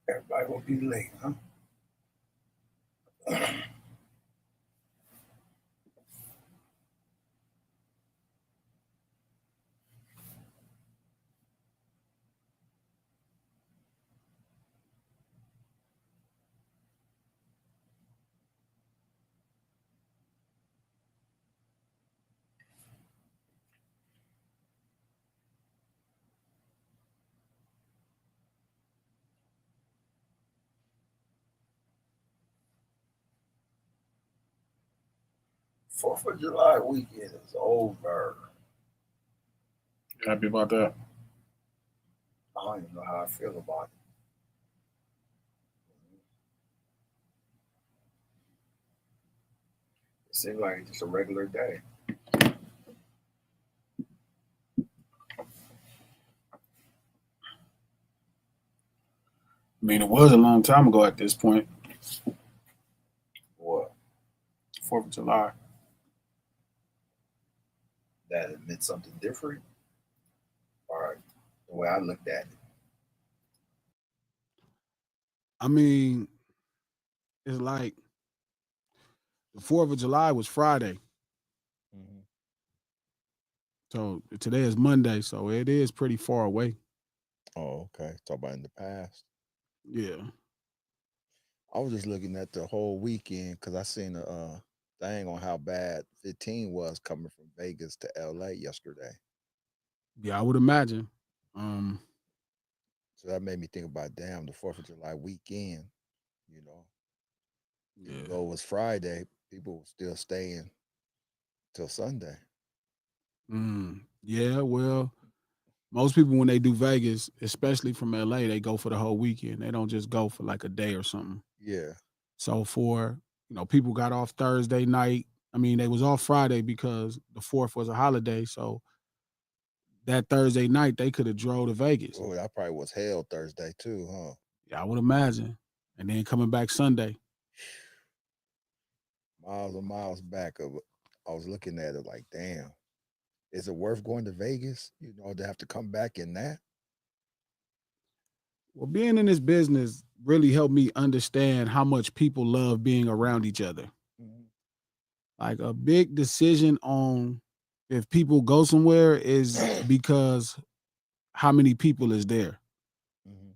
Everybody will be late, huh? 4th of July weekend is over. Happy about that. I don't even know how I feel about it. It seems like just a regular day. I mean, it was a long time ago at this point. What? 4th of July. That it meant something different. Or the way I looked at it. I mean, it's like the 4th of July was Friday. Mm-hmm. So today is Monday, so it is pretty far away. Oh, okay. Talk about in the past. Yeah. I was just looking at the whole weekend because I seen a thing on how bad 15 was coming from Vegas to LA yesterday. Yeah, I would imagine. Um, So that made me think about, damn, the 4th of July weekend, you know, even yeah. though it was Friday, people were still staying till Sunday. Yeah, well, most people when they do Vegas, especially from LA, they go for the whole weekend. They don't just go for like a day or something. Yeah. So people got off Thursday night. I mean, they was off Friday because the 4th was a holiday. So that Thursday night they could have drove to Vegas. Oh, that probably was hell Thursday too, huh? Yeah, I would imagine. And then coming back Sunday. Miles and miles back of it. I was looking at it like, damn, is it worth going to Vegas? You know, to have to come back in that? Well, being in this business really helped me understand how much people love being around each other. Mhm. Like a big decision on if people go somewhere is because how many people is there. Mhm.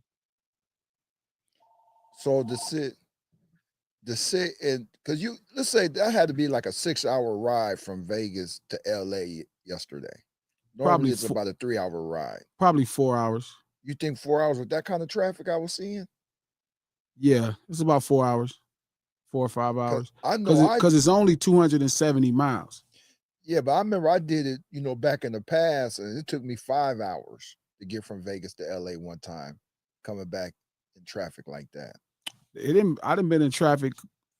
So to sit in, because you, let's say that had to be like a 6 hour ride from Vegas to LA yesterday. Normally Probably it's about a 3 hour ride. probably 4 hours. You think 4 hours with that kind of traffic I was seeing? Yeah, it's about 4 hours, 'Cause 4 or 5 hours, I know because I, it's only 270 miles. yeah, but I remember I did it, back in the past, and it took me 5 hours to get from Vegas to LA one time, coming back in traffic like that. It didn't. I done been in traffic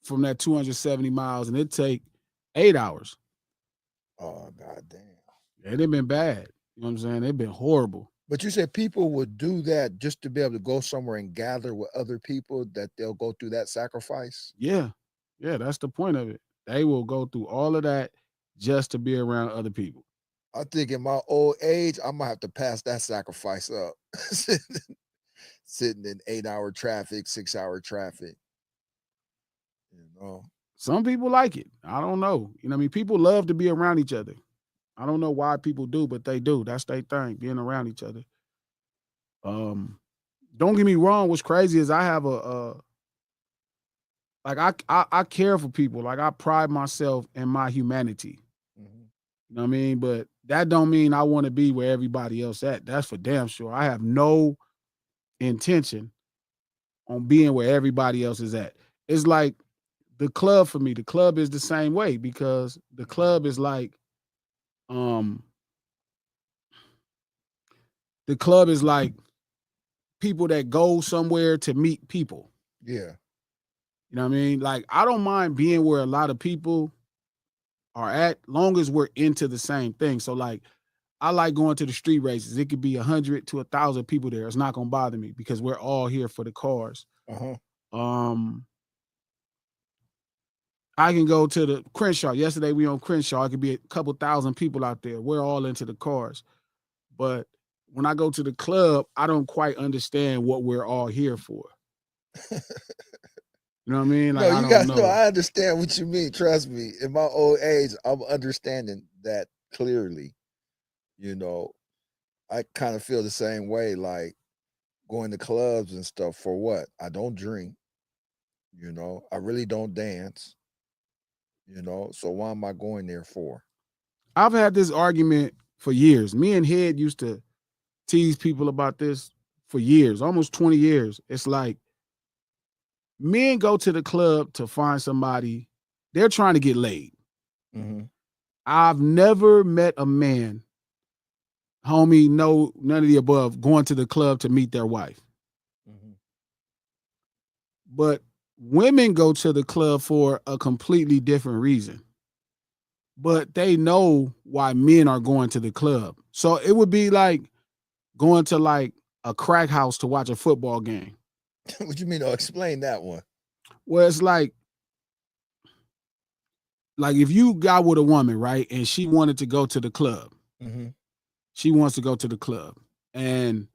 from that 270 miles, and it take 8 hours. Oh, god damn. It ain't been bad. You know what I'm saying? It been horrible. But you said people would do that just to be able to go somewhere and gather with other people, that they'll go through that sacrifice? Yeah, yeah, that's the point of it. They will go through all of that just to be around other people. I think in my old age, I might have to pass that sacrifice up. Sitting in 8 hour traffic, 6 hour traffic, you know. Some people like it. I don't know. You know what I mean? People love to be around each other. I don't know why people do, but they do. That's their thing, being around each other. Um, don't get me wrong. What's crazy is I have like I care for people. Like I pride myself in my humanity. Mhm. You know what I mean? But that don't mean I want to be where everybody else at. That's for damn sure. I have no intention on being where everybody else is at. It's like the club for me. The club is the same way because the club is like um the club is like people that go somewhere to meet people. Yeah. You know what I mean? Like I don't mind being where a lot of people are at, long as we're into the same thing. So like I like going to the street races. It could be 100 to 1,000 people there. It's not gonna bother me because we're all here for the cars. Uh-huh. Um, I can go to the Crenshaw. Yesterday we on Crenshaw. It could be a couple thousand people out there. We're all into the cars. But when I go to the club, I don't quite understand what we're all here for. You know what I mean? No, Like I you don't guys know. know. I understand what you mean. Trust me. In my old age, I'm understanding that clearly. I kind of feel the same way. Like going to clubs and stuff. For what? I don't drink. I really don't dance. So why am I going there for? I've had this argument for years. Me and Head used to tease people about this for years, almost 20 years. It's like men go to the club to find somebody. They're trying to get laid. Mm-hmm. I've never met a man, homie, no, none of the above, going to the club to meet their wife. Mm-hmm. But women go to the club for a completely different reason. But they know why men are going to the club. So it would be like going to like a crack house to watch a football game. What you mean? Oh, explain that one. Where it's like if you got with a woman, right, and she wanted to go to the club. Mm-hmm. She wants to go to the club. And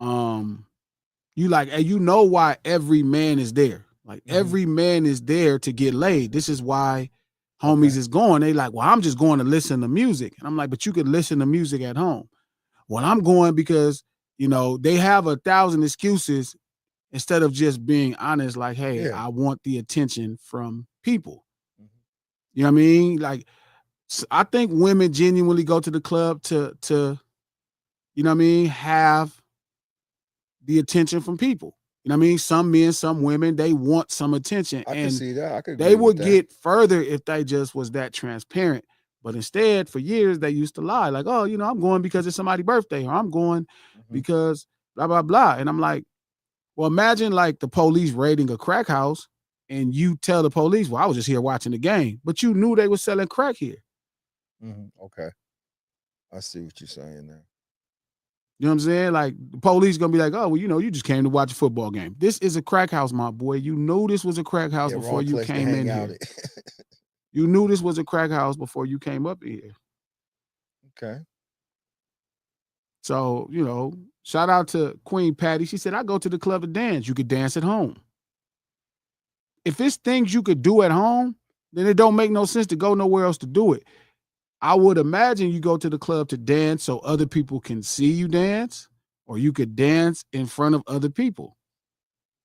you like, and you know why every man is there. Like every man is there to get laid. This is why homies is going. They like, well, I'm just going to listen to music. And I'm like, but you could listen to music at home. Well, I'm going because, they have 1,000 excuses instead of just being honest, like, hey, I want the attention from people. You know what I mean? Like, I think women genuinely go to the club to you know what I mean, have the attention from people. You know what I mean? Some men, some women, they want some attention. I can see that. I could they agree with would that. get further if they just was that transparent. But instead, for years, they used to lie. Like, oh, I'm going because it's somebody's birthday, or I'm going because blah, blah, blah. And I'm like, well, imagine like the police raiding a crack house and you tell the police, well, I was just here watching the game. But you knew they were selling crack here. Okay. I see what you're saying there. You know what I'm saying? Like the police gonna be like, oh, well, you just came to watch a football game. This is a crack house, my boy. You knew this was a crack house before you came in here. You knew this was a crack house before you came up here. Okay. So, shout out to Queen Patty. She said, I go to the club to dance. You could dance at home. If it's things you could do at home, then it don't make no sense to go nowhere else to do it. I would imagine you go to the club to dance so other people can see you dance, or you could dance in front of other people.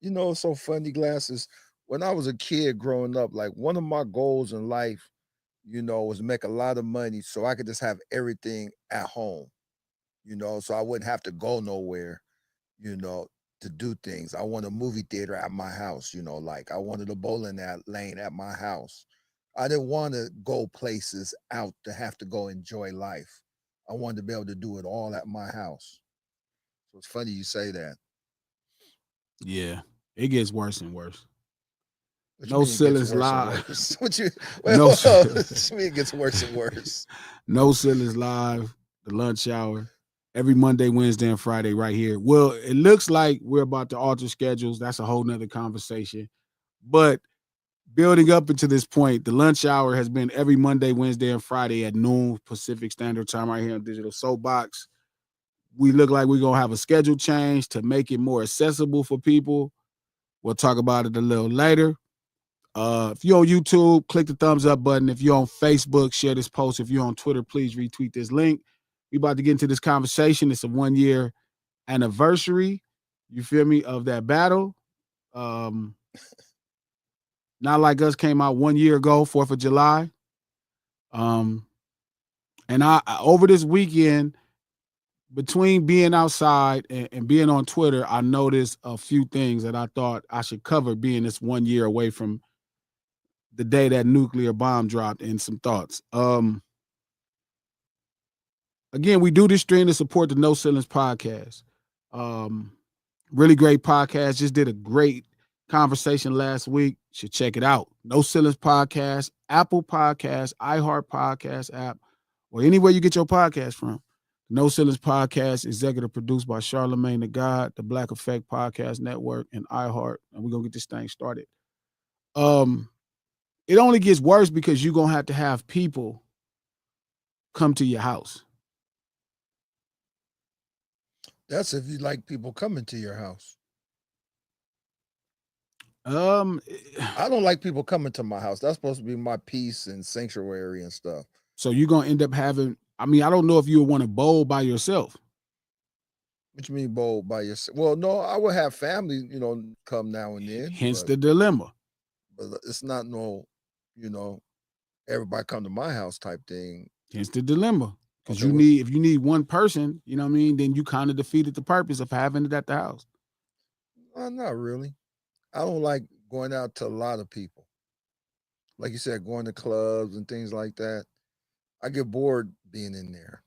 It's so funny, Glasses. When I was a kid growing up, like one of my goals in life, was make a lot of money so I could just have everything at home, so I wouldn't have to go nowhere, to do things. I want a movie theater at my house, like I wanted a bowling lane at my house. I didn't want to go places out to have to go enjoy life. I wanted to be able to do it all at my house. So it's funny you say that. Yeah, it gets worse and worse. What No Sillis Live. What you wait, No, what you mean it gets worse and worse? No Sillis Live, the lunch hour, every Monday, Wednesday, and Friday right here. Well, it looks like we're about to alter schedules. That's a whole nother conversation. But building up into this point, the lunch hour has been every Monday, Wednesday, and Friday at noon Pacific Standard Time right here on Digital Soapbox. We look like we're going to have a schedule change to make it more accessible for people. We'll talk about it a little later. If you're on YouTube, click the thumbs up button. If you're on Facebook, share this post. If you're on Twitter, please retweet this link. We about to get into this conversation. It's a 1-year anniversary, you feel me, of that battle. Not Like Us came out 1 year ago, 4th of July. And I over this weekend, between being outside and being on Twitter, I noticed a few things that I thought I should cover, being this 1 year away from the day that nuclear bomb dropped, and some thoughts. Again, we do this stream to support the No Ceilings podcast. Really great podcast. Just did a great conversation last week. Should check it out. No Ceilings podcast, Apple Podcast, iHeart Podcast app, or anywhere you get your podcast from. No Ceilings podcast, executive produced by Charlemagne the God, the Black Effect Podcast Network, and iHeart. And we're gonna get this thing started. It only gets worse because you're gonna have to have people come to your house. That's if you like people coming to your house. I don't like people coming to my house. That's supposed to be my peace and sanctuary and stuff. So you're gonna end up having. I mean, I don't know if you would want to bowl by yourself. What you mean bowl by yourself? Well, no, I would have family, come now and then. Hence the dilemma. But it's not no, everybody come to my house type thing. Hence the dilemma. Because Okay, if you need one person, you know what I mean, then you kind of defeated the purpose of having it at the house. Not really. I don't like going out to a lot of people. Like you said, going to clubs and things like that. I get bored being in there.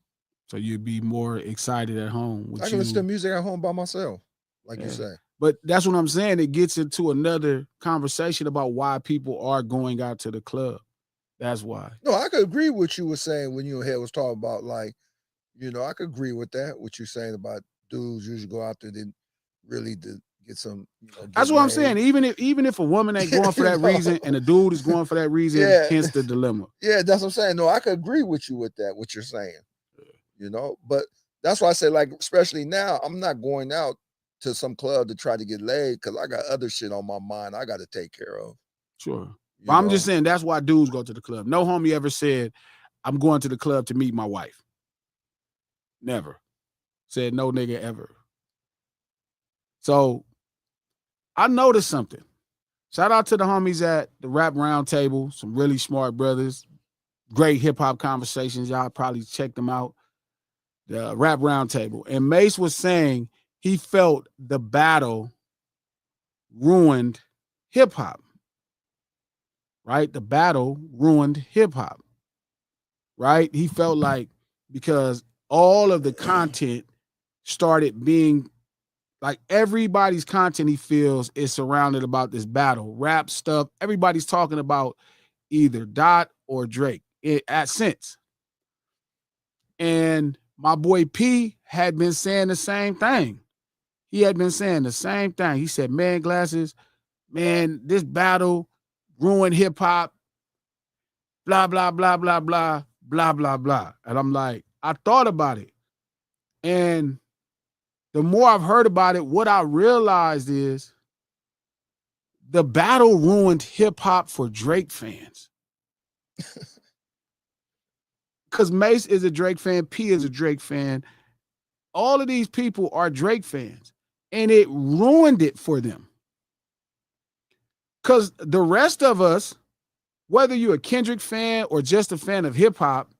So you'd be more excited at home. I can listen to music at home by myself, like you say. But that's what I'm saying. It gets into another conversation about why people are going out to the club. That's why. No, I could agree with you were saying when you was talking about like, I could agree with that. What you're saying about dudes usually go out there to really to get some. That's what I'm saying. Even if a woman ain't going for that reason and a dude is going for that reason, hence the dilemma. Yeah, that's what I'm saying. No, I could agree with you with that. What you're saying. But that's why I say, like, especially now, I'm not going out to some club to try to get laid because I got other shit on my mind I got to take care of. Sure. But I'm just saying that's why dudes go to the club. No homie ever said, I'm going to the club to meet my wife. Never. Said no nigga ever. So I noticed something. Shout out to the homies at the Rap Roundtable, some really smart brothers, great hip-hop conversations. Y'all probably check them out. The Rap Roundtable. And Mace was saying he felt the battle ruined hip-hop. Right? The battle ruined hip-hop. Right? He felt like because all of the content started being like everybody's content he feels is surrounded about this battle. Rap stuff, everybody's talking about either Dot or Drake at Sense. And my boy P had been saying the same thing. He had been saying the same thing. He said, man, Glasses, man, this battle ruined hip hop, blah, blah, blah, blah, blah, blah, blah, blah. And I'm like, I thought about it. And the more I've heard about it, what I realized is the battle ruined hip hop for Drake fans. Because Mace is a Drake fan, P is a Drake fan. All of these people are Drake fans. And it ruined it for them. Because the rest of us, whether you're a Kendrick fan or just a fan of hip hop,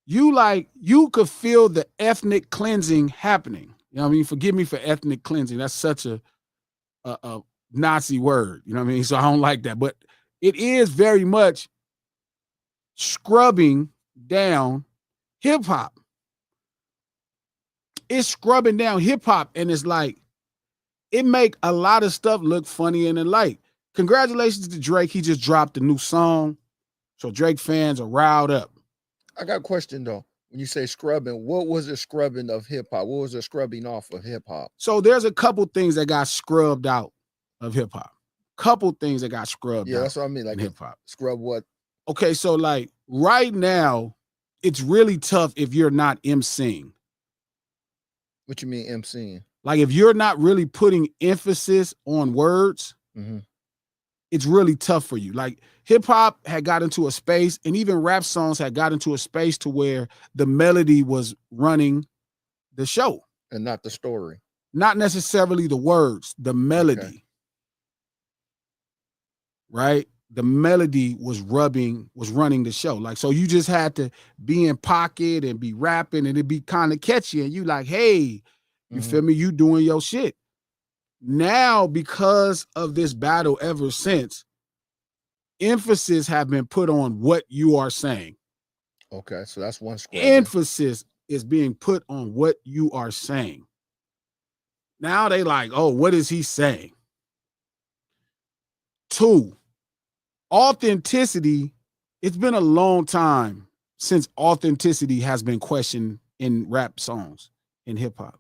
you could feel the ethnic cleansing happening. You know what I mean? Forgive me for ethnic cleansing. That's such a Nazi word. You know what I mean? So I don't like that. But it is very much scrubbing down hip hop. It's scrubbing down hip hop, and it's like it make a lot of stuff look funny in the light. Congratulations to Drake. He just dropped a new song. So Drake fans are riled up. I got a question though. When you say scrubbing, what was the scrubbing of hip hop? What was the scrubbing off of hip hop? So there's a couple things that got scrubbed out of hip hop. Couple things that got scrubbed out. Yeah, that's what I mean. Like hip hop. Scrub what? Okay, so like right now, it's really tough if you're not emceeing. What you mean emceeing? Like if you're not really putting emphasis on words, it's really tough for you. Like hip hop had got into a space, and even rap songs had got into a space to where the melody was running the show. And not the story. Not necessarily the words, the melody. Okay. Right? The melody was running the show. Like, so you just had to be in pocket and be rapping and it'd be kind of catchy. And you like, hey, you feel me? You doing your shit. Now, because of this battle ever since, emphasis have been put on what you are saying. Okay, so that's one scrubbing. Emphasis is being put on what you are saying. Now they like, oh, what is he saying? 2, authenticity. It's been a long time since authenticity has been questioned in rap songs, in hip hop.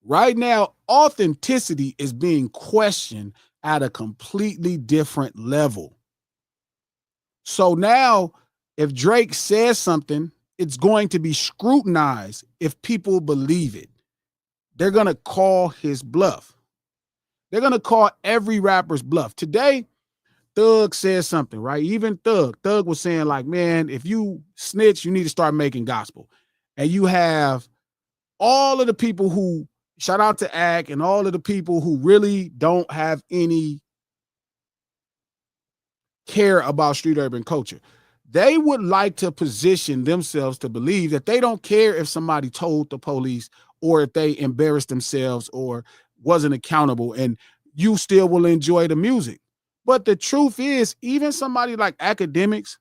Right now, authenticity is being questioned at a completely different level. So now, if Drake says something, it's going to be scrutinized if people believe it. They're going to call his bluff. They're going to call every rapper's bluff. Today, Thug says something, right? Even Thug was saying like, man, if you snitch, you need to start making gospel. And you have all of the people who, shout out to Ack, and all of the people who really don't have any care about street urban culture. They would like to position themselves to believe that they don't care if somebody told the police or if they embarrassed themselves or wasn't accountable, and you still will enjoy the music. But the truth is, even somebody like Academics,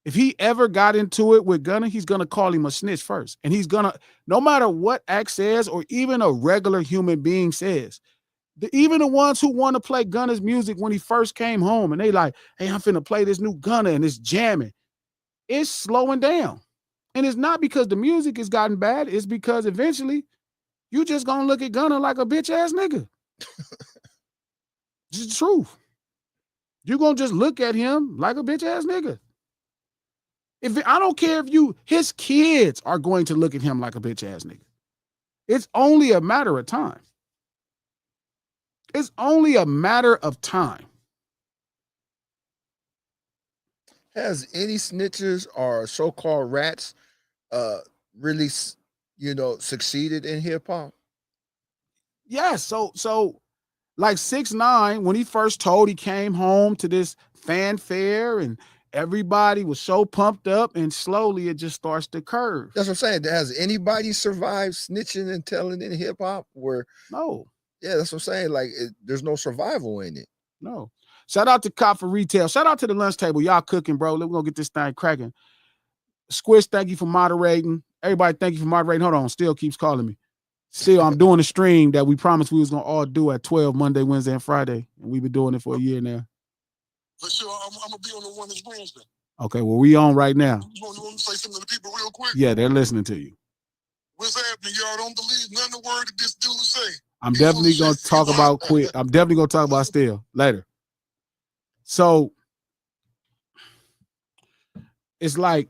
if he ever got into it with Gunna, he's going to call him a snitch first. And he's going to, no matter what Ack says or even a regular human being says, even the ones who want to play Gunna's music when he first came home and they like, hey, I'm finna play this new Gunna and it's jamming. It's slowing down. And it's not because the music has gotten bad. It's because eventually you just gonna look at Gunna like a bitch ass nigga. It's the truth. You're gonna just look at him like a bitch ass nigga. I don't care if his kids are going to look at him like a bitch ass nigga. It's only a matter of time. It's only a matter of time. Has any snitches or so-called rats really, succeeded in hip hop? Yes. So like 6ix9ine, when he first told he came home to this fanfare and everybody was so pumped up, and slowly it just starts to curve. That's what I'm saying. Has anybody survived snitching and telling in hip hop? No. Yeah, that's what I'm saying. Like, there's no survival in it. No. Shout out to Cop for Retail. Shout out to the lunch table. Y'all cooking, bro. We're going to get this thing cracking. Squish, thank you for moderating. Everybody, thank you for moderating. Hold on. Still keeps calling me. Still, I'm doing a stream that we promised we was going to all do at 12 Monday, Wednesday, and Friday. And we've been doing it for a year now. For sure, I'm going to be on the one this Wednesday. Okay, well, we on right now. You want to say something to the people real quick? Yeah, they're listening to you. What's happening? Y'all don't believe none of the word that this dude say. I'm definitely going to talk about quit. I'm definitely going to talk about Still later. So it's like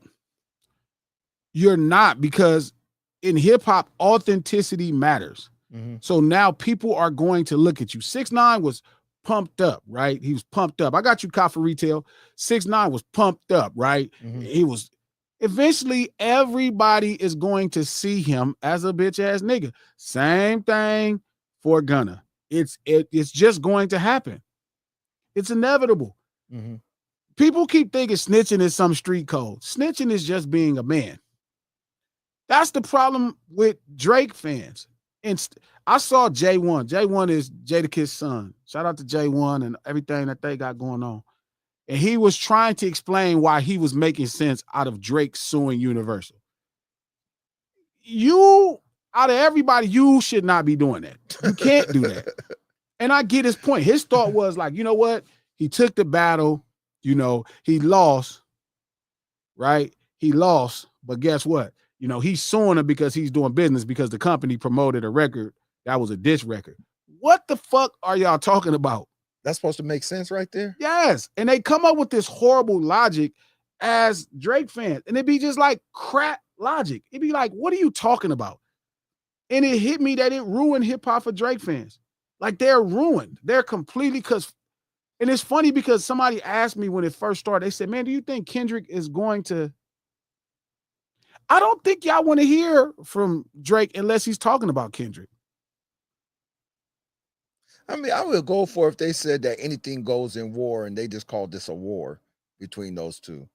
you're not, because in hip hop, authenticity matters. Mm-hmm. So now people are going to look at you. 6ix9ine was pumped up, right? He was pumped up. I got you, Cop for Retail. 6ix9ine was pumped up, right? Mm-hmm. He was. Eventually, everybody is going to see him as a bitch ass nigga. Same thing for Gunna. It's just going to happen. It's inevitable. Mm-hmm. People keep thinking snitching is some street code. Snitching is just being a man. That's the problem with Drake fans. And I saw J1. J1 is Jadakiss' son. Shout out to J1 and everything that they got going on. And he was trying to explain why he was making sense out of Drake suing Universal. You, out of everybody, you should not be doing that. You can't do that. And I get his point. His thought was like, you know what? He took the battle, he lost, right? He lost, but guess what? He's suing him because he's doing business because the company promoted a record that was a diss record. What the fuck are y'all talking about? That's supposed to make sense right there? Yes. And they come up with this horrible logic as Drake fans. And it'd be just like crap logic. It'd be like, what are you talking about? And it hit me that it ruined hip hop for Drake fans. Like, they're ruined. They're completely, and it's funny because somebody asked me when it first started, they said, man, do you think Kendrick is going to? I don't think y'all want to hear from Drake unless he's talking about Kendrick. I mean, I would go for if they said that anything goes in war and they just called this a war between those two.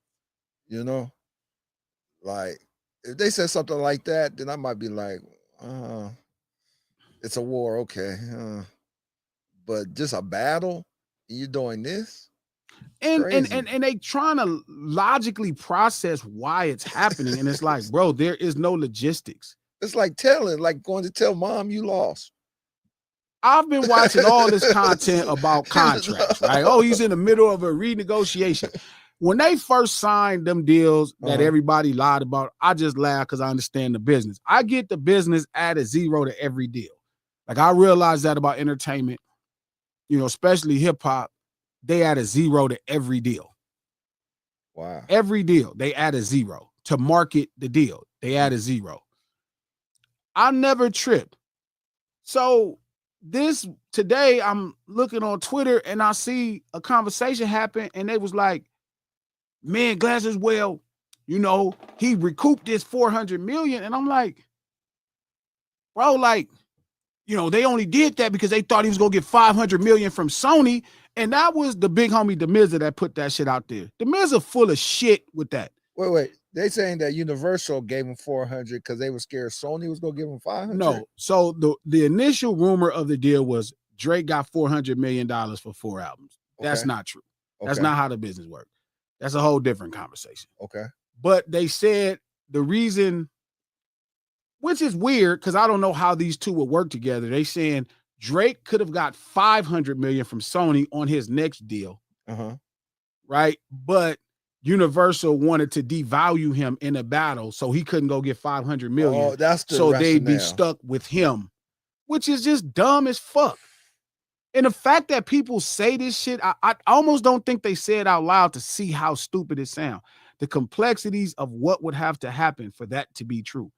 Like, if they said something like that, then I might be like, it's a war, okay. But just a battle, and you're doing this? And they trying to logically process why it's happening. And it's like, bro, there is no logistics. It's like going to tell mom you lost. I've been watching all this content about contracts, right? Oh, he's in the middle of a renegotiation. When they first signed them deals that everybody lied about, I just laugh because I understand the business. I get the business add a zero to every deal. Like, I realize that about entertainment, especially hip hop, they add a zero to every deal. Wow. Every deal, they add a zero to market the deal. They add a zero. I never tripped. So today I'm looking on Twitter and I see a conversation happen and they was like, man, Glasses, well, you know, he recouped this 400 million. And I'm like, bro, like, you know, they only did that because they thought he was gonna get 500 million from Sony. And that was the big homie DeMizza that put that shit out there. DeMizza full of shit with that. Wait. They saying that Universal gave him 400 because they were scared Sony was gonna give him 500. No. So the initial rumor of the deal was Drake got $400 million for 4 albums. That's not true. That's not how the business works. That's a whole different conversation. Okay. But they said the reason, which is weird because I don't know how these two would work together. They saying Drake could have got 500 million from Sony on his next deal. Right? But Universal wanted to devalue him in a battle, so he couldn't go get 500 million. Oh, that's the so rationale. they'd be stuck with him, which is just dumb as fuck. And the fact that people say this shit, I almost don't think they say it out loud to see how stupid it sounds. The complexities of what would have to happen for that to be true.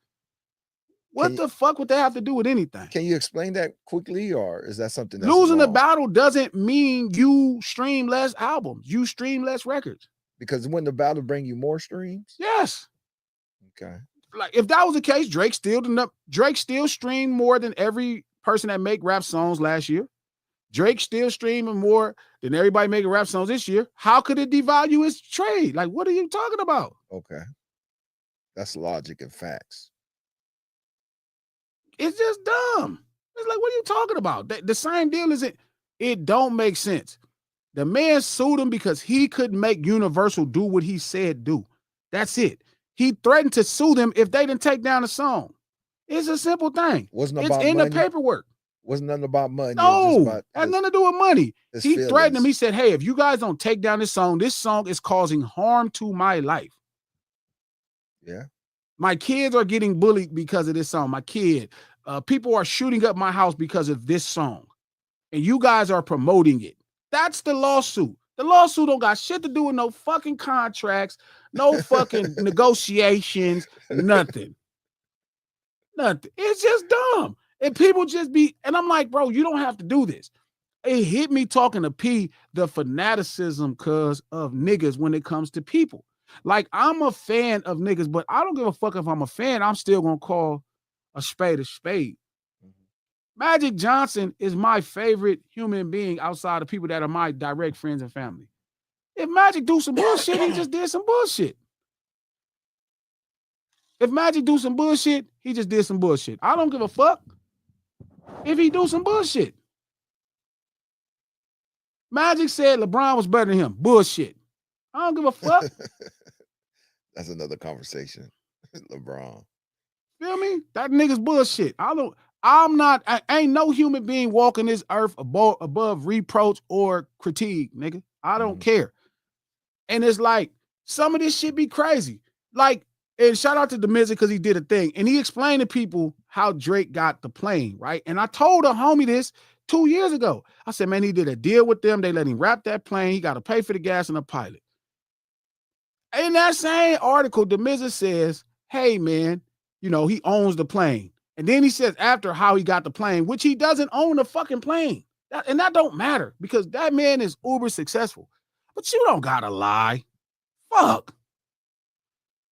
What the fuck would they have to do with anything? Can you explain that quickly, or is that something that's losing wrong? the battle doesn't mean you stream less albums, you stream less records. Because wouldn't the battle bring you more streams? Yes. Okay. Like if that was the case, Drake still streamed more than every person that make rap songs last year. Drake still streaming more than everybody making rap songs this year. How could it devalue his trade? Like, what are you talking about? Okay. That's logic and facts. It's just dumb. It's like, what are you talking about? The same deal isn't, it don't make sense. The man sued him because he couldn't make Universal do what he said do. That's it. He threatened to sue them if they didn't take down the song. It's a simple thing. It's in the paperwork. Wasn't nothing about money. No, has nothing to do with money. He feelings. threatened him. He said, hey, if you guys don't take down this song is causing harm to my life. Yeah. My kids are getting bullied because of this song. My kid. People are shooting up my house because of this song. And you guys are promoting it. That's the lawsuit. The lawsuit don't got shit to do with no fucking contracts, no fucking negotiations, nothing. Nothing. It's just dumb. And people just be, and I'm like, bro, you don't have to do this. It hit me talking to P, the fanaticism cause of niggas when it comes to people. Like, I'm a fan of niggas, but I don't give a fuck if I'm a fan. I'm still gonna call a spade a spade. Magic Johnson is my favorite human being outside of people that are my direct friends and family. If Magic do some bullshit, he just did some bullshit. If Magic do some bullshit, he just did some bullshit. I don't give a fuck if he do some bullshit. Magic said LeBron was better than him. Bullshit. I don't give a fuck. That's another conversation. LeBron. Feel me? That nigga's bullshit. I ain't no human being walking this earth above reproach or critique, nigga. I don't care. And it's like, some of this shit be crazy. Like, and shout out to DeMizza because he did a thing. And he explained to people how Drake got the plane, right? And I told a homie this 2 years ago. I said, man, he did a deal with them. They let him wrap that plane. He got to pay for the gas and the pilot. In that same article, DeMizza says, hey, man, you know, he owns the plane. And then he says after how he got the plane, which he doesn't own the fucking plane. And that don't matter because that man is uber successful. But you don't gotta lie. Fuck.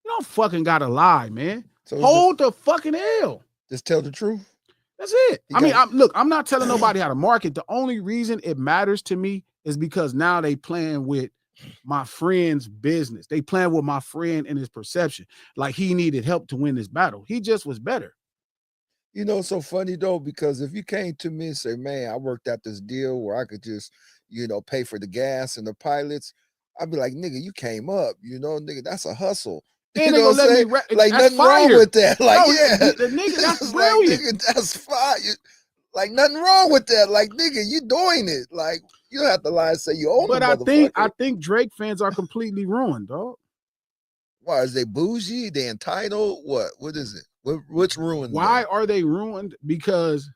You don't fucking gotta lie, man. So hold the fucking L. Just tell the truth. That's it. I'm not telling nobody how to market. The only reason it matters to me is because now they playing with my friend's business. They playing with my friend and his perception. Like he needed help to win this battle. He just was better. You know, it's so funny though, because if you came to me and say, man, I worked out this deal where I could just, you know, pay for the gas and the pilots, I'd be like, nigga, you came up, you know, nigga, that's a hustle. And you know what I'm saying? Like nothing wrong with that. Like, no, yeah. The nigga, that's brilliant. Like, nigga, that's fire. Like nothing wrong with that. Like, nigga, you doing it. Like, you don't have to lie and say you own it. But I think Drake fans are completely ruined, dog. Why is they bougie? They entitled? What is it? What's ruined? Why are they ruined? Because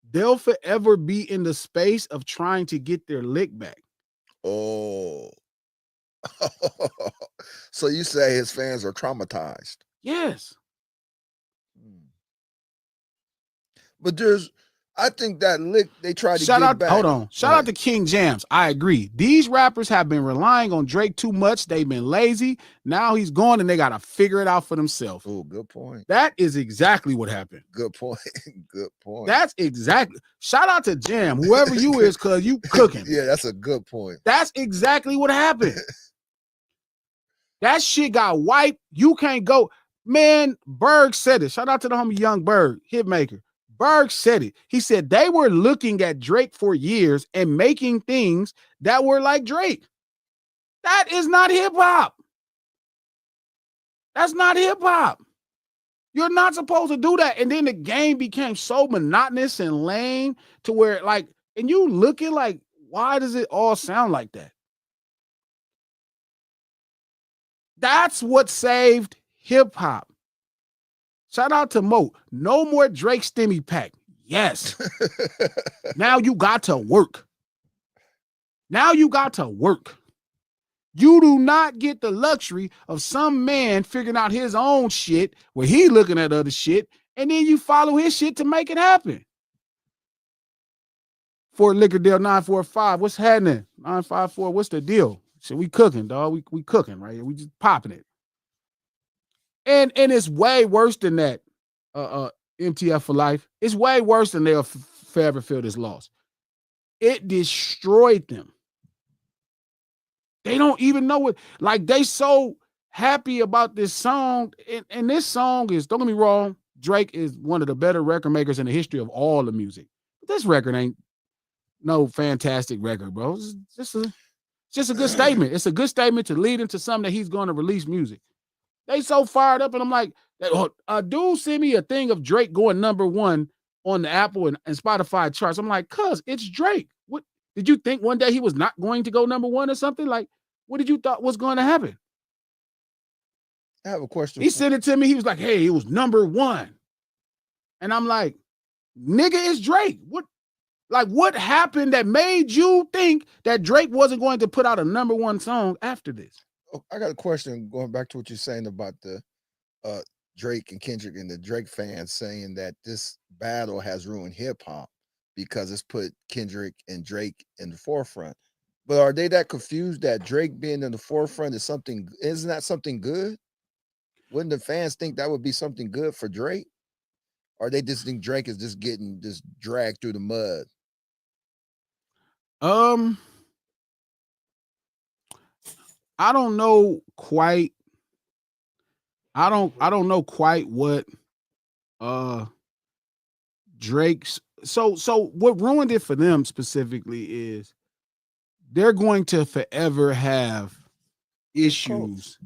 they'll forever be in the space of trying to get their lick back. Oh. So you say his fans are traumatized? Yes. But I think that lick they tried to Shout get out, back. hold on. Shout out to King Jams. I agree. These rappers have been relying on Drake too much. They've been lazy. Now he's gone and they got to figure it out for themselves. Oh, good point. That is exactly what happened. Good point. Good point. That's exactly. Shout out to Jam, whoever you is, cause you cooking. Yeah, that's a good point. That's exactly what happened. That shit got wiped. You can't go. Man, Berg said it. Shout out to the homie Young Berg, hitmaker. Berg said it. He said they were looking at Drake for years and making things that were like Drake. That is not hip hop. That's not hip hop. You're not supposed to do that. And then the game became so monotonous and lame to where, like, and you looking like, why does it all sound like that? That's what saved hip hop. Shout out to Mo. No more Drake Stimmy Pack. Yes. Now you got to work. Now you got to work. You do not get the luxury of some man figuring out his own shit where he looking at other shit, and then you follow his shit to make it happen. Fort Lickerdale 945. What's happening? 954. What's the deal? So we cooking, dog. We cooking right here. We just popping it. And it's way worse than that. MTF for life. It's way worse than they'll forever feel this loss. It destroyed them. They don't even know what, like, they so happy about this song. And this song is, don't get me wrong, Drake is one of the better record makers in the history of all the music. But this record ain't no fantastic record, bro. It's just a good statement. It's a good statement to lead into something that he's going to release music. They so fired up, and I'm like, a dude sent me a thing of Drake going #1 on the Apple and Spotify charts. I'm like, cuz it's Drake. What did you think one day he was not going to go #1 or something? Like, what did you thought was going to happen? I have a question. He sent it to me. He was like, hey, it was #1. And I'm like, nigga, it's Drake. What happened that made you think that Drake wasn't going to put out a #1 song after this? I got a question going back to what you're saying about the Drake and Kendrick and the Drake fans saying that this battle has ruined hip hop because it's put Kendrick and Drake in the forefront. But are they that confused that Drake being in the forefront is something? Isn't that something good? Wouldn't the fans think that would be something good for Drake? Or they just think Drake is just getting just dragged through the mud? I don't know quite. I don't know quite what Drake's so what ruined it for them specifically is they're going to forever have issues.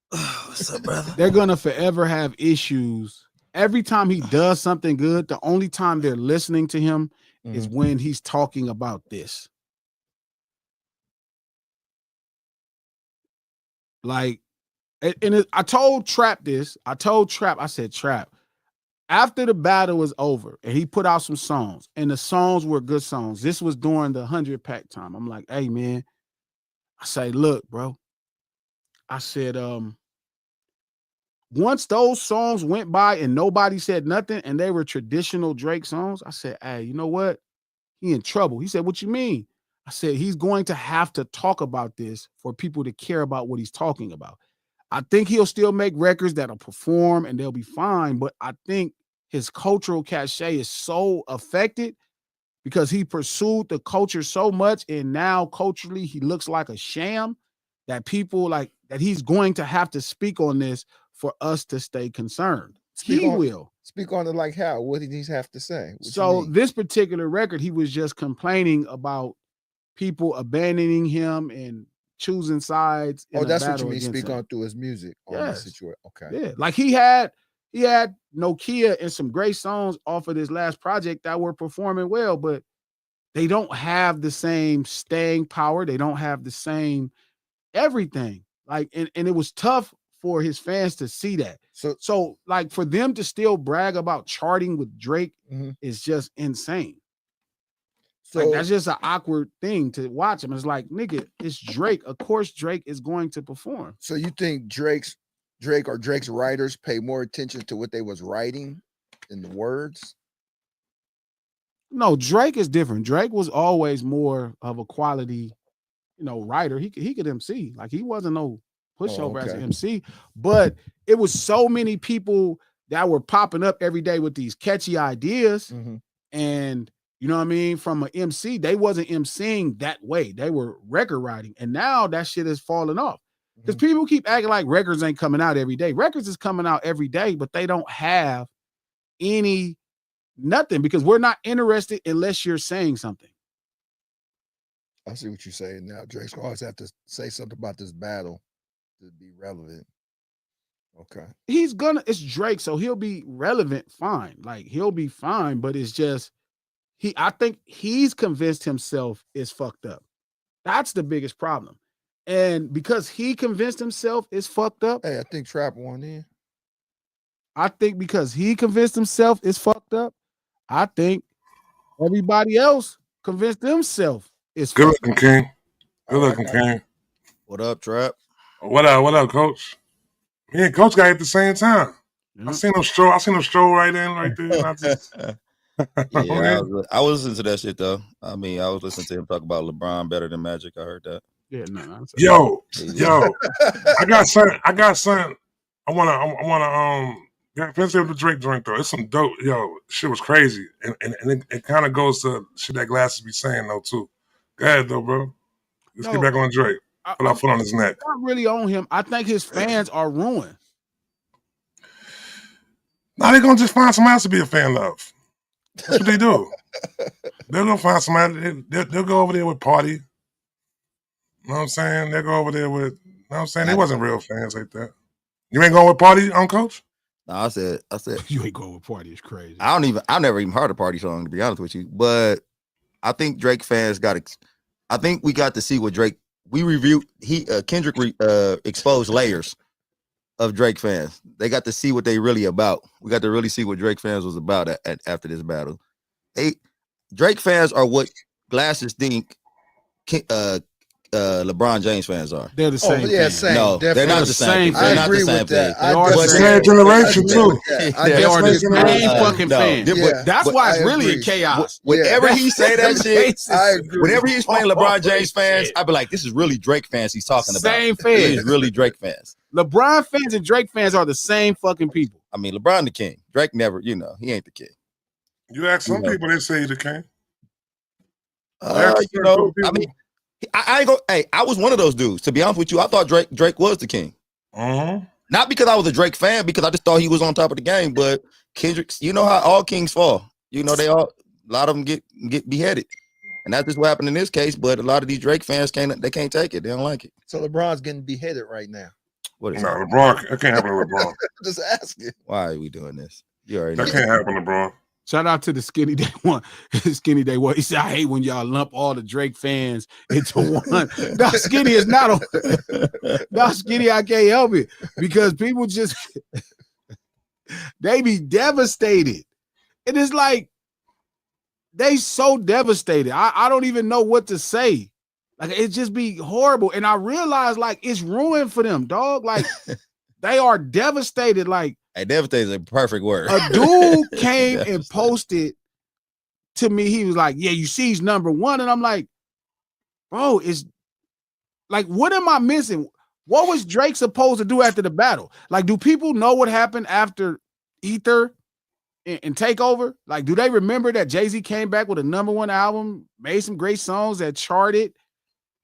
What's up, brother? They're gonna forever have issues. Every time he does something good, the only time they're listening to him is when he's talking about this. Like, I told Trap this. I said, Trap, after the battle was over and he put out some songs and the songs were good songs. This was during the 100 pack time. I'm like, hey, man. I say, look, bro. I said, once those songs went by and nobody said nothing and they were traditional Drake songs, I said, hey, you know what? He in trouble. He said, what you mean? I said, he's going to have to talk about this for people to care about what he's talking about. I think he'll still make records that'll perform and they'll be fine, but I think his cultural cachet is so affected because he pursued the culture so much and now culturally he looks like a sham that people like that he's going to have to speak on this for us to stay concerned. He will. Speak on it like how? What did he have to say? So this particular record, he was just complaining about people abandoning him and choosing sides. Oh, that's what you mean. Speak on through his music on the situation. Okay. Yeah, like he had Nokia and some great songs off of this last project that were performing well, but they don't have the same staying power. They don't have the same everything. Like, and it was tough for his fans to see that. So like for them to still brag about charting with Drake is just insane. So like, that's just an awkward thing to watch him. It's like, nigga, it's Drake. Of course, Drake is going to perform. So you think Drake's writers pay more attention to what they was writing in the words? No, Drake is different. Drake was always more of a quality, writer. He could MC. Like he wasn't no pushover as an MC, but it was so many people that were popping up every day with these catchy ideas. And you know what I mean? From an MC, they wasn't MCing that way. They were record writing. And now that shit is falling off. Because people keep acting like records ain't coming out every day. Records is coming out every day, but they don't have nothing because we're not interested unless you're saying something. I see what you're saying now. Drake's gonna always have to say something about this battle to be relevant. Okay. It's Drake, so he'll be relevant, fine. Like he'll be fine, but it's just I think he's convinced himself is fucked up. That's the biggest problem. And because he convinced himself is fucked up. Hey, I think Trap won in. I think because he convinced himself is fucked up, I think everybody else convinced themselves is Good fucked looking, up. King. Good looking, King. What up, Trap? What up, Coach? Me and Coach got at the same time. I seen him stroll right there. Yeah, I was listening to that shit though. I mean, I was listening to him talk about LeBron better than Magic. I heard that. Yeah, no. Yo, I got something. I wanna finish with the Drake joint though. It's some dope. Yo, shit was crazy, and it kind of goes to shit that Glasses be saying though too. Go ahead though, bro. Let's get back on Drake. Put our foot on his neck. Not really on him. I think his fans are ruined. Now they're gonna just find somebody else to be a fan of. That's what they do. They're gonna find somebody. They'll go over there with Party. You know what I'm saying? They'll go over there with. You know what I'm saying? They wasn't real fans like that. You ain't going with Party, Coach? No, I said you ain't going with Party. It's crazy. I never even heard a Party song to be honest with you. But I think Drake fans I think we got to see what Drake. We reviewed. Kendrick exposed layers of Drake fans. They got to see what they really about. We got to really see what Drake fans was about after this battle. Drake fans are what Glasses think LeBron James fans are. They're the same. Yeah, same. No, they're not the same. They're not the same thing. They are the same generation too. They are the same fucking fans. That's why it's really in chaos. Whenever he say that shit, I agree. whenever he's playing LeBron James fans, I'd be like, this is really Drake fans he's talking about. Same fans. It is really Drake fans. LeBron fans and Drake fans are the same fucking people. I mean, LeBron the king. Drake never, he ain't the king. You ask some people, they say he's the king. I mean, I ain't go. Hey, I was one of those dudes. To be honest with you, I thought Drake was the king. Not because I was a Drake fan, because I just thought he was on top of the game. But Kendrick, you know how all kings fall. You know a lot of them get beheaded, and that's just what happened in this case. But a lot of these Drake fans can't take it. They don't like it. So LeBron's getting beheaded right now. What is that? LeBron, that can't happen to LeBron. Just asking. Why are we doing this? You already know. That can't happen to LeBron. Shout out to the Skinny Day one. Skinny Day one. He said, I hate when y'all lump all the Drake fans into one. Now, Skinny is not now Skinny, I can't help it. Because people just they be devastated. It is like they so devastated. I don't even know what to say. Like it just be horrible. And I realize like it's ruined for them, dog. Like they are devastated. Like hey, devastated is a perfect word. A dude came and posted to me. He was like, yeah, you see he's number one. And I'm like, bro, it's like, what am I missing? What was Drake supposed to do after the battle? Like, do people know what happened after Ether and Takeover? Like, do they remember that Jay-Z came back with a number one album, made some great songs that charted?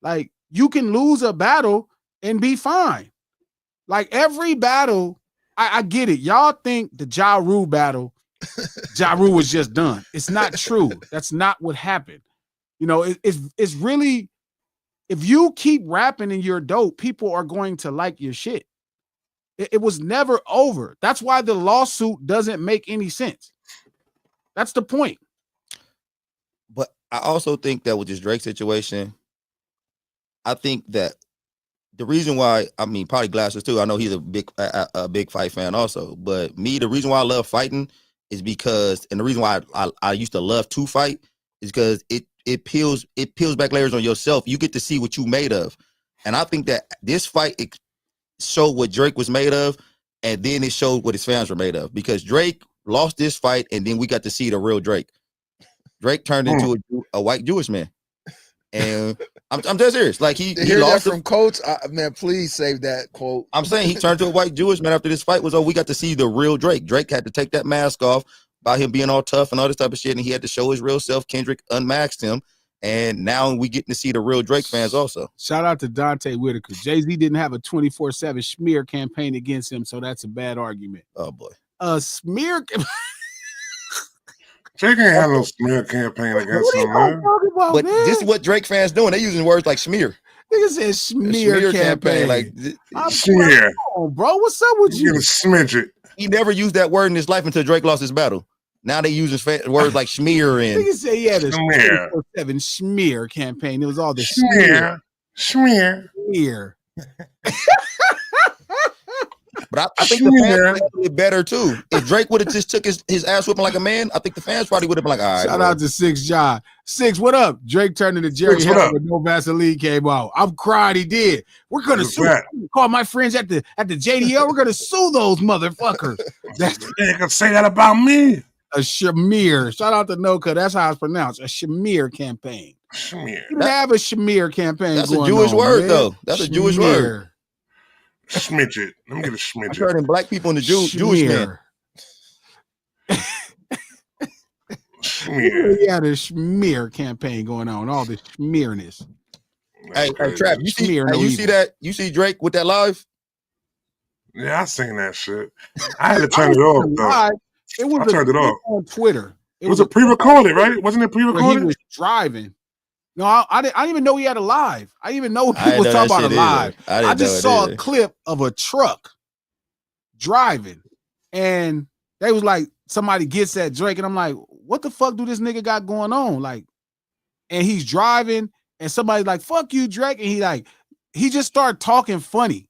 Like, you can lose a battle and be fine. Like, every battle, I get it. Y'all think the Ja Rule battle, Ja Rule was just done. It's not true. That's not what happened. You know, it's really, if you keep rapping and you're dope, people are going to like your shit. It was never over. That's why the lawsuit doesn't make any sense. That's the point. But I also think that with this Drake situation, I think that the reason why, I mean, probably Glasses too. I know he's a big fight fan also. But me, the reason why I love fighting is because, and the reason why I used to love to fight is because it peels back layers on yourself. You get to see what you made of. And I think that this fight, it showed what Drake was made of, and then it showed what his fans were made of. Because Drake lost this fight, and then we got to see the real Drake. Drake turned into a white Jewish man. And I'm dead serious. Like he lost that from Coach. Man, please save that quote. I'm saying he turned to a white Jewish man after this fight was over. We got to see the real Drake. Drake had to take that mask off about him being all tough and all this type of shit, and he had to show his real self. Kendrick unmasked him, and now we getting to see the real Drake fans also. Shout out to Dante Whitaker. Jay-Z didn't have a 24/7 smear campaign against him, so that's a bad argument. Oh boy, a smear. Drake ain't had no smear campaign against him, man. About, but man? this is what Drake fans doing. They using words like smear. Nigga said smear campaign. Like smear. On, bro, what's up with you? You smidge it. He never used that word in his life until Drake lost his battle. Now they using words like smear and. Nigga said he had a smear. 7 smear campaign. It was all the smear. Smear. But I think the fans would have better too. If Drake would have just took his ass whipping like a man, I think the fans probably would have been like, all right. Shout out to 6 John. 6, what up? Drake turned into Jerry Heller when No Vaseline came out. I'm crying he did. We're gonna sue. Call my friends at the JDL. We're gonna sue those motherfuckers. They can say that about me. A shamir. Shout out to Noka. That's how it's pronounced. A shamir campaign. Shamir. You have a shamir campaign. That's a Jewish word, though. That's a Jewish word. Smidget. Let me get a smidget. Turning black people into Jewish men. Smear. He had a smear campaign going on. All this smearness. Hey, Trap, you see that? You see Drake with that live? Yeah, I seen that shit. I had to turn it off though. I turned it off on Twitter. It was a pre-recorded, right? Wasn't it pre-recorded? He was driving. No, I didn't even know he had a live. I didn't even know he was talking about a live. I just saw a clip of a truck driving, and they was like, somebody gets at Drake, and I'm like, what the fuck do this nigga got going on? Like, and he's driving, and somebody's like, fuck you, Drake, and he just started talking funny.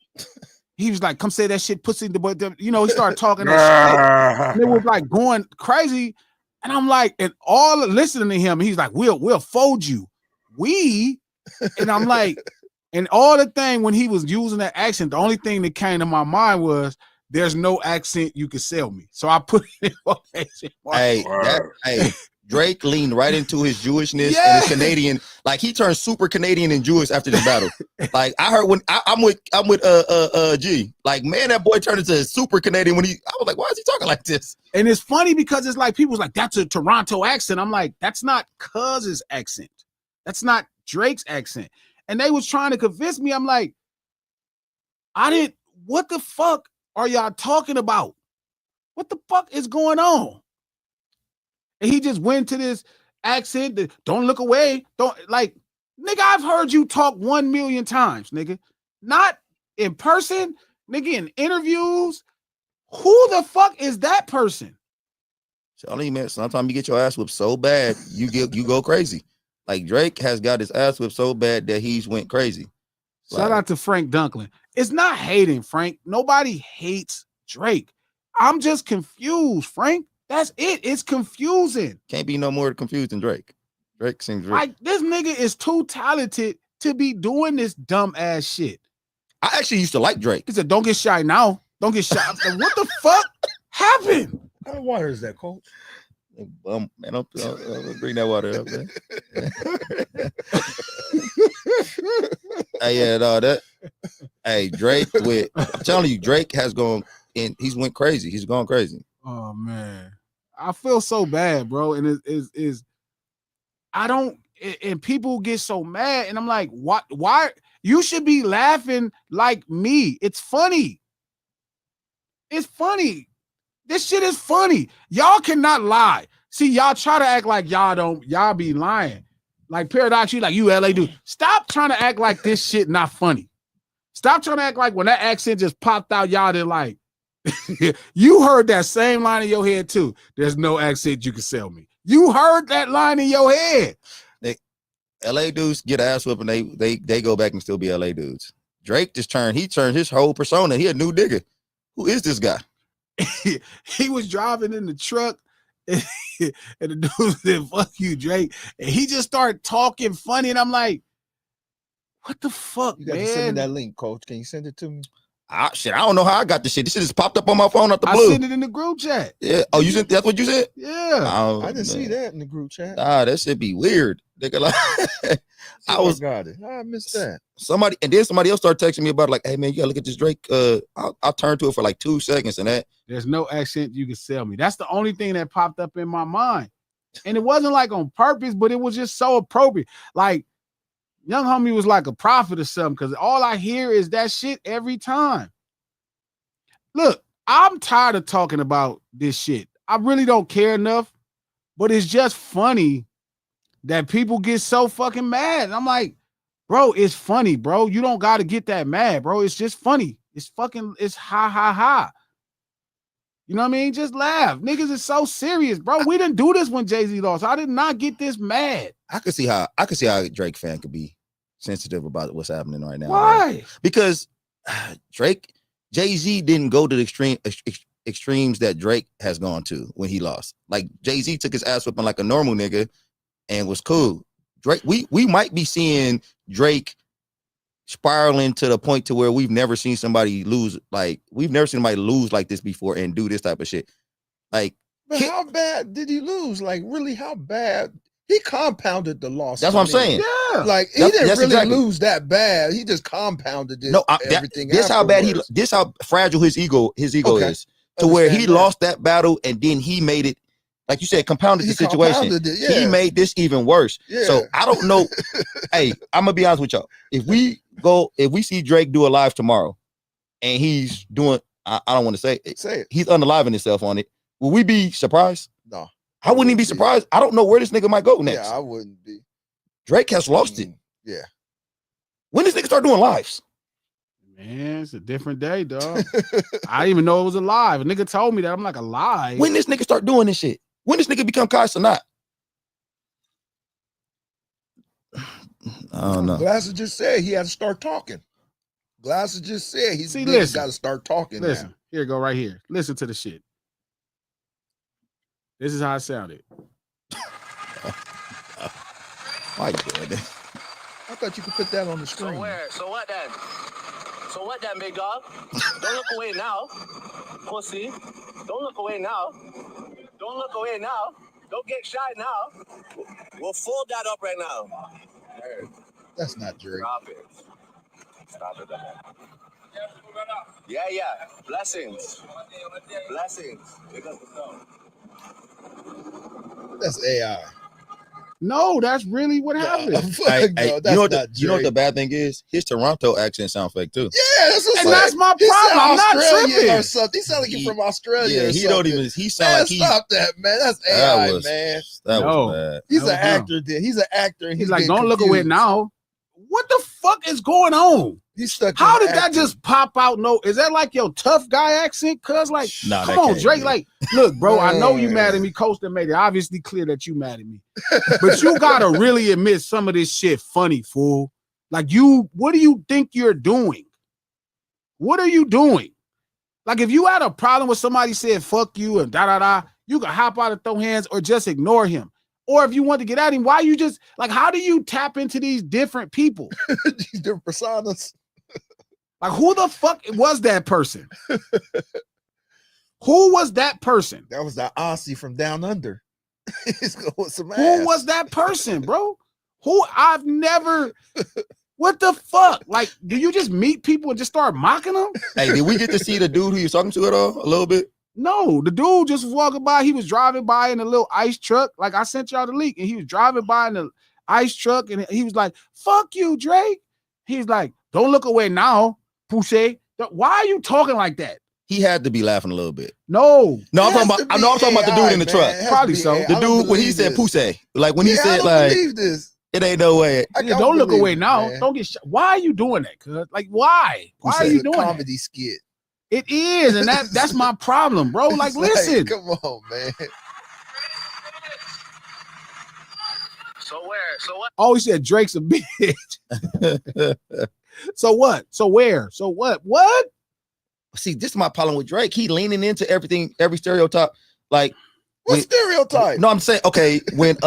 He was like, come say that shit, pussy, but he started talking that shit. And it was like going crazy, and I'm like, and all listening to him, he's like, we'll fold you. And I'm like, and all the thing when he was using that accent, the only thing that came to my mind was there's no accent you can sell me. So I put it in accent. Hey, Drake leaned right into his Jewishness and his Canadian. Like he turned super Canadian and Jewish after this battle. Like I heard when I'm with G. Like, man, that boy turned into super Canadian when I was like, why is he talking like this? And it's funny because it's like people's like, that's a Toronto accent. I'm like, that's not Cuz's accent. That's not Drake's accent. And they was trying to convince me. I'm like, what the fuck are y'all talking about? What the fuck is going on? And he just went to this accent that don't look away. Don't like, nigga, I've heard you talk 1 million times, nigga. Not in person, nigga, in interviews. Who the fuck is that person? Charlie, man, sometimes you get your ass whipped so bad, you go crazy. Like Drake has got his ass whipped so bad that he's went crazy. Shout out to Frank Dunklin. It's not hating, Frank. Nobody hates Drake. I'm just confused, Frank. That's it. It's confusing. Can't be no more confused than Drake. Drake seems like this nigga is too talented to be doing this dumb ass shit. I actually used to like Drake. He said, "Don't get shy now. Don't get shy." Like, what the fuck happened? How much water is that, Coach? Man, I'll bring that water up, man. Hey, Drake I'm telling you, Drake has gone and he's went crazy. He's gone crazy. Oh man, I feel so bad, bro. And and people get so mad, and I'm like, what? Why? You should be laughing like me. It's funny. It's funny. This shit is funny. Y'all cannot lie. See, y'all try to act like y'all be lying. Like Paradox, you like, you LA dude. Stop trying to act like this shit not funny. Stop trying to act like when that accent just popped out, y'all did like, you heard that same line in your head too. There's no accent you can sell me. You heard that line in your head. LA dudes get ass whipping, they go back and still be LA dudes. Drake he turned his whole persona. He a new nigga. Who is this guy? He was driving in the truck and the dude said, fuck you, Drake. And he just started talking funny. And I'm like, what the fuck, you got man? to send me that link, Coach. Can you send it to me? I don't know how I got this shit. This shit just popped up on my phone out the I blue. sent it in the group chat. Yeah. Oh, you said that's what you said? Yeah. Oh, I didn't see man. that in the group chat. Nah, that should be weird. Nigga, like, I got it. I missed that. Somebody else started texting me about like, hey man, you gotta look at this Drake. I'll turn to it for like 2 seconds and that. There's no accent you can sell me. That's the only thing that popped up in my mind. And it wasn't like on purpose, but it was just so appropriate. Like, young homie was like a prophet or something, because all I hear is that shit every time. Look, I'm tired of talking about this shit. I really don't care enough, but it's just funny that people get so fucking mad. And I'm like, bro, it's funny, bro. You don't got to get that mad, bro. It's just funny. It's ha, ha, ha. You know what I mean? Just laugh. Niggas is so serious, bro. We didn't do this when Jay-Z lost. I did not get this mad. I could see how a Drake fan could be sensitive about what's happening right now. Why? Man. Because Jay-Z didn't go to the extremes that Drake has gone to when he lost. Like Jay-Z took his ass whipping like a normal nigga and was cool. Drake, we might be seeing Drake spiraling to the point to where we've never seen somebody lose. Like we've never seen somebody lose like this before and do this type of shit. Like, but how bad did he lose? Like, really, how bad? He compounded the loss. That's what I'm saying. Yeah. Like he didn't really exactly. lose that bad. He just compounded it. No, everything. This how bad this how fragile his ego is to where he lost that battle and then he made it, like you said, compounded the situation. He made this even worse. Yeah. So I don't know. Hey, I'm gonna be honest with y'all. If we see Drake do a live tomorrow and he's doing, I don't want to say it. He's unaliving himself on it. Will we be surprised? No. I wouldn't even be surprised. I don't know where this nigga might go next. Yeah, I wouldn't be. Drake has lost it. Yeah. When does nigga start doing lives? Man, it's a different day, dog. I didn't even know it was alive. A nigga told me that. I'm like, alive? When this nigga start doing this shit? When this nigga become Kai Sanat? I don't know. Glasses just said he had to start talking. Glasses just said he's got to start talking. Listen, now. Here go right here. Listen to the shit. This is how it sounded. Why you doing that? I thought you could put that on the screen. So what then? So what then, big dog? Don't look away now, pussy. Don't look away now. Don't look away now. Don't get shy now. We'll fold that up right now. That's not Drake. Stop it. Yeah. Blessings. That's AI. No, that's really what happened. You know what the bad thing is? His Toronto accent sound fake too. Yeah, that's my problem. I'm not tripping. Or something. He sound like he's from Australia. Yeah, he don't even. He sound like he. Stop that, man. That's AI, man. That was bad. He's an actor. He's an actor. And he's like, don't look away now. What the fuck is going on? He's stuck. How did that just pop out? No, is that like your tough guy accent? Cuz like, nah, come on, Drake. Like, look, bro, I know you mad at me. Coaster made it obviously clear that you mad at me. But you gotta really admit some of this shit funny, fool. Like, what do you think you're doing? What are you doing? Like, if you had a problem with somebody saying fuck you and da-da-da, you can hop out and throw hands or just ignore him. Or if you want to get at him, why you just, like, how do you tap into these different people? These different personas. Like, who the fuck was that person? Who was that person? That was that Aussie from down under. Who was that person, bro? Who I've never. What the fuck? Like, do you just meet people and just start mocking them? Hey, did we get to see the dude who you was talking to at all? A little bit? No, the dude just was walking by. He was driving by in a little ice truck. Like, I sent y'all the link, and he was driving by in the ice truck, and he was like, "Fuck you, Drake." He's like, "Don't look away now, Poussey." Why are you talking like that? He had to be laughing a little bit. No, I'm talking about the dude in the truck. Probably so. The dude when he said Poussey, like when he said like, it ain't no way. Don't look away now. Man. Don't get shot. Why are you doing that? Cuz like, why? Why are you doing that? Comedy skit. It is, and that's my problem, bro. Like, listen. Come on, man. So what? Oh, he said Drake's a bitch. So what? So where? So what? What? See, this is my problem with Drake. He leaning into everything, every stereotype. Like, what stereotype? No, I'm saying, okay, when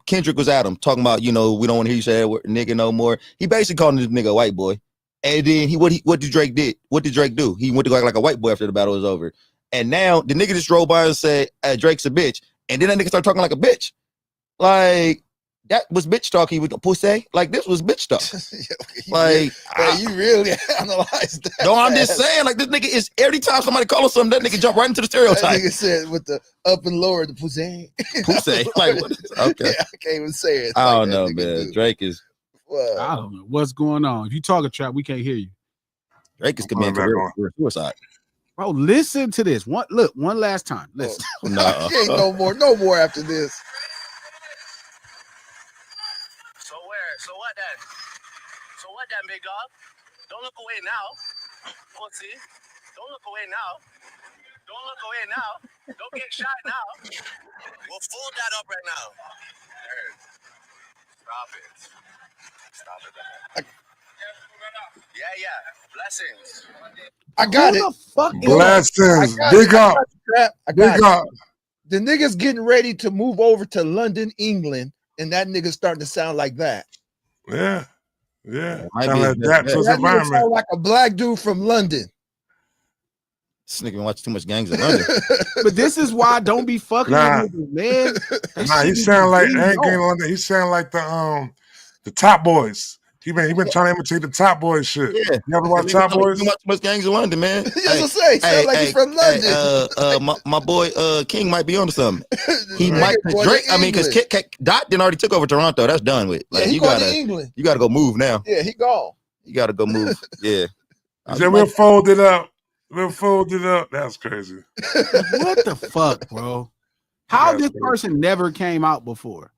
Kendrick was at him talking about, we don't want to hear you say that word, nigga no more. He basically called this nigga a white boy. And then what did Drake did? What did Drake do? He went to go act like a white boy after the battle was over. And now the nigga just drove by and said, Drake's a bitch. And then that nigga started talking like a bitch. Like, that was bitch talk. He was a pussy. Like, this was bitch talk. Like, you really analyzed that. No, I'm just saying, like, this nigga is, every time somebody calls him something, that nigga jump right into the stereotype. That nigga said with the up and lower, the pussy. Pussy. Like, what is, okay. Yeah, I can't even say it. I don't know, man. Drake is. Well, I don't know what's going on. If you talk a trap, we can't hear you. Drake is committing career suicide. Bro, listen to this. One last time. Listen. No. Ain't no more after this. So what then, big dog? Don't look away now, pussy. Don't look away now. Don't look away now. Don't get shot now. We'll fold that up right now. Stop it. Yeah. Blessings. I got Who it. the fuck is Blessings. Big up. Big up. The nigga's getting ready to move over to London, England, and that nigga's starting to sound like that. Yeah. Might Trying be to adapt to his That nigga environment. sound like a black dude from London. This nigga been watching too much Gangs of London. But this is why I don't be fucking with niggas, man. Nah, he sound like ain't Gang London. He sound like the Top Boys. He been trying to imitate the Top Boys shit. Yeah. You ever watch Top Boys? Too much Gangs of London, man. That's what I say. Sound like he's from London. My boy King might be onto something. He might Drake. I mean, because Dot then already took over Toronto. That's done with. Like, yeah, he going to England. You gotta go move now. Yeah, he gone. You gotta go move. Yeah. He said we'll fold it up. That's crazy. What the fuck, bro? How this person never came out before?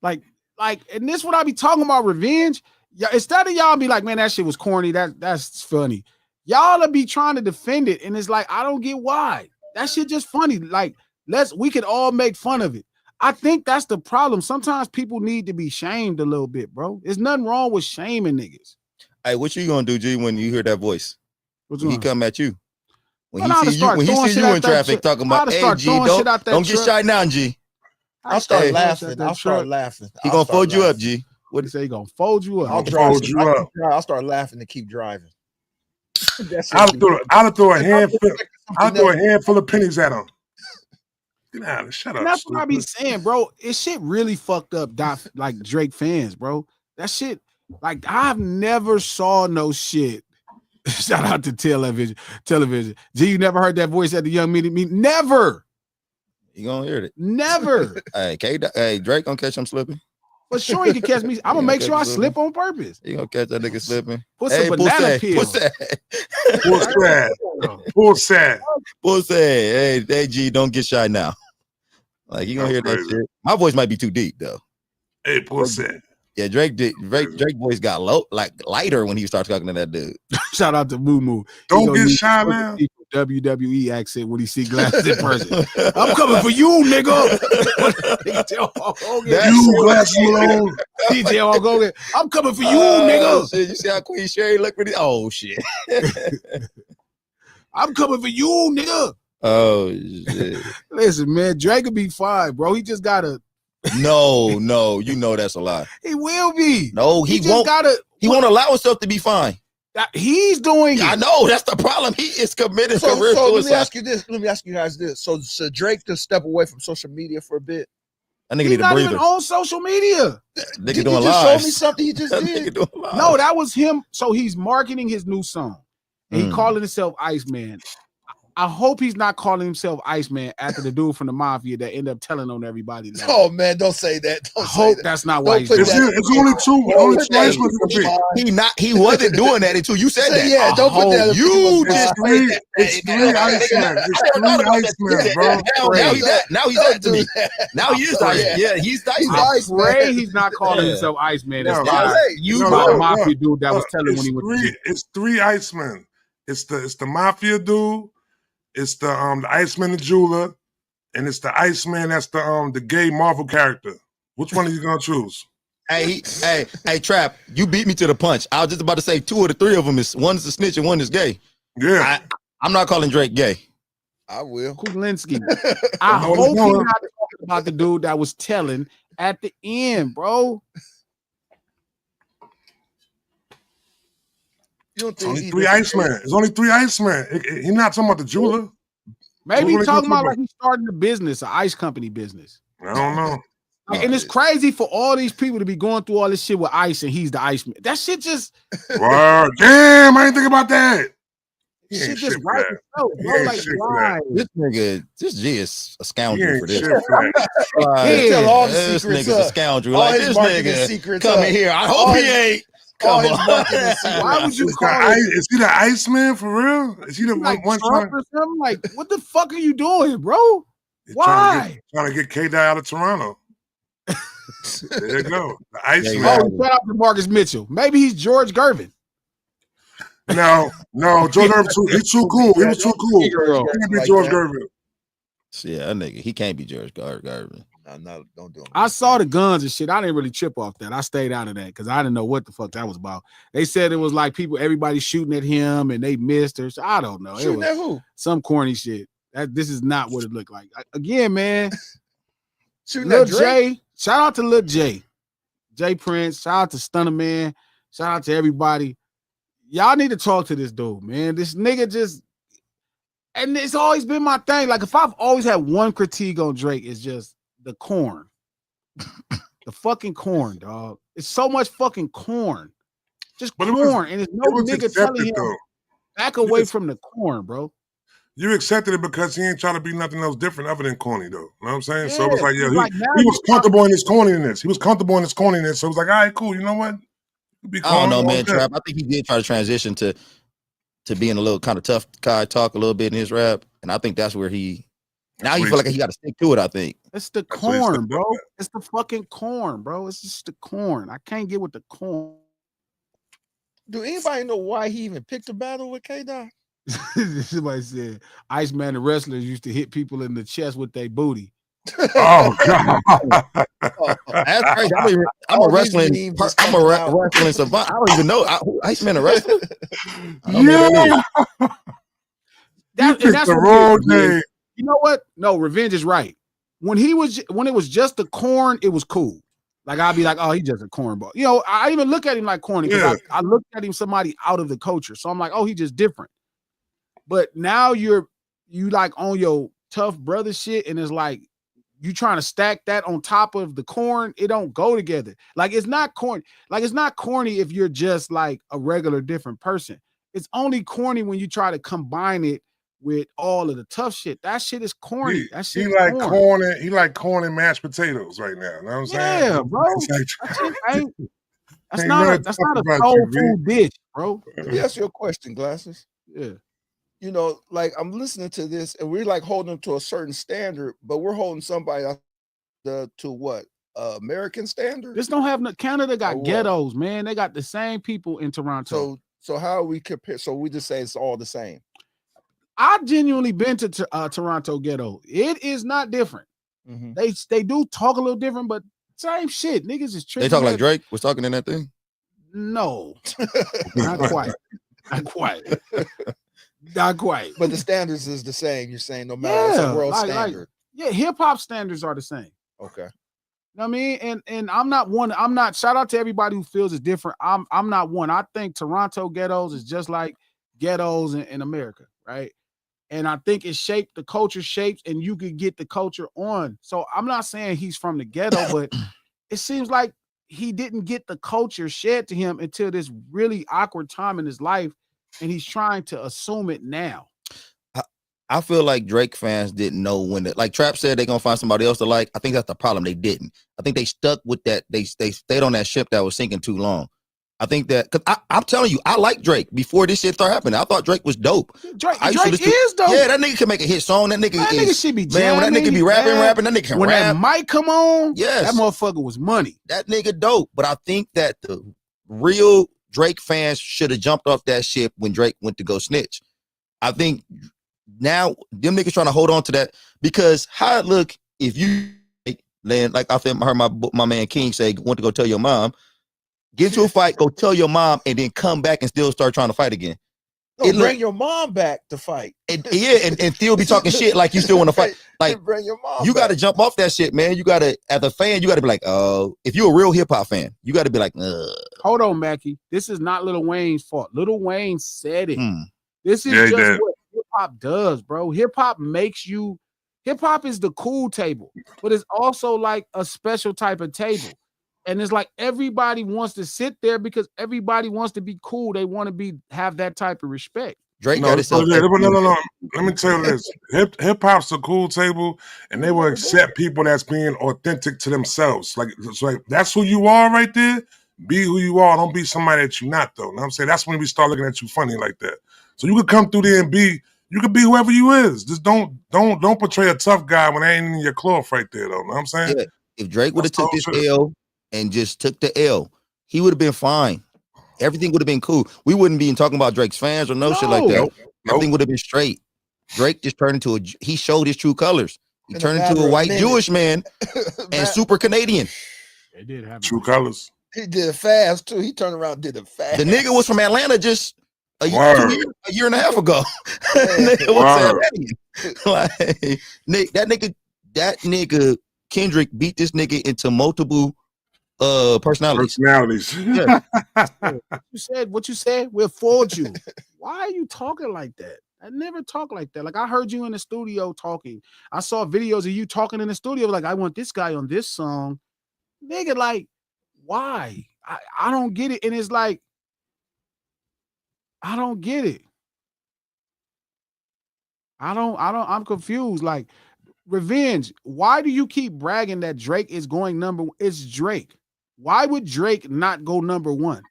Like, and this what I be talking about, revenge. Yeah, instead of y'all be like, man, that shit was corny. That's funny. Y'all will be trying to defend it, and it's like, I don't get why. That shit just funny. Like, we could all make fun of it. I think that's the problem. Sometimes people need to be shamed a little bit, bro. There's nothing wrong with shaming niggas. Hey, what you gonna do, G, when you hear that voice? When he come at you. When he see you in traffic talking about, hey, G, don't get shot now, G. I'll start laughing. He gonna fold you up, G. What do you say? He gonna fold you up? I'll start laughing to keep driving. I'll throw a handful of pennies at him. Get out! Shut up. That's what I be saying, bro. This shit really fucked up like Drake fans, bro. That shit, like, I've never saw no shit. Shout out to television. G, you never heard that voice at the young meeting? Never. You gonna hear it? Never. Hey, Drake gonna catch him slipping. But sure, he can catch me. I'm gonna make sure I slip on purpose. You gonna catch that nigga slipping? Put some banana peel. Pussy. Hey, G, don't get shy now. Like, you gonna hear that shit? My voice might be too deep though. Hey, pussy. Yeah, Drake voice got lighter when he started talking to that dude. Shout out to Moo Moo. Don't get shy now. WWE accent when he see glasses in person. I'm coming for you, nigga. You Glass Malone. DJ Hulk Hogan. I'm coming for you, nigga. Shit. You see how Queen Sherry looked with it? Oh shit. I'm coming for you, nigga. Oh shit. Listen, man, Drake will be fine, bro. He just gotta. No, you know that's a lie. He will be. No, he won't. He won't allow himself to be fine. He's doing it. I know that's the problem. He is committed career suicide. Let me ask you this. Let me ask you guys this. So Drake to step away from social media for a bit. That nigga He's not even on social media. Nigga doing lives. You just show me something he just did. No, that was him. So he's marketing his new song. And he calling himself Iceman. I hope he's not calling himself Iceman after the dude from the mafia that ended up telling on everybody. Now. Oh man, don't say that. I hope that's not why he's doing it. It's only two Icemen. He wasn't doing that until you said that. Yeah, don't put that. It's three Icemen. It's three Icemen, bro. Now he's that to me. Now he is Iceman. Yeah, he's Iceman. I pray he's not calling himself Iceman. You the mafia dude that was telling when he was. It's three Icemen. It's the mafia dude. It's the Iceman the jeweler, and it's the Iceman that's the gay Marvel character. Which one are you gonna choose? Hey, Trap, you beat me to the punch. I was just about to say two of the three of them is one is a snitch and one is gay. Yeah, I'm not calling Drake gay. I will. Kulinski. I hope he's not talking about the dude that was telling at the end, bro. You don't It's think only he 3 just- Icemen. It's only 3 Icemen. He's not talking about the jeweler. Maybe What he's are they talking about talking like he started a business, an ice company business. I don't know. Like, and it's crazy for all these people to be going through all this shit with ice, and he's the Iceman. That shit just Word. Damn, I didn't think about that. He ain't shit shit just for right that. itself, He bro. ain't Like, shit for why? This nigga, this G is a He scoundrel ain't for this. shit for that. Like, He tell all the this secrets, nigga's huh? a scoundrel. All Like his this marketing nigga secrets, coming huh? here. I All hope he his- ain't. all Come his on. marketing secrets. Why would you Is call the, it is he the Iceman for real? Is he the like one Trump trying, or something? Like, what the fuck are you doing, bro? he's Why? trying to get K-Dot out of Toronto? There you go. The Oh, Iceman. shout out to Marcus Mitchell. Maybe he's George Gervin. No, George Gervin, he's too cool. He was too cool. He Girl. can't be Like George that. Gervin. Yeah, that nigga, he can't be George Garvin. No, don't do him. I saw the guns and shit. I didn't really trip off that. I stayed out of that because I didn't know what the fuck that was about. They said it was like everybody shooting at him and they missed her. So I don't know. Shooting it at was who? some corny shit. This is not what it looked like. Again, man. Shooting Lil at Drake? J. Shout out to Lil J. J Prince. Shout out to Stunner Man. Shout out to everybody. Y'all need to talk to this dude, man. This nigga just, and it's always been my thing. Like, if I've always had one critique on Drake, it's just the corn. The fucking corn, dog. It's so much fucking corn. Just But corn. And there's no it was nigga accepted, telling him though. back away from the corn, bro. You accepted it because he ain't trying to be nothing else different other than corny, though. You know what I'm saying? So it Yeah, was like, yeah, it's like now he was you- comfortable in his corniness. He was comfortable in his corniness. So it was like, all right, cool. You know what? Be I don't know, calm, man. all good. Trap. I think he did try to transition to being a little kind of tough guy talk a little bit in his rap, and I think that's where he feel like he got to stick to it. I think it's the That's what he corn, said. bro. It's the fucking corn, bro. It's just the corn. I can't get with the corn. Do anybody know why he even picked a battle with K-Dot? Somebody said Iceman and wrestlers used to hit people in the chest with their booty. Oh God! that's crazy. I'm a All these wrestling. memes is I'm a coming out. wrestling savant. I don't even know. Iceman a wrestler. Yeah, And picked that's the what wrong it is. day. You know what? No, Revenge is right. When it was just the corn, it was cool. Like, I'd be like, oh, he just a cornball. You know, I even look at him like corny because Yeah. I looked at him somebody out of the culture. So I'm like, oh, he just different. But now you like on your tough brother shit, and it's like you trying to stack that on top of the corn. It don't go together. Like, it's not corny. Like, it's not corny if you're just like a regular different person. It's only corny when you try to combine it with all of the tough shit. That shit is corny. That shit He is like corn. corn and he like corn and mashed potatoes right now. You know what I'm saying? Yeah, bro. It's like- That shit ain't. That's Ain't not nothing a tough about soul you, B. food dish, bro. Let me ask you a question, Glasses. Yeah. You know, like I'm listening to this and we're like holding them to a certain standard, but we're holding somebody to what? American standard? This don't have no Canada got Or what? ghettos, man. They got the same people in Toronto. So how are we compare? So we just say it's all the same. I genuinely been to Toronto ghetto. It is not different. Mhm. They do talk a little different, but same shit. Niggas is tripping. They talk like Drake was talking in that thing. No, not quite. Not quite. Not quite. But the standards is the same. You're saying no matter it's a world standard. Yeah, hip hop standards are the same. Okay. You know what I mean? And I'm not shout out to everybody who feels it's different. I'm not one. I think Toronto ghettos is just like ghettos in America, right? And I think it shaped the culture shapes, and you could get the culture on. So I'm not saying he's from the ghetto, but it seems like he didn't get the culture shed to him until this really awkward time in his life, and he's trying to assume it now. I feel like Drake fans didn't know when like Trap said they're gonna find somebody else to like. I think that's the problem. They didn't. I think they stuck with that. They stayed on that ship that was sinking too long. I think that because I'm telling you, I like Drake before this shit started happening. I thought Drake was dope. Drake is dope. Yeah, that nigga can make a hit song. That nigga should be man. When that nigga be rapping, that nigga can when rap. that mic come on, yes, that motherfucker was money. That nigga dope. But I think that the real Drake fans should have jumped off that ship when Drake went to go snitch. I think now them niggas trying to hold on to that because how it look if you like I heard my man King say went to go tell your mom. Get into a fight, go tell your mom, and then come back and still start trying to fight again. No, bring your mom back to fight. And still be talking shit like you still want to fight. Like bring your mom. You got to jump off that shit, man. You got to, as a fan, you got to be like, oh, if you're a real hip hop fan, you got to be like, Hold hold on, Mackie. This is not Lil Wayne's fault. Lil Wayne said it. This is Yeah, he just did. what hip hop does, bro. Hip hop makes you. Hip hop is the cool table, but it's also like a special type of table. And it's like everybody wants to sit there because everybody wants to be cool. They want to have that type of respect. Drake No, got himself. no. Let me tell you this: hip hop's a cool table, and they will accept people that's being authentic to themselves. Like, it's like that's who you are right there. Be who you are. Don't be somebody that you're not, though. You know what I'm saying? That's when we start looking at you funny like that. So you could come through there and you could be whoever you is. Just don't portray a tough guy when they ain't in your cloth right there, though. You know what I'm saying? Yeah. If Drake would have took this L and just took the L, he would have been fine. Everything would have been cool. We wouldn't be talking about Drake's fans or no shit like that. Nope. Everything would have been straight. Drake just turned into he showed his true colors. He turned into a white Jewish man and super Canadian. It did happen. True colors. He did it fast too. He turned around and did it fast. The nigga was from Atlanta just a year and a half ago. Nigga was like, that nigga Kendrick beat this nigga into multiple personalities. Yeah. What you said, we'll forward you. Why are you talking like that? I never talk like that. Like, I heard you in the studio talking. I saw videos of you talking in the studio. Like, I want this guy on this song. Nigga, like, why? I don't get it. And it's like, I don't get it. I'm confused. Like, Revenge, why do you keep bragging that Drake is going number one? It's Drake. Why would Drake not go number one?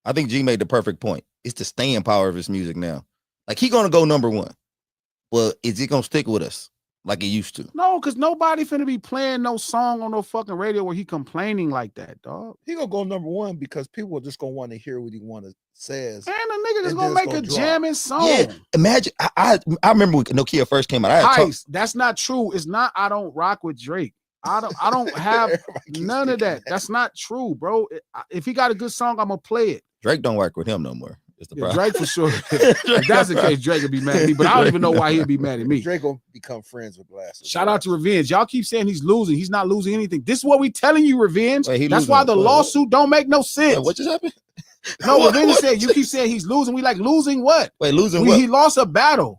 I think G made the perfect point. It's the staying power of his music now. Like, he gonna go number one, but is he gonna stick with us like he used to? No, because nobody finna be playing no song on no fucking radio where he complaining like that, dog. He gonna go number one because people are just gonna want to hear what he says. And the nigga just gonna make a jamming song. Yeah, imagine. I remember when Nokia first came out. That's not true. It's not. I don't rock with Drake. I don't have none of that. That's not true, bro. If he got a good song, I'm gonna play it. Drake don't work with him no more. Drake for sure. If that's the case, Drake would be mad at me, but I don't even know why he'd be mad at me. Drake gonna become friends with Glasses. Shout out to Revenge. Y'all keep saying he's losing. He's not losing anything. This is what we telling you, Revenge. That's why the lawsuit don't make no sense. What just happened? No, Revenge said you keep saying he's losing. We like losing what? Losing what? He lost a battle.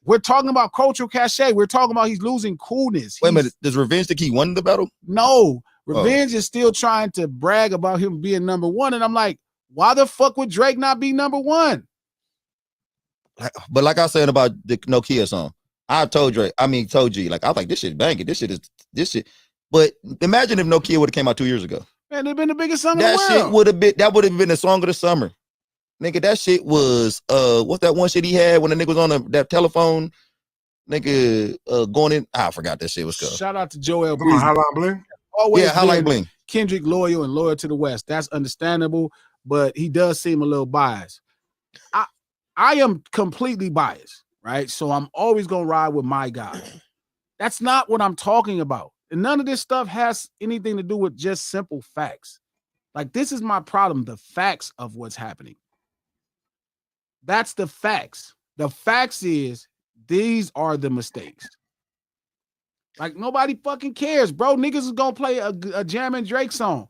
We're talking about cultural cachet. We're talking about he's losing coolness. Wait a minute. Does Revenge think he won the battle? No. Revenge is still trying to brag about him being number one. And I'm like, why the fuck would Drake not be number one? But like I said about the Nokia song, I told G, like, I was like, this shit banging. This shit. But imagine if Nokia would have came out 2 years ago. Man, it'd been the biggest song in the world. That would have been the song of the summer. Nigga, that shit was what's that one shit he had when the nigga was on that telephone? Nigga going in. I forgot that shit was called. Shout out to Joel Bling. Highlight Bling. Highlight Bling. Kendrick loyal and loyal to the West. That's understandable, but he does seem a little biased. I am completely biased, right? So I'm always gonna ride with my guy. That's not what I'm talking about. And none of this stuff has anything to do with just simple facts. Like, this is my problem, the facts of what's happening. That's the facts. The facts is these are the mistakes. Like, nobody fucking cares, bro. Niggas is gonna play a jamming Drake song,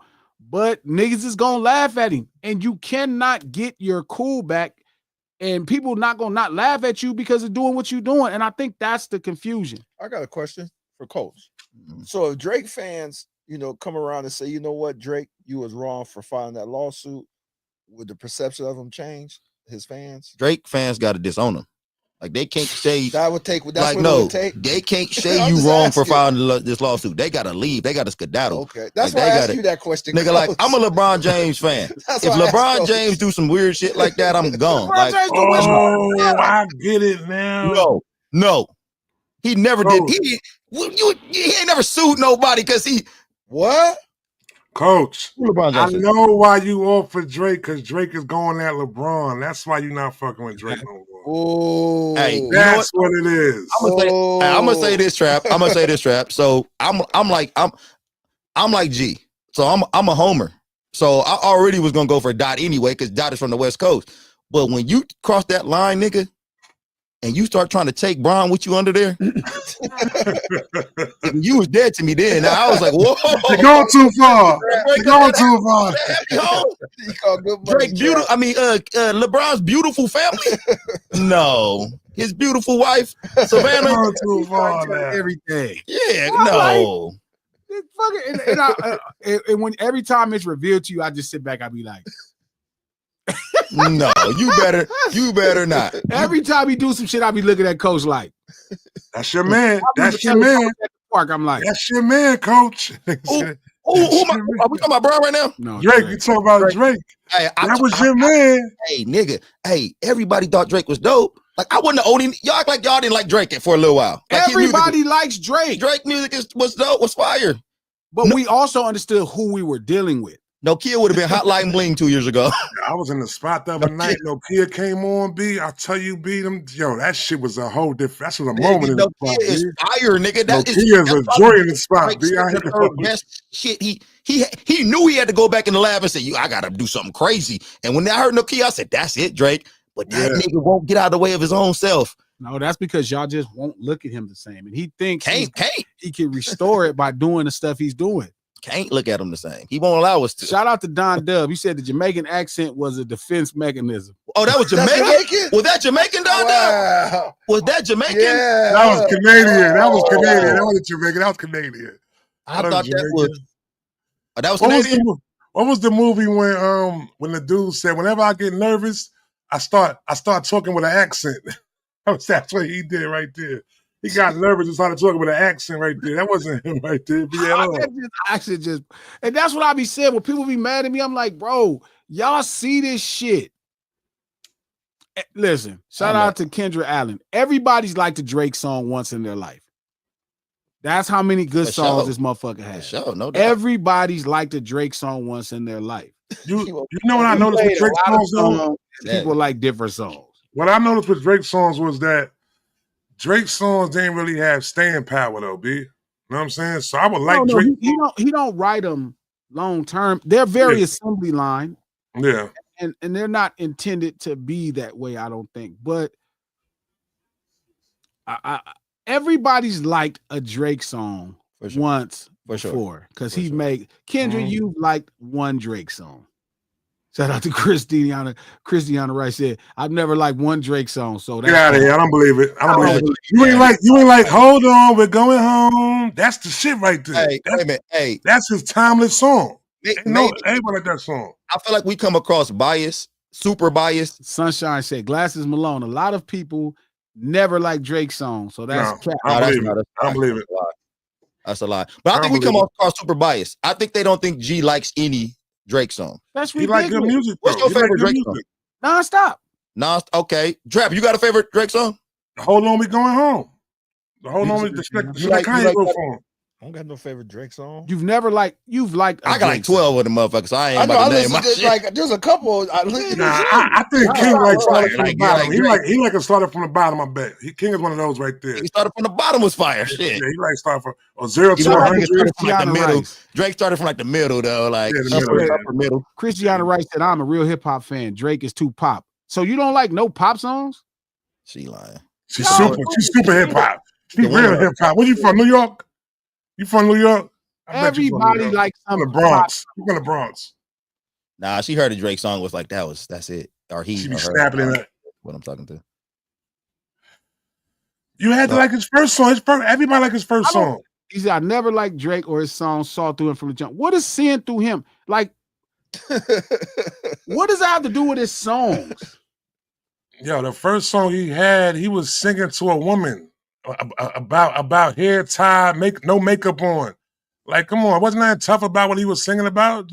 but niggas is gonna laugh at him. And you cannot get your cool back, and people not gonna not laugh at you because of doing what you're doing. And I think that's the confusion. I got a question for Coach. So if Drake fans, come around and say, you know what, Drake, you was wrong for filing that lawsuit, would the perception of him change? His fans? Drake fans got to disown him. Like, they can't say that would take. That's like, what no, it would take. they can't say you wrong for filing this lawsuit. They got to leave. They got to skedaddle. Okay, that's like, why I asked you that question, nigga. Like, I'm a LeBron James fan. If LeBron James do some weird shit like that, I'm gone. Like, I get it now. No, he never did. He ain't never sued nobody because he what? Coach, I know why you off for Drake, because Drake is going at LeBron. That's why you're not fucking with Drake no more. Oh, hey, that's what it is. I'm gonna say this, Trap. So I'm like G. So I'm a homer. So I already was gonna go for Dot anyway, because Dot is from the West Coast. But when you cross that line, nigga, and you start trying to take Brian with you under there, you was dead to me then. Now I was like, whoa, You're going too far. You're going too far. He called good money. Drake, beautiful. I mean, LeBron's beautiful family. No, his beautiful wife, Savannah. Going too far now. Everything. Yeah, I'm no. It's fucking, and when every time it's revealed to you, I just sit back. I be like, No, you better not. every time he do some shit, I be looking at Coach like, That's your man. That's your Coach man. at the park. I'm like, That's your man, Coach. Who are we talking about Brian right now? no, Drake, you talking about Drake. Hey, That was your man. Hey, nigga. Hey, everybody thought Drake was dope. Like I wasn't the only. Y'all act like y'all didn't like Drake for a little while. Like, Everybody likes Drake. Drake music was dope. Was fire. But we also understood who we were dealing with. No Kid would have been Hotline Bling 2 years ago. I was in the spot the other night. No Kid came on, B. I tell you, B, them, yo, that shit was a whole different. That was a moment in the spot, Kid is fire, nigga. No Kid is a joy in the spot, B. Best shit. He knew he had to go back in the lab and say, I gotta do something crazy. And when I heard No Kid, I said, that's it, Drake. But that nigga won't get out of the way of his own self. No, that's because y'all just won't look at him the same. And he thinks Can't. he can restore it by doing the stuff he's doing. Can't look at him the same. He won't allow us to. Shout out to Don Dub. He said the Jamaican accent was a defense mechanism. Oh, that was Jamaican? Was that Jamaican, Don Dub? Wow. Was that Jamaican? Yeah. That was Canadian. That was Canadian. That wasn't Jamaican. That was Canadian. I thought that was. Oh, that was What was, Canadian? what was the movie when the dude said, whenever I get nervous, I start talking with an accent. That's what he did right there. He got nervous and started talking with an accent right there. That wasn't him right there. And that's what I be saying. When people be mad at me, I'm like, bro, y'all see this shit. Listen, shout out to Kendrick Allen. Everybody's liked a Drake song once in their life. That's how many good songs this motherfucker has. Sure, no doubt. Everybody's liked a Drake song once in their life. You know what I noticed with Drake songs though? People like different songs. What I noticed with Drake songs was that Drake songs didn't really have staying power though, B. You know what I'm saying? So I would like Drake. He don't write them long term. They're very assembly line. Yeah. And they're not intended to be that way, I don't think. But everybody's liked a Drake song once before. Because he made Kendrick, you liked one Drake song. Shout out to Christiana Rice said, I've never liked one Drake song. So get out of here. I don't believe it. I don't believe it. You ain't like, hold on, we're going home. That's the shit right there. Hey, wait a minute. Hey, that's his timeless song. No, everybody like that song. I feel like we come across biased, super biased. Sunshine said, Glasses Malone. A lot of people never like Drake songs. So that's I don't believe it. That's a lie. But I think we come across super biased. I think they don't think G likes any Drake song. That's ridiculous. He like good music. What's your favorite Drake song? Nonstop. Okay. Trap, you got a favorite Drake song? Hold on, we going home. Hold on, the Kanye go for him. I don't got no favorite Drake song. You've liked. I got like 12 of them motherfuckers. So I ain't about to name my shit. Like there's a couple. I think King like started from the bottom. He like a started from the bottom. I bet King is one of those right there. He started from the bottom was fire. Shit. Yeah, he like started from 0 to 100. Like the middle. Drake started from like the middle though, like upper middle. Christiana Rice said, "I'm a real hip hop fan. Drake is too pop. So you don't like no pop songs?" She lying. She's super hip hop. She's real hip hop. Where you from? New York? You from New York? Everybody likes some from the Bronx. You from the Bronx? Nah, she heard a Drake song was like that's it. Or he. She be snapping in that. What I'm talking to. You had to like his first song. Everybody like his first song. He said, "I never liked Drake or his song Saw Through Him from the Jump." What is seeing through him? Like, what does that have to do with his songs? Yo, the first song he had, he was singing to a woman about hair tie, no makeup on. Like, come on, wasn't that tough about what he was singing about?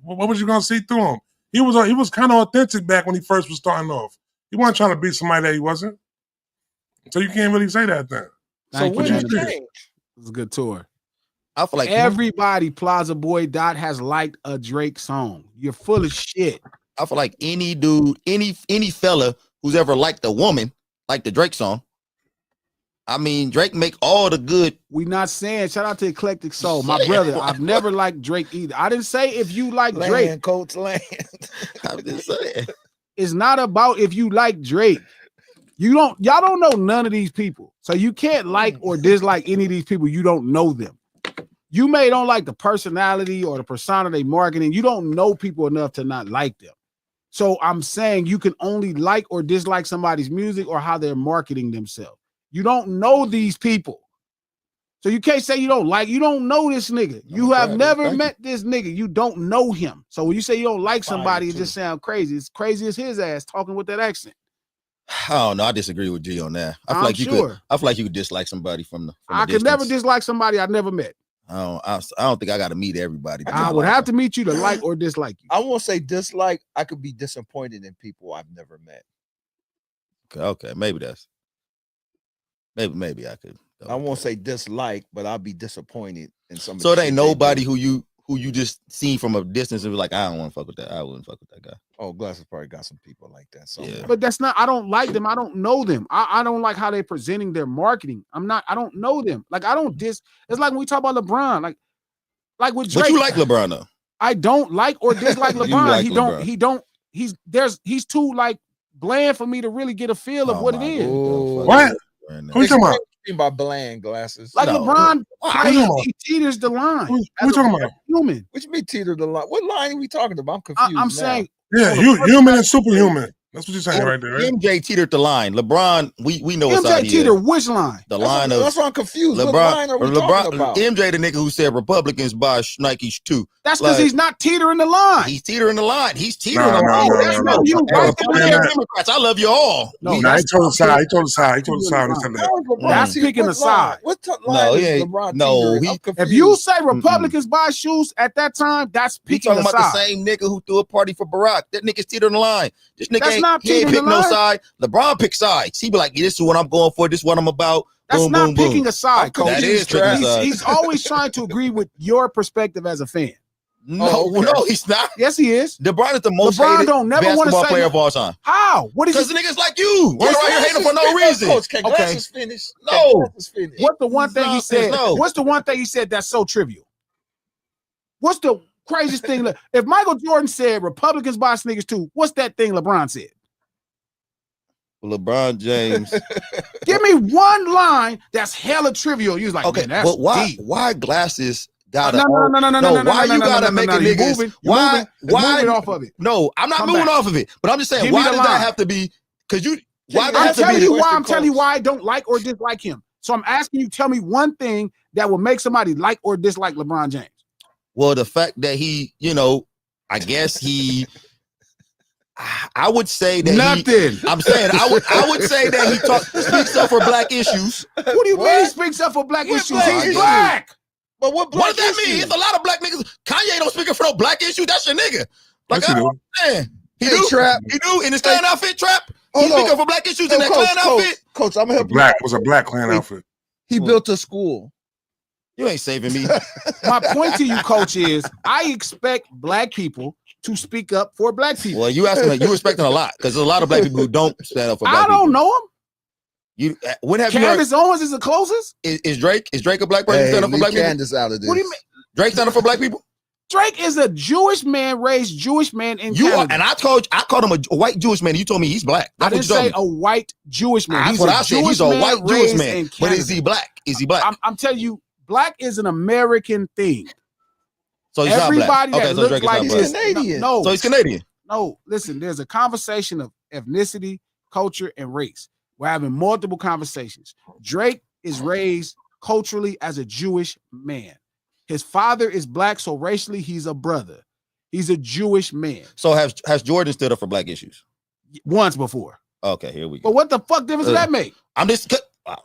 What was you gonna see through him? He was kind of authentic back when he first was starting off. He wasn't trying to be somebody that he wasn't. So you can't really say that then. So what did you change? It was a good tour. I feel like everybody, Plaza Boy Dot, has liked a Drake song. You're full of shit. I feel like any dude, any fella who's ever liked a woman, like the Drake song. I mean, Drake make all the good. We not saying, shout out to Eclectic Soul. My brother, I've never liked Drake either. I didn't say if you like Drake. Coach Land. I'm just saying. It's not about if you like Drake. Y'all don't know none of these people. So you can't like or dislike any of these people. You don't know them. You may don't like the personality or the persona they marketing. You don't know people enough to not like them. So I'm saying you can only like or dislike somebody's music or how they're marketing themselves. You don't know these people. So you can't say you don't know this nigga. You have never met this nigga. You don't know him. So when you say you don't like somebody, it just sounds crazy. It's crazy as his ass talking with that accent. I don't know. I disagree with G on that. I feel like you could. I feel like you could dislike somebody from the. I could never dislike somebody I never met. I don't think I got to meet everybody. I would have to meet you to like or dislike you. I won't say dislike. I could be disappointed in people I've never met. Okay, maybe that's. Maybe I could. I won't say dislike, but I'll be disappointed in somebody. So it ain't nobody who you just seen from a distance and be like, I don't want to fuck with that. I wouldn't fuck with that guy. Oh, Glasses probably got some people like that. Yeah. But that's not. I don't like them. I don't know them. I don't like how they're presenting their marketing. I don't know them. Like I don't It's like when we talk about LeBron. Like with Drake. But you like LeBron though. I don't like or dislike LeBron. Like He's too like bland for me to really get a feel of what it is. What? Who you talking about? By bland Glasses. Like LeBron, he teeters the line. Who you talking about? Human. What you mean teeter the line? What line are we talking about? I'm confused. I'm saying, yeah, human and superhuman. That's what you're saying right there. Right? MJ teetered the line. LeBron, we know what's out MJ teeter which line? The line of that's why I'm confused. LeBron, what line are we talking about? MJ, the nigga who said Republicans buy Nikes too. That's because he's not teetering the line. He's teetering the line. He's teetering the line. No. Democrats, I love you all. No, he told us how. He told us how. That's picking a side. What line is LeBron? If you say Republicans buy shoes at that time, that's picking a side. Talking about the same nigga who threw a party for Barack. That nigga's teetering the line. This nigga ain't pick no side. LeBron picks sides. He be like, this is what I'm going for. This is what I'm about. That's not picking a side, coach. That is picking a side. He's always trying to agree with your perspective as a fan. No, he's not. Yes, he is. LeBron is the most hated basketball player of all time. How? What is because the niggas like you? Why are you hating for no reason? Coach, can Glasses finish? No. What's the one thing he said? What's the one thing he said that's so trivial? What's the craziest thing? If Michael Jordan said Republicans buy sneakers too, what's that thing LeBron said? LeBron James. Give me one line that's hella trivial. You was like, okay, man, that's but why Glasses gotta no. Why you gotta make a nigga? Why moving off of it? No, I'm not moving off of it. But I'm just saying, why does that have to be? Because you. Why I'm telling you why I don't like or dislike him. So I'm asking you, tell me one thing that will make somebody like or dislike LeBron James. Well, the fact that he, I guess he. I would say that nothing. I'm saying I would say that he speaks up for black issues. What do you mean he speaks up for black issues? He's black. But what does that mean? It's a lot of black niggas. Kanye don't speak up for no black issue. That's your nigga. Like I don't understand. He do Trap. He do in his clan outfit. Trap. He speak up for black issues in that clan outfit. Coach, I'm gonna help you. Black was a black clan outfit. He built a school. You ain't saving me. My point to you, Coach, is I expect black people to speak up for black people. Well, you respecting a lot because there's a lot of black people who don't stand up for black people. I don't know him. When have Candace Owens is the closest? Is Drake a black person stand up for black people? Candace out of this. What do you mean? Drake stand up for black people? Drake is a Jewish man, raised Jewish man in Canada. And I called him a white Jewish man. You told me he's black. I didn't say a white Jewish man. That's what I said. He's a white Jewish man. But is he black? Is he black? I'm telling you, black is an American thing. So he's everybody not black. that looks like this, Canadian. No, so he's Canadian. No, listen, there's a conversation of ethnicity, culture, and race. We're having multiple conversations. Drake is raised culturally as a Jewish man. His father is black, so racially he's a brother. He's a Jewish man. So has Jordan stood up for black issues? Once before. Okay, here we go. But what the fuck difference does that make? I'm just how's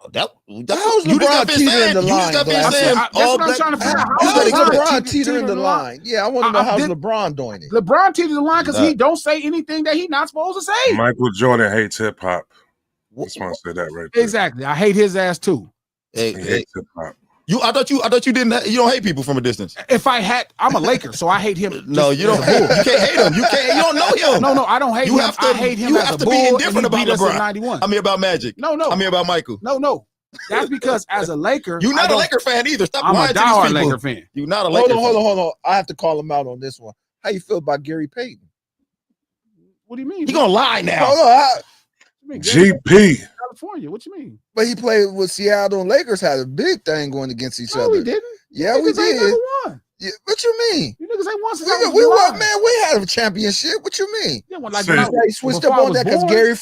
LeBron teetering the line? That's what I'm trying to figure out. How's LeBron teetering the line? Yeah, I want to know how's LeBron doing it. LeBron teeters the line because he don't say anything that he's not supposed to say. Michael Jordan hates hip hop. Just want to say that right there. Exactly. I hate his ass too. He hates hip hop. I thought you didn't. You don't hate people from a distance. If I had, I'm a Laker, so I hate him. No, you don't. You can't hate him. You don't know him. No, I don't hate him. I hate him. You have to be indifferent about LeBron. 91. I mean about Magic. No. I mean about Michael. No. That's because as a Laker, you're not a Laker fan either. Stop I'm lying a to these diehard people. Laker fan. You're not a Laker fan. Hold on. I have to call him out on this one. How you feel about Gary Payton? What do you mean? He gonna lie now. No, mean, GP. California. What you mean? But he played with Seattle and Lakers had a big thing going against each No, other. we didn't. Yeah, You we niggas ain't did. never won. Yeah, what you mean? You niggas ain't won since We, I was we alive. what, man? We had a championship. What you mean? Yeah, well, like Say- when Yeah, he switched before up I on was that because born? Gary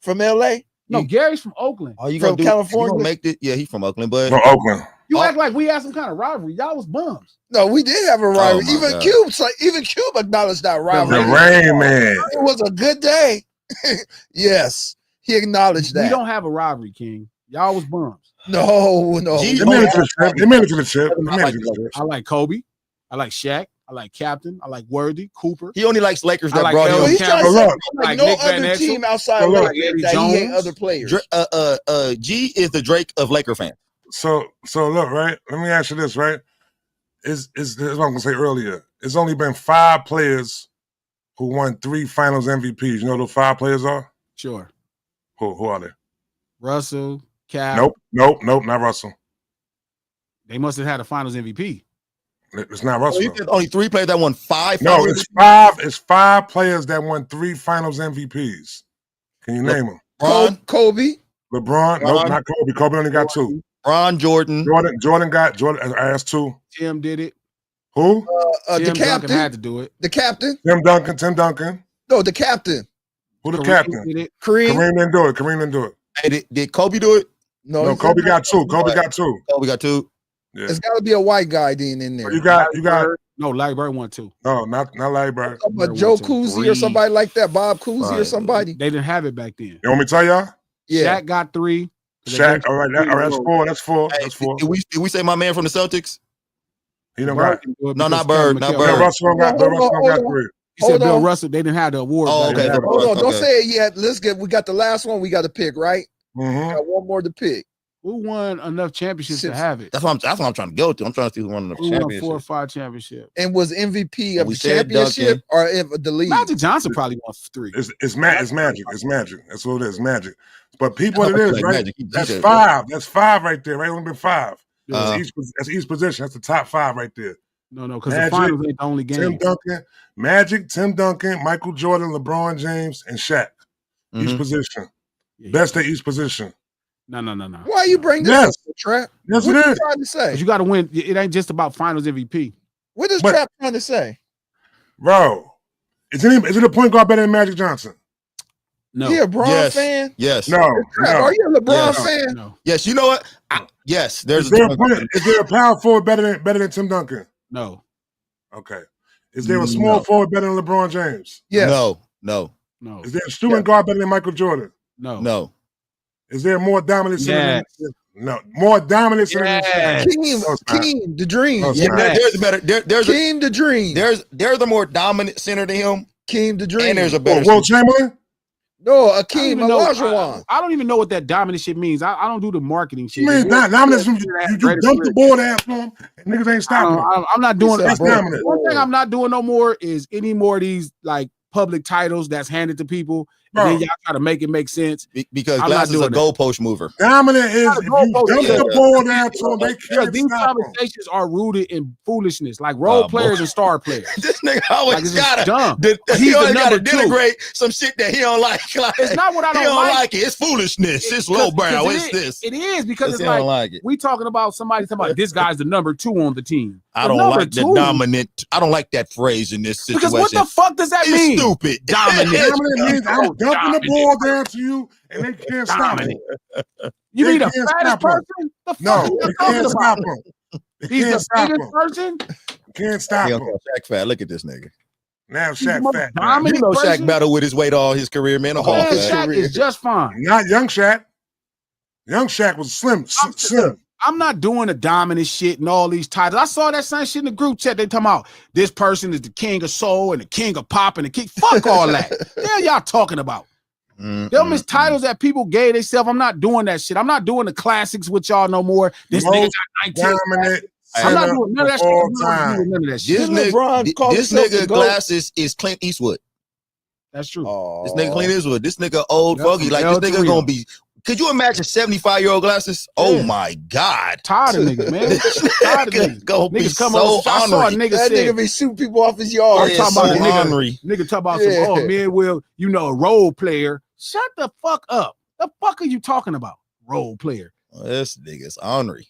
from LA. No, Gary's from Oakland. All you From gonna do? California? You gonna make it? Yeah, he's from Oakland, but From Oakland. You Oh. act like we had some kind of rivalry. Y'all was bums. No, we did have a rivalry. my Even God. Cube acknowledged that The rivalry. Rain Man. It was a good day. Yes, he acknowledged We that. don't have a rivalry, King. Y'all was bums. No. G- They made it to the chip. They made it to the chip. They I made it like to the chip. I like Kobe. I like Shaq. I like Captain. I like Worthy, Cooper. he only likes Lakers I that like brought L. So him. he's trying to Hold say up. like Like no Nick Van other Exel. team outside Hold up. Lakers that he hate Jones. other players. G is the Drake of Laker fans. So look, right? Let me ask you this, right? Is what I'm gonna say earlier. It's only been 5 players who won 3 Finals MVPs. You know who the 5 players are? Sure. Who are they? Russell, Cap. Nope, not Russell. They must have had a Finals MVP. It's not So Russell. you said only 3 players that won 5. No, finals? it's 5. It's 5 players that won 3 Finals MVPs. Can you name them? Ron, Kobe. LeBron? Nope, Ron. not Kobe. Kobe only got 2. Ron Jordan. Jordan got Jordan. That's 2. Tim did it. Who? The Tim Duncan captain. had to do it. The captain. Tim Duncan. No, the captain. Who the Kareem captain? did it. Kareem. Kareem didn't do it. Hey, did Kobe do it? No, No, he Kobe said got 2. Kobe Right. got 2. Kobe got 2. Yeah. it's got to be a white guy then in there. You got No, Larry Bird won 2. no, not Larry Bird. But Joe Cousy or somebody like that, Bob Cousy or 5. somebody. They didn't have it back then. You want me to tell y'all? Yeah, Shaq got 3. Shaq. All right, that's 4. That's 4. Hey, That's 4. did we say my man from the Celtics? He don't Bird got. can do it No, because not Bird, Kevin not McHale- Bird. Bill Russell don't got. Bill Hold on, Russell don't got hold on. 3. You said Hold Bill on. Russell. They didn't have the award. Oh, back okay. then. hold on. Don't Okay. say it yet. Let's get. We got the last one. We got to pick, right? Mm-hmm. Got one more to pick. Who won enough championships to Six. have it? That's what I'm trying to go to. I'm trying to see who won the Who won 4 or championship. 5 championships? And was MVP of We the said championship Duncan. or if the league? Magic Johnson probably won 3. It's magic. It's magic. That's what it is. Magic. But people, what it is, Like right? Magic. He That's said- 5. That's 5 right there. Right, only been 5. Uh, That's each position. That's the top 5 right there. No, because the Magic, finals ain't the only Tim game. Duncan, Magic, Tim Duncan, Michael Jordan, LeBron James, and Shaq. Each mhm. position. Yeah, Best at each position. No. Why you bring this Yes. up, Trap? Yes, What it you is. trying to say? But you got to win. It ain't just about finals MVP. What is But- Trap trying to say? Bro, is it a point guard better than Magic Johnson? No. He a Bron Yes. fan? Yes. No. Trap, No. are you a LeBron Yes. fan? No. Yes. You know what? Yes. There's Is there a power forward better than Tim Duncan? No. Okay. Is there a small forward better than LeBron James? Yes. No. No. Is there a shooting guard better than Michael Jordan? No. No. Is there more dominant center Yes. than no more dominant center than Yes. Shaq? Keem, No, it's not. Keem, the dream. No, it's Yeah, not. there's a better. There's a Keem, the dream. there's a more dominant center than him, Keem, the dream. and there's a What, better. Will Chamberlain? No, I don't Akeem even know- Olajuwon. I don't even know what that dominant shit means. I don't do the marketing shit. You mean not dominant? You Greatest dump the player. ball down to him, and niggas ain't stopping him. I'm not doing That's that. dominant. One thing I'm not doing no more is any more of these like public titles that's handed to people. And Bro. then y'all try to make it make sense. Because I'm Glass not is a doing that. goalpost mover. Dominant is Not a if you goalpost, dump yeah. the ball down to him, they Because can't these stop him. conversations are rooted in foolishness, like role boy. players and star players. This nigga Like always it's just gotta. dumb. He He's the always gotta number 2. denigrate some shit that he don't like. Like, It's not what I he don't don't like. like it. It's foolishness. It's Because- lowbrow. because It's it this. It is because Because it's he don't like like it. we talking about somebody talking about this guy's the number 2 on the team. I The don't number like the 2. dominant. I don't like that phrase in this situation. Because what the fuck does that It's mean? stupid. Dominant. Dominant means I'm dumping the Dominant. ball down to you, and they can't stop him. You They mean the can't fattest stop him. person? The fuck No, are you they talking can't about? stop him. They He's can't the stop biggest him. person. Can't stop He him. don't call Shaq fat. Look at this nigga. Now He's the Shaq most fat. now. dominant You know Shaq person. battled with his weight all his career, man. Don't call Man, him fat. Shaq is just fine. Not young Shaq. Young Shaq was slim. Slim. I'm not doing the dominant shit and all these titles. I saw that same shit in the group chat. They talking about this person is the king of soul and the king of pop and the king. Fuck all that. The hell y'all talking about? Them is titles that people gave themselves. I'm not doing that shit. I'm not doing the classics with y'all no more. This nigga Most got 19. dominant I'm not center doing none of that of shit. all I'm not time. doing none of that shit. This Didn't LeBron nigga, call this himself the nigga GOAT? Glasses is Clint Eastwood. That's true. This nigga Clint Eastwood. This nigga old Yep, fogey. from Like L this to nigga Rio. gonna be. Could you imagine 75-year-old Glasses? Oh Yeah. my God. Tired of niggas, man. This Tired of nigga niggas. gonna be Niggas come so on. I saw a ornery. nigga That said, nigga be shooting people off his yard. I'm Yeah, talking so about the nigga. ornery. Nigga talk about Yeah. some, oh man, well, you know, a role player Shut the fuck up. The fuck are you talking about? Role player. Well, this nigga's ornery.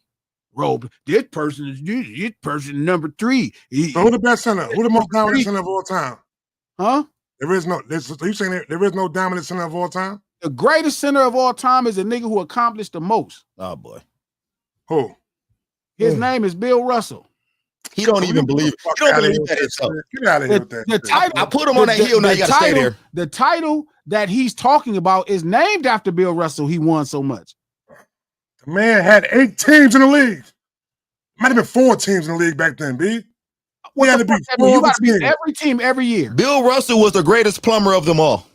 Role. This person is number 3. So who the best center? Who the most dominant center of all time? Huh? There is no. Are you saying there is no dominant center of all time? The greatest center of all time is a nigga who accomplished the most. Oh boy. Who? His name is Bill Russell. He don't even believe. He don't believe that himself. Get out of here with that. The title, I put him on that hill. Now you got to stay there. The title that he's talking about is named after Bill Russell. He won so much. The man had 8 teams in the league. Might have been 4 teams in the league back then, B. What had the to be fuck? 4 You got to beat teams. every team every year. Bill Russell was the greatest plumber of them all.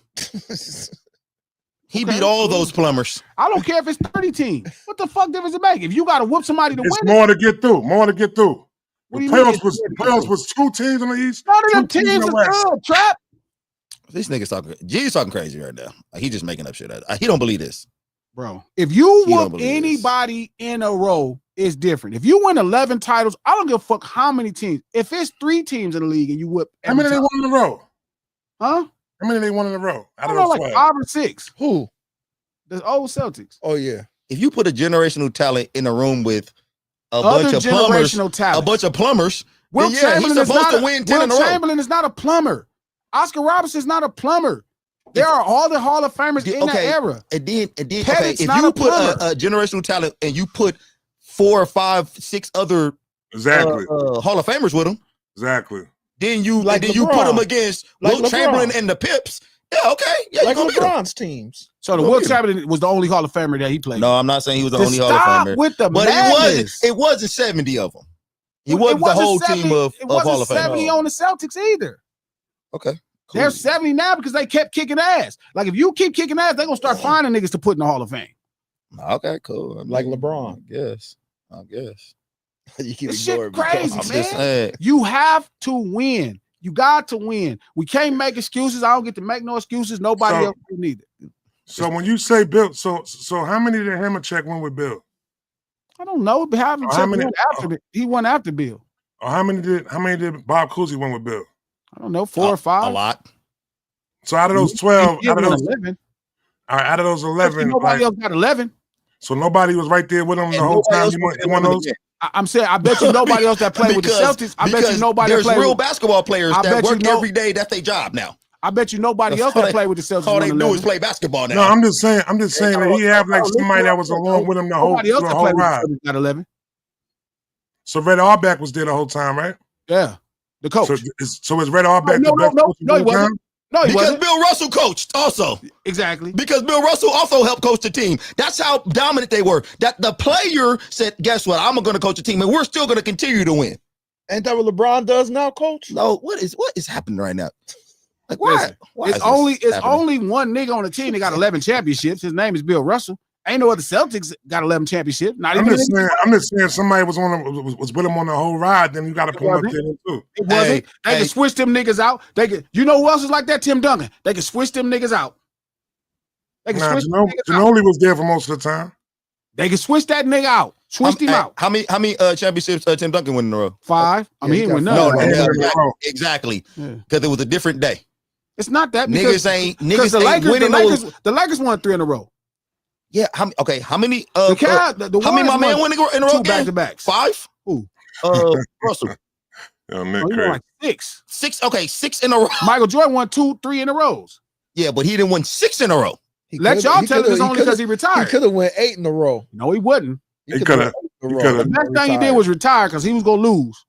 He beat all those plumbers. I don't care if it's 30 teams. What the fuck difference it make? If you got to whoop somebody to It's win more to get through. More to get through. What The do you mean playoffs was 2 teams in the East. none of them 2 teams in the are West. good, Trap. This nigga's talking. G's talking crazy right now. Like, he just making up shit. He don't believe this. Bro, if you He don't whoop believe this. anybody in a row, it's different. If you win 11 titles, I don't give a fuck how many teams. If it's 3 teams in the league and you whoop How many they time, won in a row? huh? How many they won in a row? I Out don't of know, those like 12. 5 or 6. Who? The old Celtics. Oh yeah. If you put a generational talent in a room with a Other bunch of plumbers, generational talent. a bunch of plumbers, Will then yeah, he's Chamberlain is supposed not to win 10 in a Will row. Chamberlain is not a plumber. Oscar Robertson is not a plumber. There are all the Hall of Famers in that era. And then okay, Pettit's if not you a put plumber. a generational talent and you put 4 or 5, 6 other Exactly. Hall of Famers with him, Exactly. then you Like you put LeBron. him against Like Will LeBron. Chamberlain and the Pips. Yeah, okay. Yeah, Like you gonna beat him. LeBron's teams. So the Go Will get him. Chamberlain was the only Hall of Famer that he played. No, I'm not saying he was the To only Hall of stop Famer. with the But madness. it wasn't 70 of them. It It wasn't the wasn't whole 70 team of it wasn't Hall of 70 Fame. on the Celtics either. Okay. Cool. They're 70 now because they kept kicking ass. Like if you keep kicking ass, they're gonna start finding niggas to put in the Hall of Fame. Okay, cool. I mean, Like LeBron. I guess. You keep This shit ignoring me. crazy, I'm man. just saying. You have to win. You got to win. We can't make excuses. I don't get to make no excuses. Nobody So- else do neither. So when you say Bill, so how many did Hammercheck win with Bill? I don't know. But how How many- he won after Bill. Or how many did Bob Cousy win with Bill? I don't know, 4 or 5. A lot. So out of those 12, He out of won those 11. out of those 11, Nobody like, else got 11. so nobody was right there with him the And whole nobody time. else You was won there those? again. I'm saying, I bet you nobody else that played with the Celtics. I bet you because nobody that there's played real with. basketball players I that bet you work know- every day. That's their job now. I bet you nobody That's else all that they- played with the Celtics. All they won do 11. is play basketball now. No, I'm just saying that he had like somebody that was along with him the whole Nobody else that whole played with ride. the Celtics got 11. So Red Auerbach was there the whole time, right? Yeah, the coach. So is Red Auerbach No, the best coach of he all wasn't. time? No, he Because wasn't. Bill Russell coached also. Exactly. Because Bill Russell also helped coach the team. That's how dominant they were. That the player said, guess what? I'm going to coach a team and we're still going to continue to win. Ain't that what LeBron does now, coach? No, what is happening right now? Like, why? Listen, Why It's is this only happening? one nigga on the team that got 11 championships. His name is Bill Russell. Ain't no other Celtics got 11 championships. Not I'm even just saying somebody was was with him on the whole ride. Then you got to put him up there too. It wasn't. Hey, They can switch them niggas out. They could. You know who else is like that? Tim Duncan. They can switch them niggas out. They can Nah, switch them niggas out. Ginobili was there for most of the time. They can switch that nigga out. Switched him out. How many championships Tim Duncan win in a row? 5. I mean, he he ain't win got none. No, Yeah, no, yeah. exactly. Yeah. Because it was a different day. It's not that because Niggas ain't the winning those. Lakers won 3 in a row. Yeah, how many? The Cavs, the how many my Warriors man won win in a row? 2 back-to-backs. 5? Who? Russell. Yo, Nick Oh, he won crazy. like 6. 6. Okay, 6 in a row. Michael Jordan won 2, 3 in a row. Yeah, but he didn't win 6 in a row. Let y'all tell it it's only because he retired. He could have went 8 in a row. No, he wouldn't. He coulda. The He coulda. The best thing he did was retire because he was gonna lose.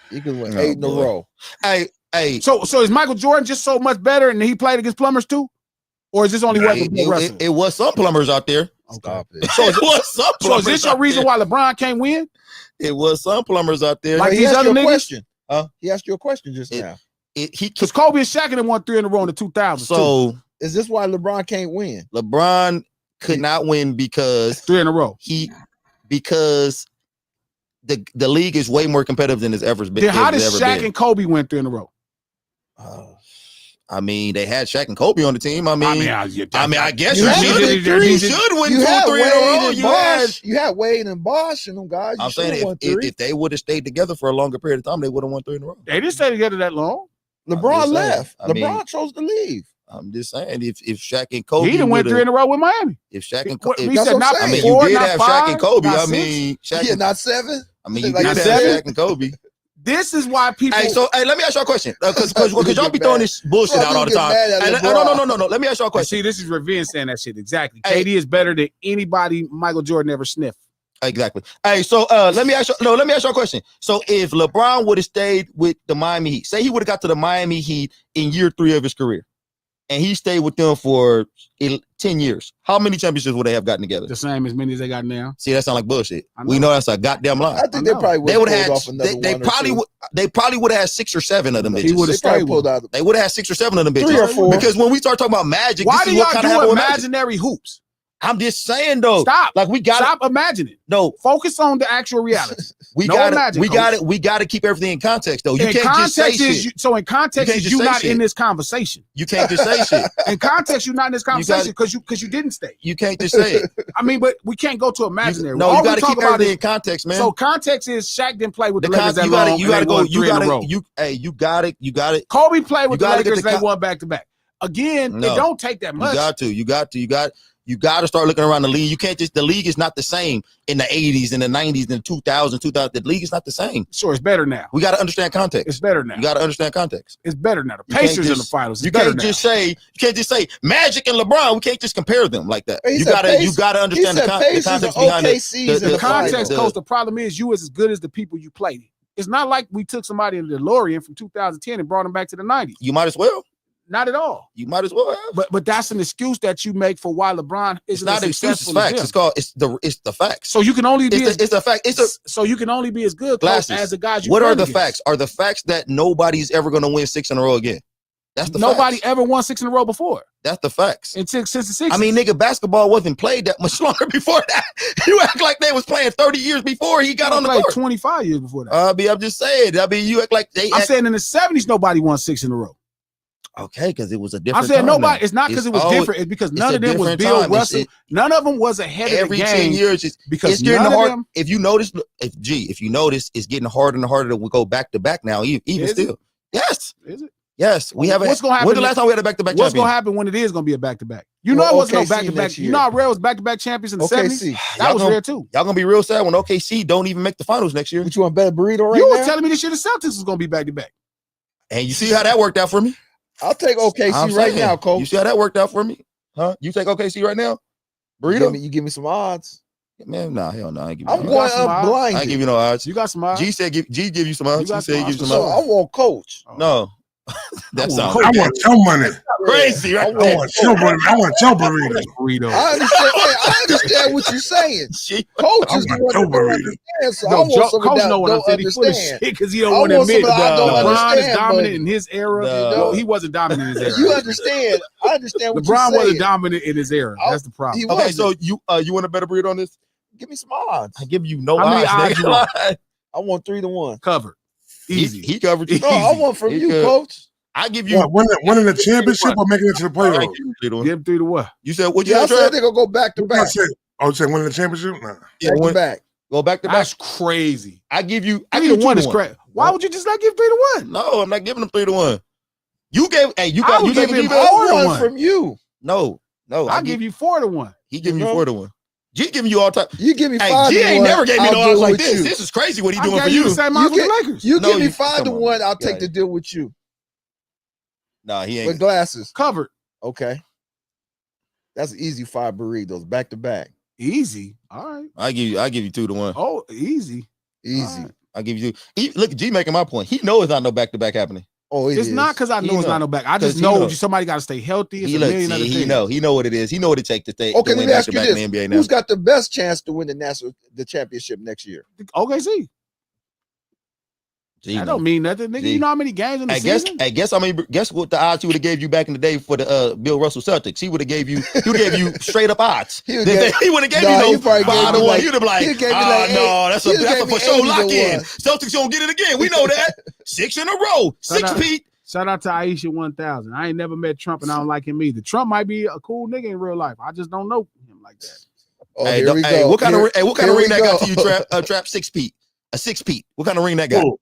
He could have went Oh, 8 in a boy. row. Hey. So is Michael Jordan just so much better and he played against plumbers too? Or is this only working for Bill Russell? It was some plumbers out there. Stop it. So It was some So plumbers is this your out reason there. why LeBron can't win? It was some plumbers out there. Like he these asked other you a niggas? question. He asked you a question just now. He Because Kobe and Shaq and won 3 in a row in the 2000s. so Is this why LeBron can't win? LeBron could not win because 3 in a row. because the league is way more competitive than it's ever been. Then how did it's ever Shaq been. and Kobe win 3 in a row? I mean, they had Shaq and Kobe on the team. I guess You you had should win You 2 had 3 in a row. Wade and Bosh. You had Wade and Bosh and them guys. You I'm should have saying won 3. if they would have stayed together for a longer period of time, they would have won 3 in a row. They didn't stay together that long. LeBron I'm just saying. left. I mean- LeBron chose to leave. I'm just saying, if Shaq and Kobe, He done went 3 in a row with Miami. If Shaq and What, Kobe, we That's said what I'm not saying. I mean, you four, did not have five, Shaq and Kobe. not I six. mean, Shaq. Yeah, not 7. I mean, you Like did have 7? Shaq and Kobe. This is why people. Hey, so let me ask y'all a question, because y'all be throwing this bullshit Well, out all the get time. mad at Hey, LeBron. no. Let me ask y'all a And question. see, this is Revenge saying that shit exactly. Hey. KD is better than anybody Michael Jordan ever sniffed. Exactly. Hey, so let me ask y'all a question. So if LeBron would have stayed with the Miami Heat, say he would have got to the Miami Heat in year 3 of his career, and he stayed with them for 10 years, how many championships would they have gotten together? The same as many as they got now. See, that sound like bullshit. I know. We know that's a goddamn lie. I think they probably They would would have have pulled had. off another They one probably or two. would. They probably would have had 6 or 7 of them He bitches. would've They stayed probably with pulled him. out. They would have had 6 or 7 of them bitches. 3 or 4. Because when we start talking about Magic, Why this do is what y'all kind of do happened with Magic. imaginary hoops? I'm just saying though. Stop. Like we got Stop imagining. No, Focus on the actual reality. we No got imagine, we coach. got it. We got to keep everything in context though. You In can't just say context is shit. so in context You can't is just you say not shit. in this conversation. You can't just say shit. In context, you're not in this gotta- conversation because you didn't stay. You can't just say it. I mean, but we can't go to imaginary. No, All you we got to talk keep about everything is in context, man. so context is Shaq didn't play with the Lakers that you long. got to You got to go. You got it. You got it. Kobe played with You the gotta get Lakers. the They won back to back. Again, No. it don't take that much. You got to start looking around the league. You can't just, the league is not the same in the 80s and the 90s and the 2000s, the league is not the same. Sure, it's better now. We got to understand context. It's better now. You got to understand context. It's better now. The You can't Pacers in the just- finals. It's You better can't now. just say Magic and LeBron. We can't just compare them like that. He You said got to understand the Pacers context and behind it. OKC's in The the context, finals. coach. The problem is you is as good as the people you played. It's not like we took somebody in the DeLorean from 2010 and brought them back to the 90s. You might as well. Not at all. You might as well have. But that's an excuse that you make for why LeBron It's isn't not as an excuse. It's successful as facts. them. It's the facts. So you can only be It's a fact. so you can only be as good, coach, Glasses. as the guys you. What are played the against. facts? Are the facts that nobody's ever going to win 6 in a row again? That's the Nobody facts. ever won 6 in a row before. That's the facts. Since the 60s. I mean, nigga, basketball wasn't played that much longer before that. You act like they was playing 30 years before he got on the court. 25 years before that. I'm just saying. I mean, you act like they. I'm saying in the 70s, nobody won 6 in a row. Okay, because it was a different. I'm saying time nobody. now. It's not because it was always- different. It's because it's none a of them was different Bill time. Russell. None of them was ahead of Every the 10 game. years, Because it's getting none of hard. them. If you notice, if you notice, it's getting harder and harder to go back to back now. Even Is it? still, yes, Is it? yes. We haven't. What's gonna happen When's the last time we had a back to back? What's going to happen when it is going to be a back-to-back? You know, Well, it wasn't no OKC back-to-back. next You year. know how rare was back-to-back champions in the OKC. 70s? That Y'all was gonna- rare too. Y'all gonna be real sad when OKC don't even make the finals next year. What you want, better burrito right You now? was telling me this year the Celtics was going to be back-to-back. And you see how that worked out for me? I'll take OKC I'm right saying, now, You coach. see how that worked out for me? Huh? You take OKC right now? Burrito? You give me some odds. Man, nah, hell no. I ain't give you I'm no going odds. some up odds. I blinded. ain't give you no odds. You got some odds. G said G give you some odds. You got He said he some give you odds. some So odds. I want coach. No. That sounds I want your money. crazy, right? I I want your money. I want your burrito. Burrito. I understand. Hey, I understand what you're saying. Shit. Coach I is the want one your that don't burrito. understand. So I No, want some of Coach that know what I'm don't saying. He's full of understand. shit because he don't I want to want some admit of the I don't LeBron is understand dominant money. in his era. No. No, he wasn't dominant in his era. You understand? I understand what LeBron you're saying. wasn't dominant in his era. Oh, That's the problem. he Okay, wasn't. so you want a better burrito on this? Give me some odds. I give you no How many odds. odds you nigga. want? I want 3-1. Covered. Easy. He covered you. No, I Easy. want from He you, could. coach. I give you What, winning the championship or making it to the All right, playoffs? give him 3-1. Give him 3 to what? You said what you Yeah, I said? said Trev? they're gonna go back to What I back. said? Oh, you said winning the championship? Nah. Yeah, Back to win- back. Go back to back. That's crazy. I give you 3 to 1 is 2-1. crazy. Why would you just not give 3 to 1? No, I'm not giving him 3-1. You gave you I got would you give think him he more. better? I to want one. from you. No. I'll give you 4 to 1. He giving You you know? 4-1. G giving you all time. You give me Hey, 5 G to ain't 1. never gave me I'll no deal odds like with this. you. This is crazy what he I doing gave for you you. the same You odds with the get- Lakers. You No, give me you- 5 to come on, 1. I'll man. take the deal with you Nah, he with ain't. glasses. Covered. Okay, that's easy. 5 burritos back to back. Easy. All right. I give you 2-1. Oh, easy. Easy. All right. I give you. Look at G making my point. He knows it's not no back to back happening. Oh, It's not because I He know it's know. not no back. I 'Cause just he know know. somebody got to stay healthy. It's He a million other he things. know. He know what it is. He know what it takes to stay. Okay, to let win me ask you back-to-back this: in the NBA now. Who's got the best chance to win the championship next year? OKC. G That know. don't mean nothing, nigga. G. You know how many games in the season? Guess what the odds he would have gave you back in the day for the Bill Russell Celtics. He would have gave you straight up odds. He would give- He would have gave Nah, he you probably gave 5 me to 1. like- He'd have been like, he'd gave me like no, that's a he'd gave for me sure 80 to lock in. 1. Celtics gonna get it again. We know that. 6 in a row. Shout 6 out- Pete. Shout out to Aisha 1000. I ain't never met Trump and I don't like him either. Trump might be a cool nigga in real life. I just don't know him like that. Oh, Hey, here we go. what kind of ring here that got we to you, Trap? 6 Pete. A 6 Pete. What kind of ring that got? Who?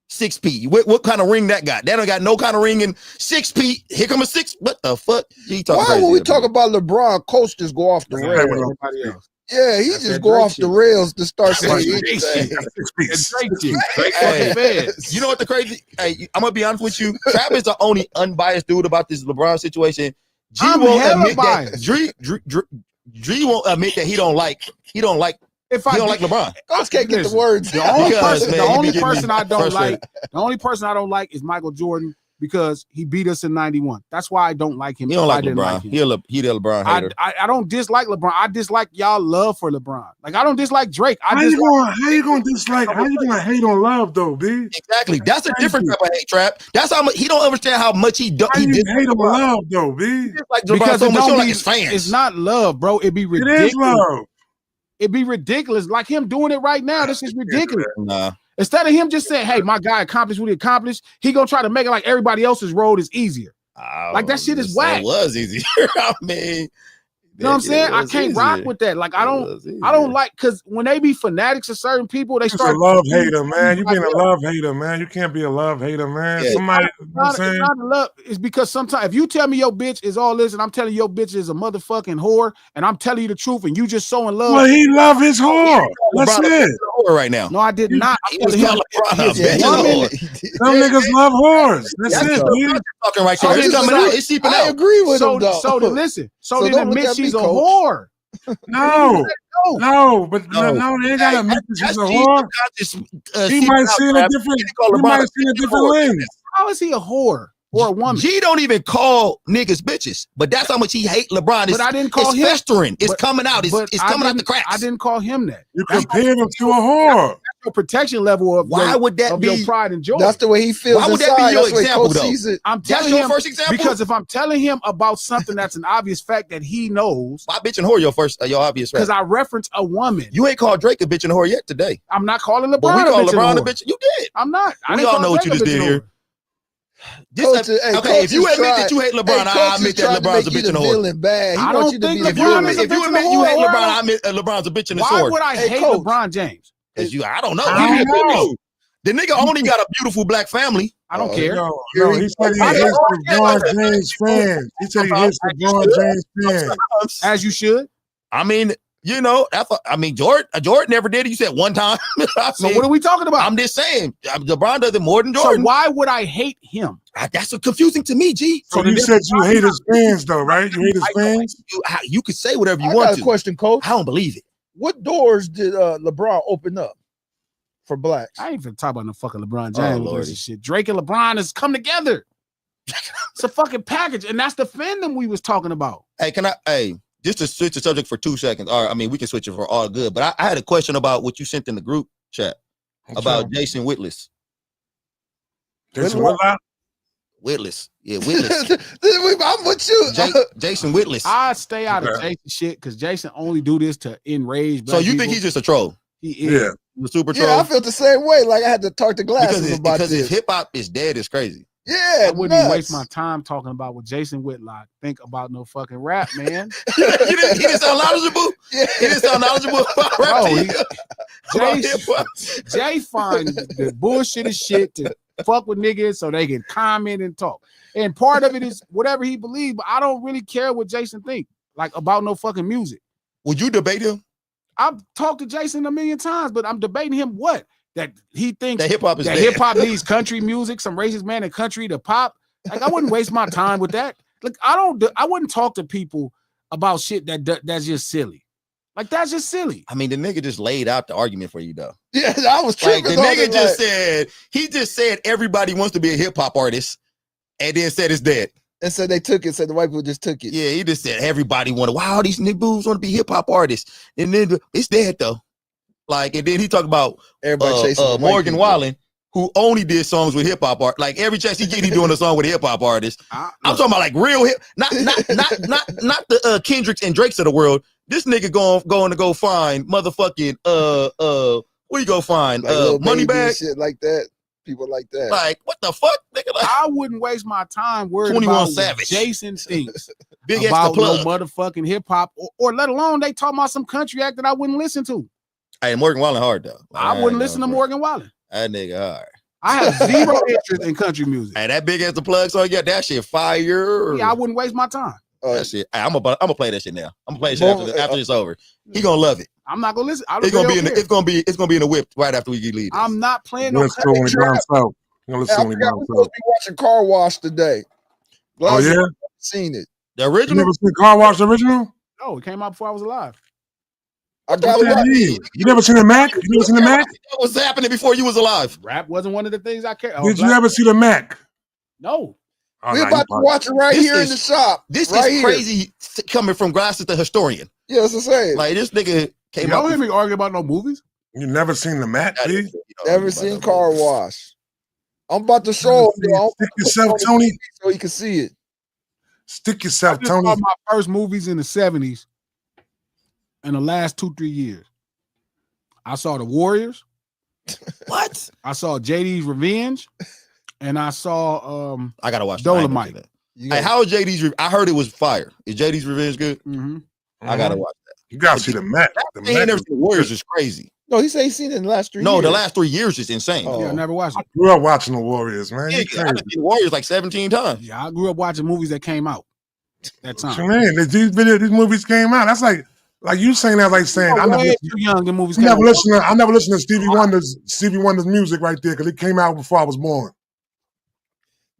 6P. What kind of ring that got? That don't got no kind of ring in 6P. Here come a 6. What the fuck? Why when we talk about LeBron, Coach just go off the rails? Everybody else. Yeah, he just go off the rails to start saying anything. You know what the crazy? Hey, I'm gonna be honest with you. Trap is the only unbiased dude about this LeBron situation. G won't admit that. Dre won't admit that he don't like LeBron. Coach can't get the words. The only person I don't like is Michael Jordan because he beat us in 91. That's why I don't like him. He don't like LeBron. He a LeBron hater. I don't dislike LeBron. I dislike y'all love for LeBron. Like I don't dislike Drake. How you gonna dislike? How you gonna hate on love though, B? Exactly. That's a different type of hate, Trap. That's how much he don't understand how much he hate on love though, B. Like because so much like his fans. It's not love, bro. It'd be ridiculous. It is love. It'd be ridiculous. Like him doing it right now. This is ridiculous. Nah. Instead of him just saying, hey, my guy accomplished what he accomplished, he gonna try to make it like everybody else's road is easier. Like that shit is whack. It was easier. I mean, you know what I'm saying? I can't rock with that. Like I don't like because when they be fanatics of certain people, they start a love hater, man. You being a love hater, man. You can't be a love hater, man. Yeah. Somebody, it's not a love. It's because sometimes if you tell me your bitch is all this, and I'm telling you your bitch is a motherfucking whore, and I'm telling you the truth, and you just so in love. Well, he love his whore. That's it. Right now. No, I did not. Some niggas love whores. That's it. Talking right there. It's coming out. It's seeping out. I agree with him though. So then listen. So then admit she's a whore. No, but they ain't gotta admit she's a whore. He might see a different lens. How is he a whore or a woman? G don't even call niggas bitches, but that's how much he hate LeBron. But I didn't call him festering. It's coming out. It's coming out the cracks. I didn't call him that. You compare him to a whore. Your protection level of would that be your pride and joy? That's the way he feels. Why would that be your example though? I'm telling him first example because if I'm telling him about something that's an obvious fact that he knows. Why bitch and whore your obvious fact? Because I reference a woman. You ain't called Drake a bitch and whore yet today. I'm not calling LeBron. But we call LeBron a bitch. You did. I'm not. We all know what you just did here. Okay, if you admit that you hate LeBron, I admit that LeBron's a bitch and a whore. I don't think if you admit you hate LeBron, I admit LeBron's a bitch and a whore. Why would I hate LeBron James? Because I don't know. The nigga only got a beautiful black family. I don't care. No, he said he hates LeBron James fans. He said he hates LeBron James fans. As you should. I mean, you know, Jordan never did it. You said one time. So what are we talking about? I'm just saying, LeBron does it more than Jordan. So why would I hate him? That's confusing to me, G. So you said you hate his fans, though, right? You hate his fans? You could say whatever you want to. I got a question, Coach. I don't believe it. What doors did LeBron open up for blacks? I ain't even talk about no fucking LeBron James shit. Drake and LeBron has come together. It's a fucking package, and that's the fandom we was talking about. Hey, just to switch the subject for 2 seconds. Or I mean, we can switch it for all good. But I had a question about what you sent in the group chat about Jason Whitlis. Jason Whitlis? Whitlis. Yeah, Whitlis. I'm with you. Jason Whitlis. I stay out of Jason shit because Jason only do this to enrage black So you people. think he's just a troll? He is. Yeah. The super troll? Yeah, I felt the same way. Like I had to talk to Glasses about this. Because hip hop is dead is crazy. Yeah, I wouldn't even waste my time talking about what Jason Whitlock think about no fucking rap, man. He didn't sound knowledgeable. Yeah. He didn't sound knowledgeable about rap. Jay find the bullshit shit to fuck with niggas so they can comment and talk. And part of it is whatever he believes, but I don't really care what Jason think like about no fucking music. Would you debate him? I've talked to Jason a million times, but I'm debating him what? That he thinks that hip hop is that hip hop needs country music, some racist man in country to pop. Like I wouldn't waste my time with that. Like I wouldn't talk to people about shit that's just silly. Like that's just silly. I mean, the nigga just laid out the argument for you though. Yeah, I was tripping. Like, the nigga just said everybody wants to be a hip hop artist, and then said it's dead. And said they took it. Said the white people just took it. Yeah, he just said everybody wanted. Wow, these niggas want to be hip hop artists, and then it's dead though. Like, and then he talked about Morgan Wallen, who only did songs with hip hop art. Like every chance he get, he doing a song with a hip hop artist. I'm talking about like real hip, not the Kendricks and Drakes of the world. This nigga going to go find motherfucking where you go find like Moneybag shit like that. People like that. Like what the fuck, nigga? Like, I wouldn't waste my time worrying 21 about Savage. What Jason thinks Big about plug. no motherfucking hip hop, or let alone they talking about some country act that I wouldn't listen to. Hey, Morgan Wallen hard though. I wouldn't listen to Morgan Wallen. That nigga hard. I have zero interest in country music. Hey, that big as the plug song, yeah, that shit fire. Yeah, I wouldn't waste my time. That shit. Hey, I'm gonna play that shit now. I'm gonna play that shit after it's over. He gonna love it. I'm not gonna listen. It's gonna be in the whip right after we leave. I'm not playing no Listen to him by himself. You're Hey, I listening by forgot we're himself. supposed to be watching Car Wash today. Oh Glad yeah, you seen it. The you original. never seen Car Wash the original? No, it came out before I was alive. I got What it. that mean? You never seen the Mac? You never seen the Mac? What was happening before you was alive? Rap wasn't one of the things I cared. Did you ever see the Mac? No. Oh, We're nah, about to watch it right This here in is- the shop. This right is here. crazy coming from Glasses the historian. Yeah, that's what I'm saying. Like this nigga came Y'all up. hear me argue about no movies? You never seen the Mac, B? Never seen Car Wash. I'm about to show him. Stick yourself, Tony. So he can see it. Stick I yourself, just saw Tony. my first movies in the 70s in the last 2-3 years. I saw The Warriors. What? I saw JD's Revenge. And I saw I gotta watch Dolomite. that. You Hey, got- how is JD's? I heard it was fire. Is JD's Revenge good? I gotta watch that. You gotta see the Mac. The He ain't Mac never is seen the Warriors is crazy. No, he said he's seen it in the last 3 No, years. the last 3 years is insane. Oh. Yeah, I never watched it. grew up watching the Warriors, man. Yeah, You I've crazy. been seeing the Warriors like 17 times. Yeah, I grew up watching movies that came out that What you time. mean? These movies came out. That's like you saying that, like saying I never Way listened. too young. The movies I came never out. listened to Stevie Wonder's music right there because it came out before I was born.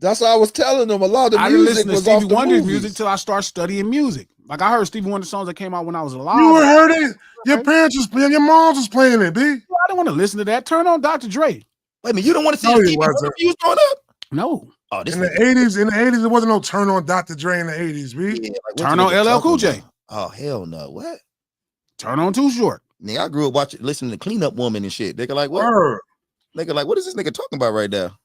That's what I was telling him. A lot of the I didn't music listen to was off Stevie the Wonder's movies. music till I started studying music. Like I heard Stevie Wonder songs that came out when I was alive. You heard it? Your parents was playing, your moms was playing it, B. I didn't want to listen to that. Turn on Dr. Dre. Wait a minute, you don't want to see No, the he Stevie Wonder wasn't. when you was growing up? No. Oh, this In the nigga- 80s, there wasn't no turn on Dr. Dre in the 80s, B. Yeah, like, what Turn you on nigga LL Cool talking J. about? Oh, hell no. What? Turn on Too Short. Nigga, I grew up listening to Clean Up Woman and shit. Nigga, like, what? Word. Nigga, like, what is this nigga talking about right now?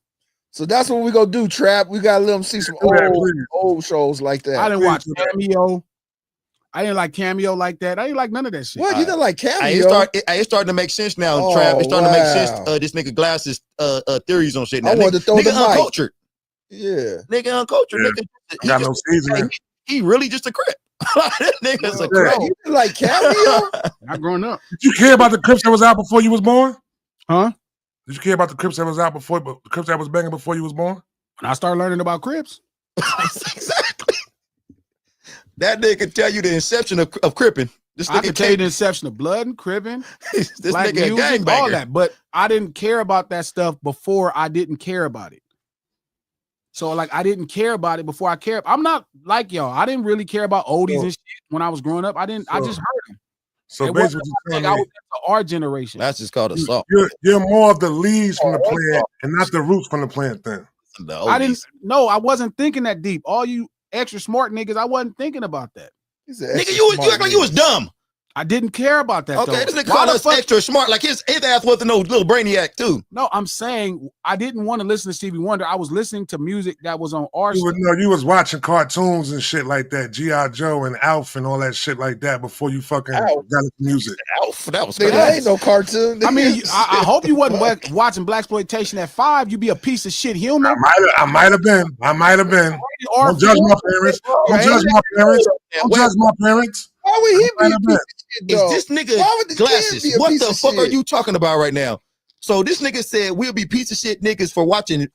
So that's what we gonna do, Trap. We gotta let him see some Do that, please. old shows like that. I didn't please watch do that. Cameo. I didn't like Cameo like that. I didn't like none of that shit. What? You didn't like Hey, Cameo? it's starting to make sense now, Oh, Trap. It's starting to make sense. wow. This nigga Glasses theories on shit now. I wanted to throw nigga the mic. uncultured. Yeah. Nigga uncultured. Yeah. Nigga, I got no seasoning. he really just a crip. That nigga's a Yeah. crip. You didn't like Cameo? Not growing up. Did you care about the Crips that was out before you was born? Huh? Did you care about the Crips that was out before, the Crips that was banging before you was born? When I started learning about Crips. Exactly. That nigga can tell you the inception of cripping. This I nigga can tell you the inception of blood and cribbing, this black nigga a music, all gangbanger. that. But I didn't care about that stuff before I didn't care about it. So like I didn't care about it before I cared. I'm not like y'all. I didn't really care about oldies and shit when I was growing up. I just heard them. So It basically, wasn't what you're like I telling was me, into our generation. That's just called assault. you're more of the leaves from the plant and not the roots from the plant then. The I didn't oldies. no, I wasn't thinking that deep. All you extra smart niggas, I wasn't thinking about that. He's an Nigga, extra you smart act like you was nigga. dumb. I didn't care about that. Okay, though. this nigga Why called the us fuck? extra smart. Like his ass wasn't no little brainiac too. No, I'm saying I didn't want to listen to Stevie Wonder. I was listening to music that was on our stuff. You was watching cartoons and shit like that, G.I. Joe and Alf and all that shit like that before you fucking Alf. got into music. Alf, that was Nigga, crazy. that ain't no cartoon. I mean, I hope you wasn't watching Blaxploitation at 5. You be a piece of shit human. I might have been. Or Don't judge my parents. Don't judge my parents. Don't judge my parents. Why would he be I a might piece have of shit, Is though? this nigga Why would the kid Glasses? be a What piece the of fuck are shit? you talking about right now? So this nigga said we'll be piece of shit niggas for watching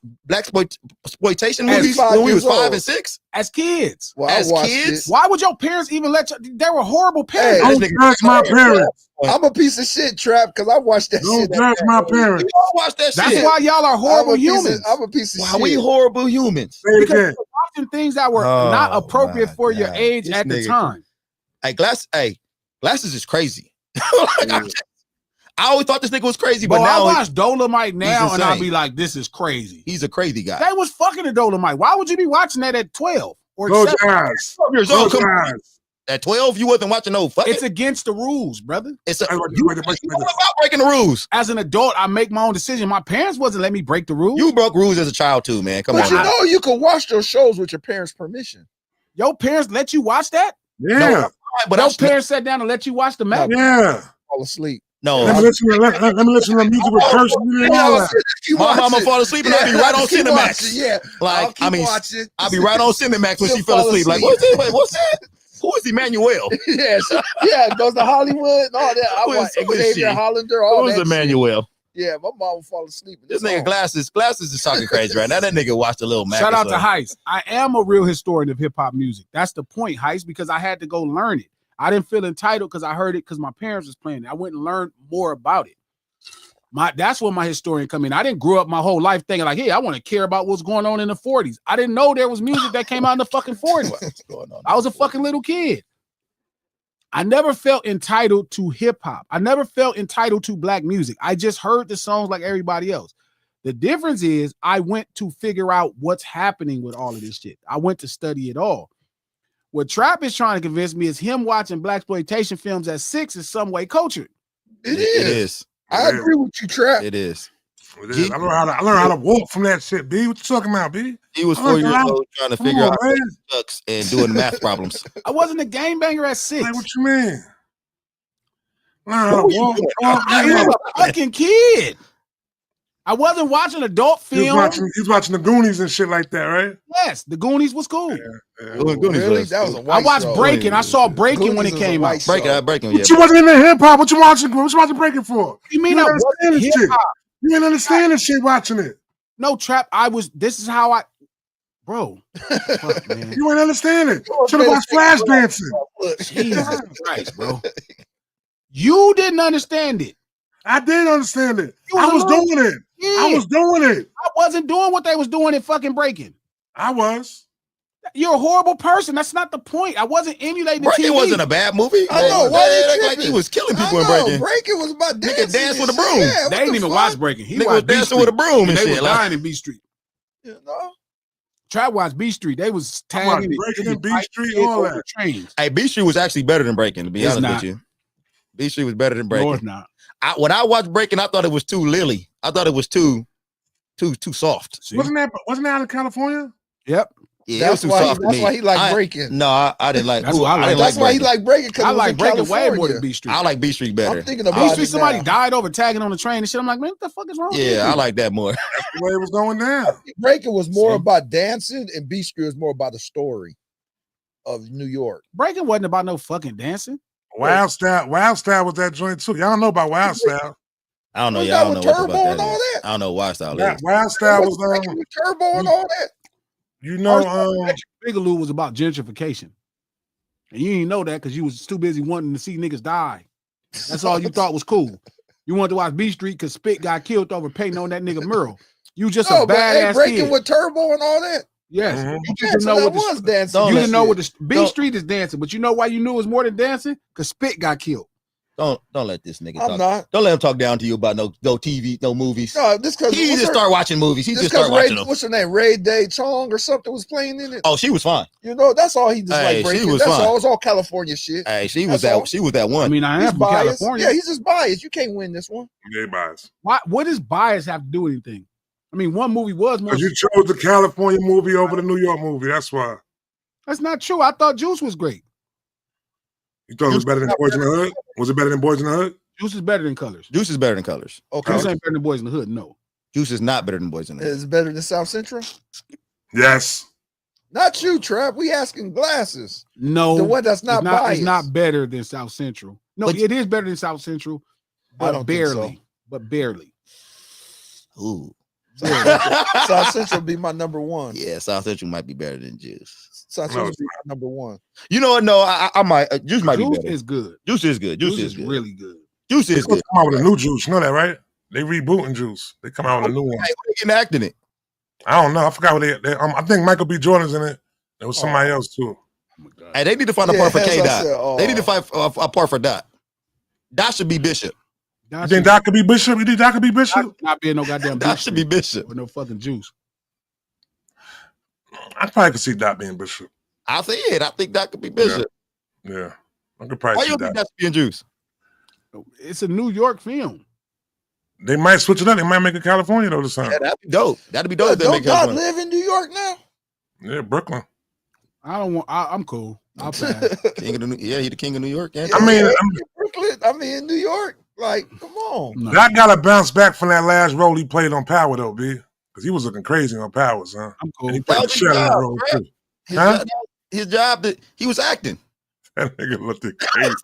exploitation As movies 5 when we was years 5 old. and 6. As kids. Well, As I watched kids? Why would your parents even let you? They were horrible parents. Hey, Don't judge my parents. it. I'm a piece of shit, Trap, because I watched that Don't shit. judge my We parents. all watch that That's shit. why y'all are horrible humans. I'm a piece of Why shit. we horrible humans? Say it Because again. you're watching things that were Oh, not appropriate my for your God. age This at the nigga- time. Hey, Glasses is crazy. Like, I always thought this nigga was crazy, but Bro, I now watch Dolomite now and I'll insane. be like, this is crazy. he's a crazy guy. They was fucking a Dolomite. Why would you be watching that at 12 or Close 7? your eyes. 12 years old. Close Come your on. eyes. At 12, you wasn't watching no fucking. It's against the rules, brother. It's a, Wait, you wait, what about breaking the rules. As an adult, I make my own decision. My parents wasn't letting me break the rules. You broke rules as a child too, man. Come But on. you now. know you can watch those shows with your parents' permission. Your parents let you watch that? Yeah. But Your I'm parents sat down and let you watch the match? Yeah. Fall asleep. no. Let me listen to music with curses. You didn't know that. My mama fall asleep and I'll be right on keep Cinemax. watching, yeah, Like, I'll keep I mean, watching. I'll be right on Cinemax when She'll she fell fall asleep. Like, asleep. what's this? Wait, what's that? Who is Emmanuel? Yes, yeah, goes to Hollywood and all that. I Who watch is Xavier she? Hollander, all Who is that. Emmanuel? Yeah, my mom would fall asleep. This nigga glasses is talking crazy right now. That nigga watched a little Mac. Shout out to Heist. I am a real historian of hip hop music. That's the point, Heist, because I had to go learn it. I didn't feel entitled because I heard it because my parents was playing it. I went and learned more about it. That's where my historian come in. I didn't grow up my whole life thinking like, hey, I want to care about what's going on in the 40s. I didn't know there was music that came out in the fucking 40s. What's going on? I was a fucking little kid. I never felt entitled to hip hop. I never felt entitled to black music. I just heard the songs like everybody else. The difference is I went to figure out what's happening with all of this shit. I went to study it all. What Trap is trying to convince me is him watching blaxploitation films at 6 is some way cultured. It It is. is. I agree with you, Trap. It is. It is. I learned how to walk from that shit, B. What you talking about, B? He was Oh, 4 years God. old trying to Come figure on, out man. sucks and doing math problems. I wasn't a game banger at 6. Like, what you mean? Learn how to What you walk. doing? talk, I yeah. was a fucking kid. I wasn't watching adult He was film. watching the Goonies and shit like that, right? Yes, the Goonies was cool. Yeah. Really? That was a white I watched show. Breaking. I saw Breaking when it Goonies was a came white out. show. Breaking, yeah. But you wasn't in the hip hop. What you watching Breaking for? You mean You I don't understand wasn't this hip shit. hop? You ain't understand this shit watching it. No, Trap. This is how I, bro. Fuck, man. You ain't understand it. Well, Should have man, watched Flash Dancing. Jesus Christ, bro. You didn't understand it. I did understand it. You I was a little doing it. I kid. was doing it. I wasn't doing what they was doing in fucking Breaking. I was. You're a horrible person. That's not the point. I wasn't emulating the Breaking TV. wasn't a bad movie. I know. Why they Like tripping? he was killing people I in know, Breaking. Breaking was about Nigga dancing. dance and with a shit. broom. Yeah, They what didn't the even fuck? watch Breaking. He Nigga was watched B dancing with a Street. broom and They shit. was Like, dying in B Street. You know? Trap watched B Street. They was I watched tagging Breaking, it. B Street, all that. Trains. hey, B Street was actually better than Breaking, to be It's honest not. with you. B Street was better than No, Breaking. it's not. When I watched Breaking, I thought it was too lily. I thought it was too soft. See? Wasn't that out of California? Yep. Yeah, it was That's too why. soft to That's me. why he liked Breaking. No, I didn't like. That's ooh, why I I like- didn't That's like why he Breaking. liked Breaking because I it was like in Breaking way more California. than B Street. I like B Street better. I'm thinking B about Street, it somebody now. died over tagging on the train and shit. I'm like, man, what the fuck is wrong with you? Yeah, I like that more. The way it was going down. Breaking was more See? about dancing, and B Street was more about the story of New York. Breaking wasn't about no fucking dancing. Wild Style was that joint too. Y'all know about Wild Style. I don't know. Was Yeah, I that don't know with what Turbo about and that. all Is. that? I don't know why style Wild is. Wild Style What's was Breaking with Turbo and all that? you know Bigelow was about gentrification. And you didn't know that because you was too busy wanting to see niggas die. That's all you thought was cool. You wanted to watch B Street because Spit got killed over painting on that nigga mural. You just No, a but badass Breaking kid. with Turbo and all that. Yes. Mhm. You just Yeah, didn't so know that what was the dancing. Don't you let- didn't know what the B don't- Street is dancing, but you know why you knew it was more than dancing? Because Spit got killed. Don't let this nigga I'm talk. not. Don't let him talk down to you about no TV, no movies. No, this because He just start watching movies. He just start watching them. what's her name? Ray Day Chong or something was playing in it. Oh, she was fine. You know, that's all he just Hey, like she Breaking. was That's fine. all. It's all California shit. Hey, she was That's all. that one. I mean, I He's am from biased. California. Yeah, he's just biased. You can't win this one. they biased. What does bias have to do with anything? I mean, one movie was more. Because you chose the California movie over the New York movie. That's why. That's not true. I thought Juice was great. You thought it was better than Boys in the Hood? Was it better than Boys in the Hood? Juice is better than Colors. Juice is better than Colors. Okay, Juice ain't better than Boys in the Hood. No. Juice is not better than Boys in the Hood. it's better than South Central. Yes. Not you, Trap. We asking Glasses. No. The one that's not biased. It's not better than South Central. No, But- it is better than South Central, I but don't think so. barely. But barely. Ooh. South Central be my number one. Yeah, South Central might be better than Juice. South No, Central it's be my number one. You know what? No, I might. Juice might Juice be better. is good. Juice is good. Juice is good. really good. Juice They is good. come out with a new Juice. You know that, right? They rebooting Juice. They come out with a new one. Hey, who they acting it? I don't know. I forgot what they I think Michael B. Jordan's in it. There was somebody else too. Oh my God. Hey, they need to find a Yeah, part for as K I Dot. said, oh. They need to find a part for Dot. Dot should be Bishop. You think Doc could be Bishop? You think Doc could be Bishop? not being no goddamn Dot bitch should be Bishop. or no fucking Juice. I probably could see Doc being Bishop. I say it. I think Dot could be Bishop. Yeah. I could Why probably you see don't think Doc. Dot should be in Juice? It's a New York film. They might switch it up. They might make it California though this time. Yeah, that'd be dope. That'd be dope. But if they don't make Dot California. live in New York now? Yeah, Brooklyn. I'm cool. I'll pass. King of the he the king of New York. Ain't I mean, Brooklyn. I mean, New York. Like, come on. No. Doc got to bounce back from that last role he played on Power though, B. Because he was looking crazy on Power, son. I'm cool. And he played That the was shit his out of that job, role right? too. His, Huh? job, his job that he was acting. That nigga looked crazy.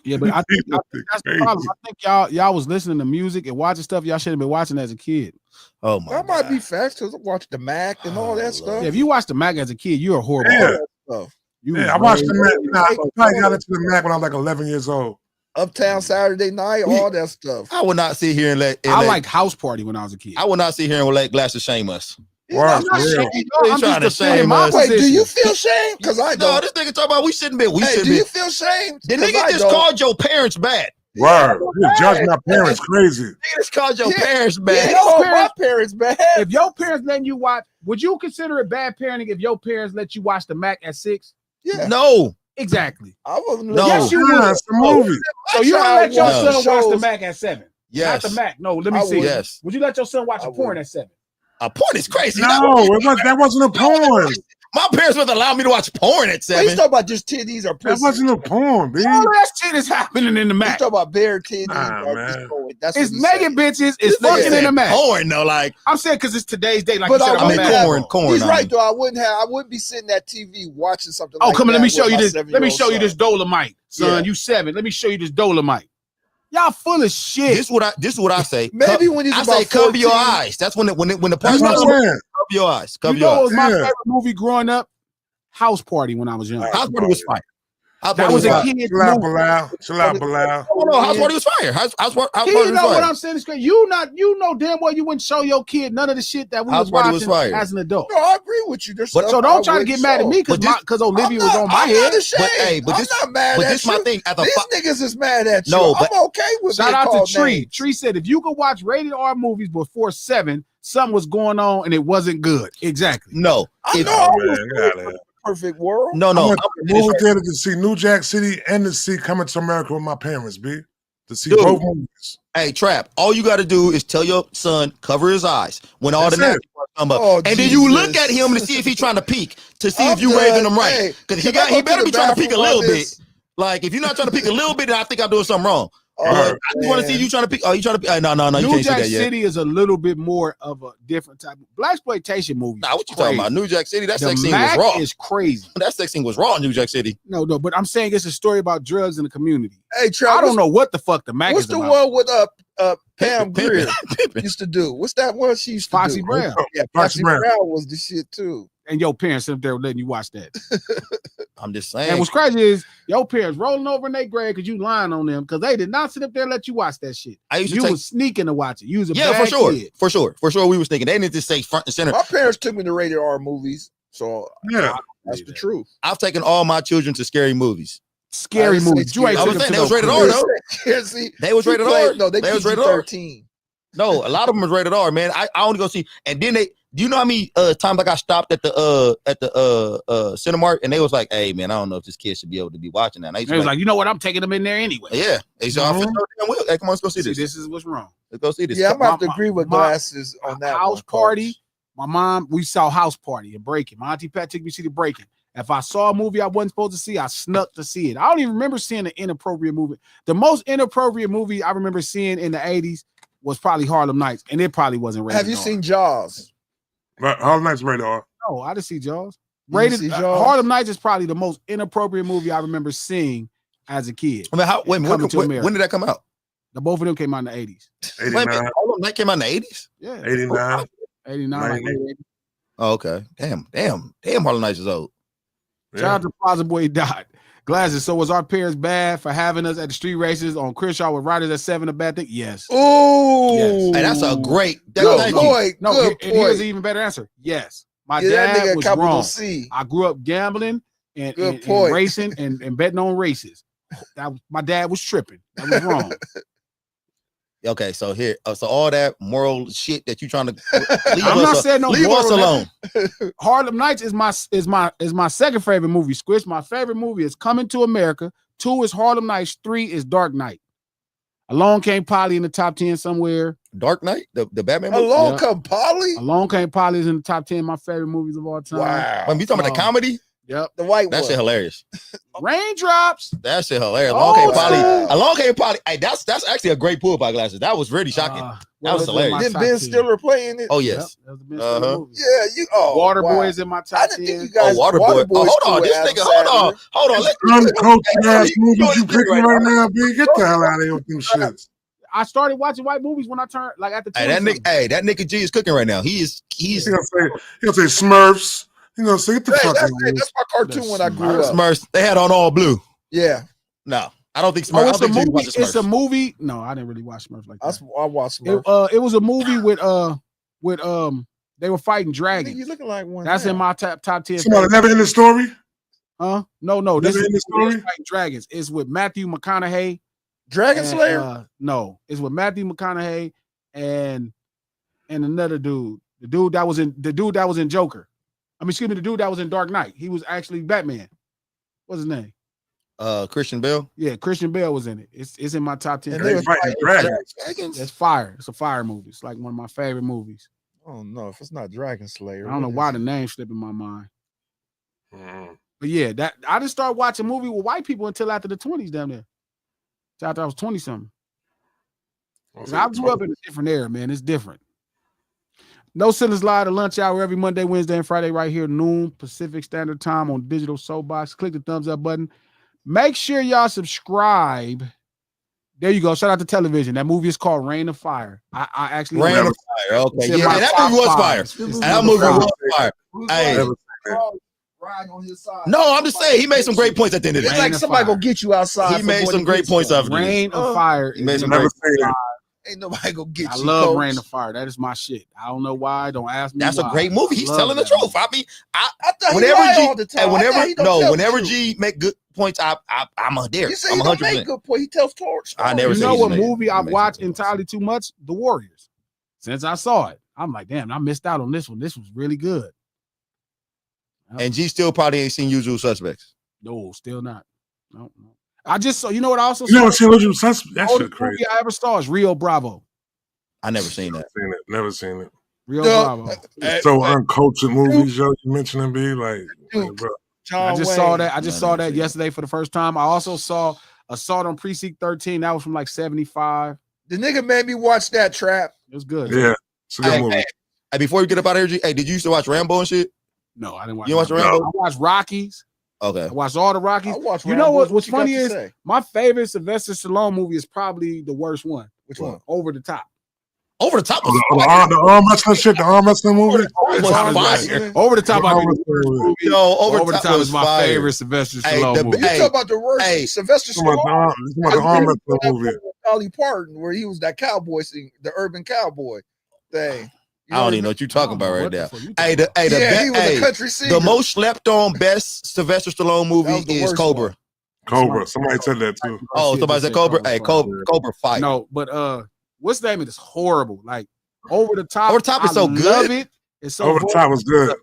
Yeah, but I think that's the problem. I think y'all was listening to music and watching stuff y'all should have been watching as a kid. Oh my That God. might be facts because I watched the Mac and all that stuff. Yeah, if you watched the Mac as a kid, you're a horrible. Yeah. Stuff. I watched the Mac. Nah, I probably got into the Mac when I was like 11 years old. Uptown Saturday Night, all that stuff. I would not sit here and let. I liked House Party when I was a kid. I would not sit here and let Glasses shame us. Wow, I'm for real. I'm trying to just defending shame my us. Wait, position. do you feel shame? Because I No, don't. this nigga talking about we shouldn't be. We Hey, shouldn't do be. you feel shame? The 'Cause nigga I just don't. called your parents bad. Word. You judge my parents crazy. Nigga just called your Yeah. parents Yeah, bad. he called my parents bad. If your parents letting you watch, would you consider it bad parenting if your parents let you watch the Mac at 6? Yeah, No. Exactly. I wasn't. No. Yes, you Nah, would. it's a movie. So you don't let your No. son watch the Mac at 7? Yes. Not the Mac. No, let me I see. would. Yes. Would you let your son watch I a porn would. at 7? A porn is crazy. No, that wasn't a porn. My parents wouldn't allow me to watch porn at He's 7. talking about just titties or That pussy. wasn't a porn, B. All that shit is happening in the He's Mac. talking about bare titties. Nah, or man. just going. That's It's what he's naked bitches. It's This nigga fucking in said the Mac. porn though, like I'm saying because it's today's day, like But you said I about I mean Mac. corn. He's I right mean. though. I wouldn't be sitting at TV watching something. Oh, like come on, that let me with show you my this. Let me 7-year-old show you son. this Dolomite, son. Yeah. You 7. Let me show you this Dolomite. Y'all full of shit. This is what I say. Maybe when he's I about say cover your 14. eyes. That's when the That's parts what I'm cover saying. your eyes. Cover You your know what eyes. was my Yeah. favorite movie growing up? House Party when I was young. House Party was fire. House That Party was a fire. kid's Chill out, movie. Bilal. Chill out, Bilal. Oh, no, House Party was fire. House Party You was know what fire. I'm saying? It's great. You know damn well you wouldn't show your kid none of the shit that we House was Party watching was fire. as an adult. No, I agree with you. There's But- stuff So I don't try to wouldn't get mad at show. me But because Olivia was on my I'm head. not ashamed. But, hey, but I'm this- not mad But at this my you. thing. As a These niggas is mad at you. No, but- I'm okay with Shout being out to called Tree. names. Tree said if you could watch rated R movies before 7, something was going on and it wasn't good. Exactly. no. I If- know I Oh, was man, get out of here. perfect world. No, I no. went to the movie theater to see New Jack City and to see Coming to America with my parents, B. To see Dude. both movies. Hey, Trap, all you got to do is tell your son, cover his eyes when all That's the nasty it. parts come up. Oh, and then you look Jesus. at him to see if he's trying to peek, to see I'm if you raising him done. right. Hey, Because can I he go better to be the trying to peek a bathroom little on bit. this? Like, if you're not trying to peek a little bit, then I think I'm doing something wrong. Oh, I just want to see man. you trying to peek. Oh, you trying to peek? No, you New can't see Jack that yet. City is a little bit more of a different type of blaxploitation movie. Nah, what you talking about? New Jack City? That The sex scene was Mac raw. is crazy. That sex scene was raw in New Jack City. No, but I'm saying it's a story about drugs in the community. Hey, Travis, I don't know what the fuck the Mac what's is the about. one with Pam Pimpin', Grier pimpin'. used to do? What's that one she used to Foxy do? Brown. Yeah, Foxy Foxy Brown. Brown was the shit too. And your parents up there letting you watch that. I'm just saying. And what's crazy is your parents rolling over in their grave because you lying on them because they did not sit up there and let you watch that shit. I used to You take, was sneaking to watch it. You was a yeah, bad for sure. kid. For sure. We was thinking they didn't just say front and center. My parents took me to rated R movies, so Yeah. that's the truth. I've taken all my children to scary movies. Scary I didn't say movies. You ain't scary. I was took them saying to they was no rated crib. R, though. See, They was rated you R. played- No, they was rated R. PG-13. No, a lot of them was rated R, man. I only go see, and then do you know how many times I got stopped at the Cinemark and they was like, "Hey, man, I don't know if this kid should be able to be watching that." And I used They to was like, like, you know what? I'm taking them in there anyway. "Yeah." They said, Mhm. "Hey, come on, let's go see See, this. this is what's wrong. Let's go see this." Yeah, I'm gonna have to My- agree with my- Glasses on that House one, Party. Coach. My mom, we saw House Party and Breaking. My auntie Pat took me to see the Breaking. If I saw a movie I wasn't supposed to see, I snuck to see it. I don't even remember seeing an inappropriate movie. The most inappropriate movie I remember seeing in the 80s was probably Harlem Nights, and it probably wasn't rated Have you R. seen Jaws? Harlem Nights rated R. No, I didn't see Jaws. You Rated see Jaws? Harlem Nights is probably the most inappropriate movie I remember seeing as a kid. I mean, wait a minute, Coming to America. when did that come out? The both of them came out in the 80s. Wait a minute, 89, all of that came out in the 80s. Yeah, 89. 89. Like 90. 80. Oh, okay. Damn, Harlem Nights is old. Shout out to Plaza Boy Dot. Glasses. So was our parents bad for having us at the street races on Crenshaw with riders at 7 a bad thing? Yes. Oh, Yes. Hey, that's a great. good Thank you. point. No, good and here's point. an even better answer. Yes. My Yeah, that dad nigga was capital wrong. C. I grew up gambling and, Good and point. racing and betting on races. My dad was tripping. That was wrong. Okay, so here, so all that moral shit that you trying to leave I'm not saying no leave us moral alone. Harlem Nights is my second favorite movie. Squish. My favorite movie is Coming to America. 2 is Harlem Nights. 3 is Dark Knight. Along Came Polly in the top 10 somewhere. Dark Knight, the Batman movie. Along Yeah. come Polly. Along Came Polly is in the top 10 of my favorite movies of all time. Wow. When you talking about the comedy, Yep. The white That one. shit hilarious. Raindrops. That shit hilarious. Oh, Along came Polly. Hey, that's actually a great pull by glasses. That was really shocking. What was in hilarious. my Didn't top Ben 10? Stiller play in it? Oh Yep, yes. that was the Ben Stiller movie. Yeah, you. Oh, Water wow. Boy is in my I top didn't think 10. you guys. Waterboy. Oh, hold on. cool This with nigga. Adam Hold on. Sandler. Uncultured ass you movies doing you this thing picking right right now, B. Get the hell out of here with them shits. I started watching white movies when I turned like at the 20 that nigga G is cooking right now. He's He gonna say Smurfs. He gonna say get the Hey, fuck out of here. that's my cartoon when I grew up. Smurfs. They had on all blue. Yeah, No, I don't think Smurfs. Oh, I it's a don't think G movie. watches It's a Smurfs. movie. No, I didn't really watch Smurfs like that. I watched Smurfs. It was a movie with they were fighting Nigga, dragons. you looking like one. That's now. in my top 10. Somebody never in the story. Huh? No. This Never is in the story. fighting dragons. It's with Matthew McConaughey. Dragon and, Slayer. No, it's with Matthew McConaughey and another dude. The dude that was in Joker. I mean, excuse me, the dude that was in Dark Knight. He was actually Batman. What's his name? Christian Bale. Yeah, Christian Bale was in it. It's in my top 10. And they was Fighting dragons. It's fire. It's a fire movie. It's like one of my favorite movies. I don't know if it's not Dragon Slayer. I don't know what why is the it? name slipped in my mind. Mm. But yeah, that I didn't start watching movie with white people until after the 20s down there. Till after I was 20-something. I grew up in a different era, man. It's different. No Ceilings Live, the lunch hour every Monday, Wednesday, and Friday right here, noon Pacific Standard Time on Digital Soapbox. Click the thumbs up button. Make sure y'all subscribe. There you go. Shout out to television. That movie is called Rain of Fire. I actually Rain of Fire. Okay. It's in Yeah, my and that top movie was five. fire. It's And that number movie five. was fire. Hey. Riding on his side. No, I'm just saying he made some great points at the end of It's this. like of somebody Fire. gonna get you outside. He made some great points off of this. Rain of Fire. He made is some number great Never seen it. five. Ain't nobody gonna get I you. love coach. Rain of Fire. That is my shit. I don't know why. Don't ask me. That's a why. great movie. He's Love telling the that truth. movie. I mean, I thought he whenever lied G, all the time. and I thought he don't tell the whenever truth. G make good points, I'm there. You say I'm he don't make 100%. good point. He tells stories. I never You said know he's what amazing. movie I've Amazing. watched entirely too much? The Warriors. Since I saw it, I'm like, damn, I missed out on this one. This was really good. And G still probably ain't seen Usual Suspects. No, still not. No. I just saw. You know what? I also You saw. never seen Legend of Suspense? That The shit only crazy. movie I ever saw is Rio Bravo. I never seen that. Never seen it. Rio No. Bravo. It's so uncultured movies, yo. You mentioned them, be like bro. I just saw that. I just saw that yesterday for the first time. I also saw Assault on Precinct 13. That was from like 75. The nigga made me watch that trap. It was good. Yeah, it's a good movie. Hey, before you get up out of here, G, hey, did you used to watch Rambo and shit? No, I didn't watch. You watch Rambo. Rambo? I watched Rockies. Okay. I watched all the Rockies. I watched You know Rambo. what's you got funny to is say? my favorite Sylvester Stallone movie is probably the worst one. Which one? Over the Top. Over the Top was The arm wrestling shit, the arm wrestling movie. Over the Top is fire. Over the Top. The I arm mean, wrestling movie. Yo, Over the Top is my fire. favorite Sylvester Hey, Stallone movie. You Hey, talk about the worst hey. Sylvester Talking about Stallone. the arm wrestling movie. Dolly Parton, where he was that cowboy thing, the urban cowboy thing. You I don't even know what you're talking about right now. Hey, he was a country singer. the most slept on best Sylvester Stallone That movie was the is worst Cobra. one. Cobra. Somebody said that too. Oh, somebody said Cobra. Hey, Cobra fire. No, but what's the name of this? Horrible. Like Over the Top. Over the Top is so I good. Love it. It's so Over the Top was good.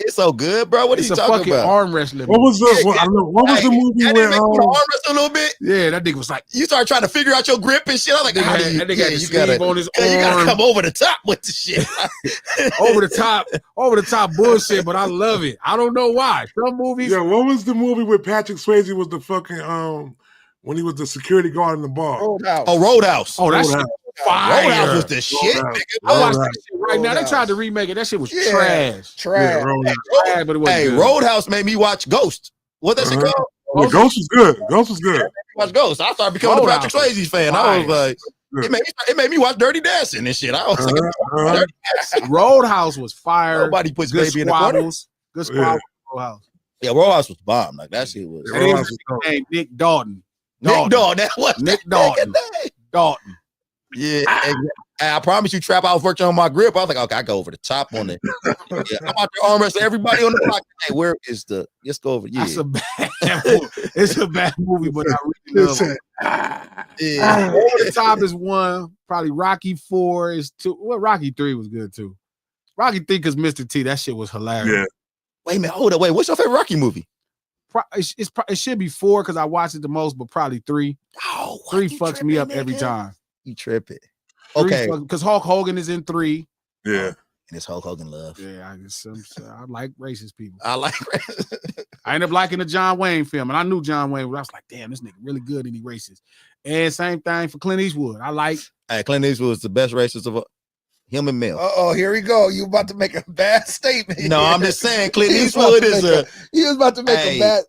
It's so good, bro. What are It's you a talking fucking about? arm wrestling. What was movie. the what was the movie That where nigga make you arm wrestle a little bit. Yeah, that nigga was like, You start trying to figure out your grip and shit. I was like, that how do you? nigga had Yeah, the you sleeve gotta, on his yeah, you gotta arm. come over the top with the shit. Over the top bullshit, but I love it. I don't know why. Some movies. Yeah, what was the movie where Patrick Swayze was the fucking when he was the security guard in the bar? Roadhouse. Oh, Roadhouse. Oh, that's Roadhouse. fire. Roadhouse was the shit, Roadhouse. nigga. I watched Roadhouse. that shit right now. They Roadhouse. tried to remake it. That shit was Yeah. trash. Trash. Yeah, Roadhouse. Trash, but it wasn't Hey, good. Roadhouse made me watch Ghost. What that shit Uh-huh. called? Yeah, Ghost was good. Ghost was good. Watch Ghost. I started becoming a Roadhouse Patrick Swayze fan. I was fire. like, it made me watch Dirty Dancing and shit. I was like, Uh-huh. Dirty Dancing. Roadhouse was fire. Nobody puts Good baby in the corner. squabbles. Good squabbles. Roadhouse. Yeah, Roadhouse was bomb. Like that shit was. Yeah, And he Roadhouse was was dope. named Nick Dalton. Nick Dalton. That was Nick that Dalton. nigga name. Dalton. Yeah, and I promise you, Trap. I was working on my grip. I was like, okay, I go over the top on it. Yeah, I'm out there arm wrestling everybody on the block. Hey, where is the? Let's go over. Yeah, That's a bad movie. It's a bad movie, but I really love it. yeah. Over the Top is one. Probably Rocky 4 is 2. Well, Rocky 3 was good too. Rocky 3 because Mr. T, that shit was hilarious. Yeah. Wait a minute, hold up. Wait, what's your favorite Rocky movie? It should be 4 because I watched it the most, but probably 3. Oh, 3 fucks me up every time. You tripping? Okay, Because Hulk Hogan is in 3. Yeah. and it's Hulk Hogan love. Yeah, I like racist people. I like. I ended up liking the John Wayne film, and I knew John Wayne. But I was like, damn, this nigga really good and he racist. And same thing for Clint Eastwood. I like. Hey, Clint Eastwood was the best racist of all. Him and Mel. Oh, here we go. You about to make a bad statement. No, I'm just saying Clint He was Eastwood is he was about to make a bad.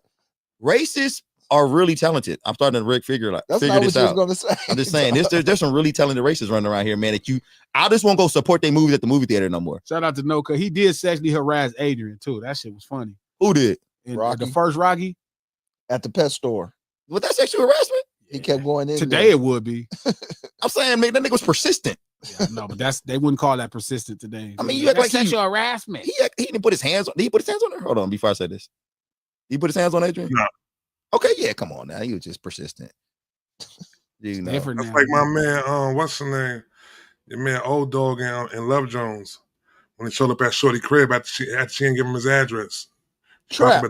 Racists are really talented. I'm starting to figure That's not this what you was out. gonna say. I'm just saying there's some really talented racists running around here, man. That I just won't go support their movies at the movie theater no more. Shout out to Noka. He did sexually harass Adrian too. That shit was funny. Who did? The first Rocky At the pet store. Was that sexual harassment? He kept going in. Today it would be. I'm saying, man, that nigga was persistent. Yeah, no, but they wouldn't call that persistent today. I mean, you act like sexual harassment. He didn't put his hands on. Did he put his hands on her? Hold on, before I say this. Did he put his hands on Adrian? No. Okay, yeah, come on now. He was just persistent. You know. Different That's now, like my man, what's the name? Your man Old Dog in Love Jones. When he showed up at Shorty crib after she didn't give him his address. Trap.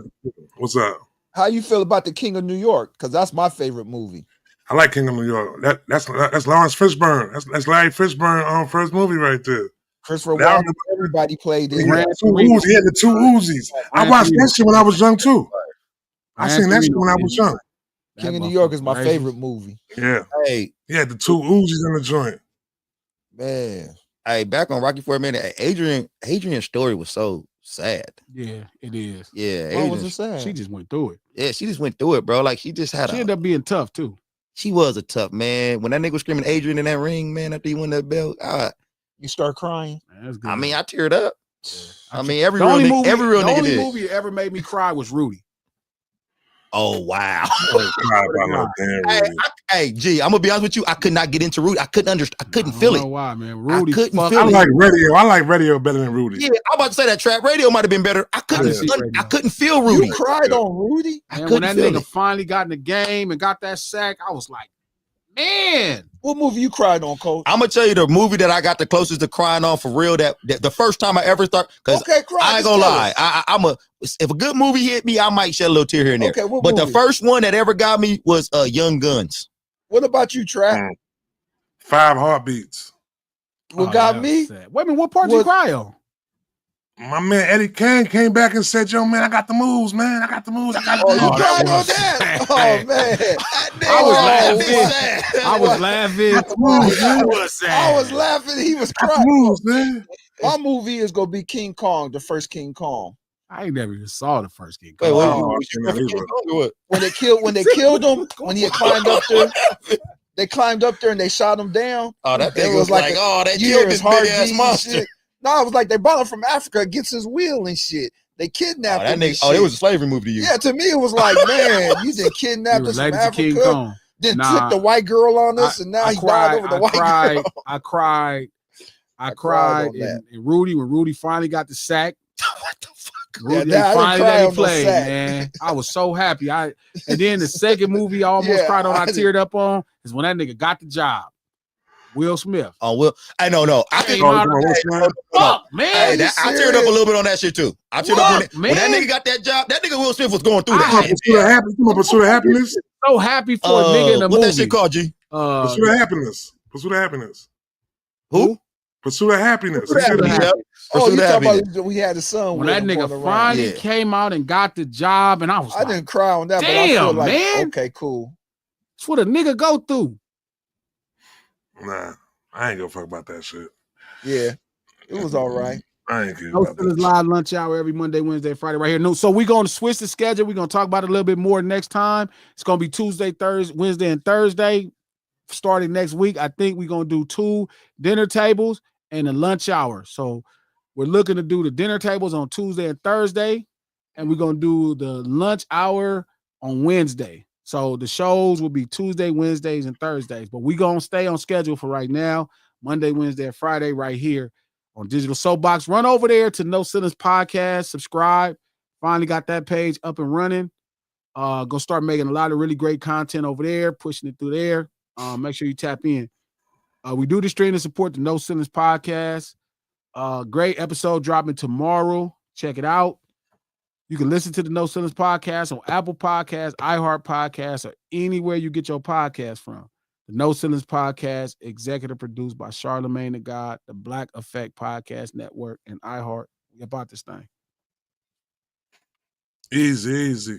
What's up? How you feel about The King of New York? Because that's my favorite movie. I like King of New York. That's Lawrence Fishburne. That's Larry Fishburne first movie right there. Christopher Walken, everybody played it. He had the two Uzis. I watched that shit when I was young too. I seen that shit when I was young. King of New York is my favorite movie. Yeah. Hey, he had the two Uzis in the joint. Man. Hey, back on Rocky for a minute. Adrian's story was so sad. Yeah, it is. Yeah, Why was it sad? She just went through it. Yeah, she just went through it, bro. Like she ended up being tough too. She was a tough man. When that nigga was screaming Adrian in that ring, man, after he won that belt, you start crying. That's good. I mean, I teared up. Yeah. I mean, every real nigga did. The only movie that ever made me cry was Rudy. Oh wow! Hey, G, I'm gonna be honest with you. I could not get into Rudy. I couldn't understand. I couldn't feel it. Why, man? Rudy, I couldn't feel I it. like radio. I like radio better than Rudy. Yeah, I'm about to say that trap radio might have been better. I couldn't feel Rudy. You cried on Rudy. And when that nigga finally got in the game and got that sack, I was like, man. What movie you cried on, Coach? I'm gonna tell you the movie that I got the closest to crying on for real. That the first time I ever thought, because I ain't gonna lie, if a good movie hit me, I might shed a little tear here and there. Okay, what but movie? The first one that ever got me was Young Guns. What about you, Trap? 5 Heartbeats. What got me? Wait a minute, what part you cry on? My man Eddie Kane came back and said, "Yo, man, I got the moves, man. I got the moves. I got the moves." You cried on that? Oh man, I was laughing. I was laughing. He was crying. Moves, man. My movie is gonna be King Kong, the first King Kong. I ain't never even saw the first King Kong. When they killed him, when he had climbed up there, they climbed up there and they shot him down. Oh, that thing was like, they killed this big ass monster. No, it was like they brought him from Africa against his will and shit. They kidnapped him. It was a slavery movie to you. Yeah, to me it was like, man, you did kidnap us from Africa. Then took the white girl on us, and now he died over the white girl. I cried. And Rudy, when Rudy finally got the sack. What the fuck? Rudy finally let him play, man. I was so happy. And then the second movie I almost cried on, I teared up on, is when that nigga got the job. Will Smith. Oh, Will. I know. I think. Fuck, man. I teared up a little bit on that shit too. I teared up when that nigga got that job. That nigga Will Smith was going through that shit. Pursuit of Happiness. So happy for a nigga in the movie. What that shit called, G? Pursuit of Happiness. Pursuit of Happiness. Who? Pursuit of Happiness. Oh, you talking about we had a son when that nigga finally came out and got the job, and I was like, didn't cry on that, damn, but I feel like, man. Okay, cool. That's what a nigga go through. Nah, I ain't gonna fuck about that shit. Yeah, it was all right. I ain't good No about that. live lunch hour every Monday, Wednesday, Friday right here. No, so we're gonna switch the schedule. We're gonna talk about it a little bit more next time. It's gonna be Tuesday, Thursday, Wednesday, and Thursday. Starting next week, I think we're gonna do 2 dinner tables and a lunch hour. So we're looking to do the dinner tables on Tuesday and Thursday, and we're gonna do the lunch hour on Wednesday. So the shows will be Tuesday, Wednesdays, and Thursdays. But we're gonna stay on schedule for right now. Monday, Wednesday, and Friday, right here on Digital Soapbox. Run over there to No Ceilings Podcast, subscribe. Finally got that page up and running. Go start making a lot of really great content over there, pushing it through there. Make sure you tap in. We do the stream to support the No Ceilings Podcast. Great episode dropping tomorrow. Check it out. You can listen to the No Ceilings Podcast on Apple Podcasts, iHeart Podcasts, or anywhere you get your podcast from. The No Ceilings Podcast, executive produced by Charlemagne the God, the Black Effect Podcast Network, and iHeart. We about this thing. Easy.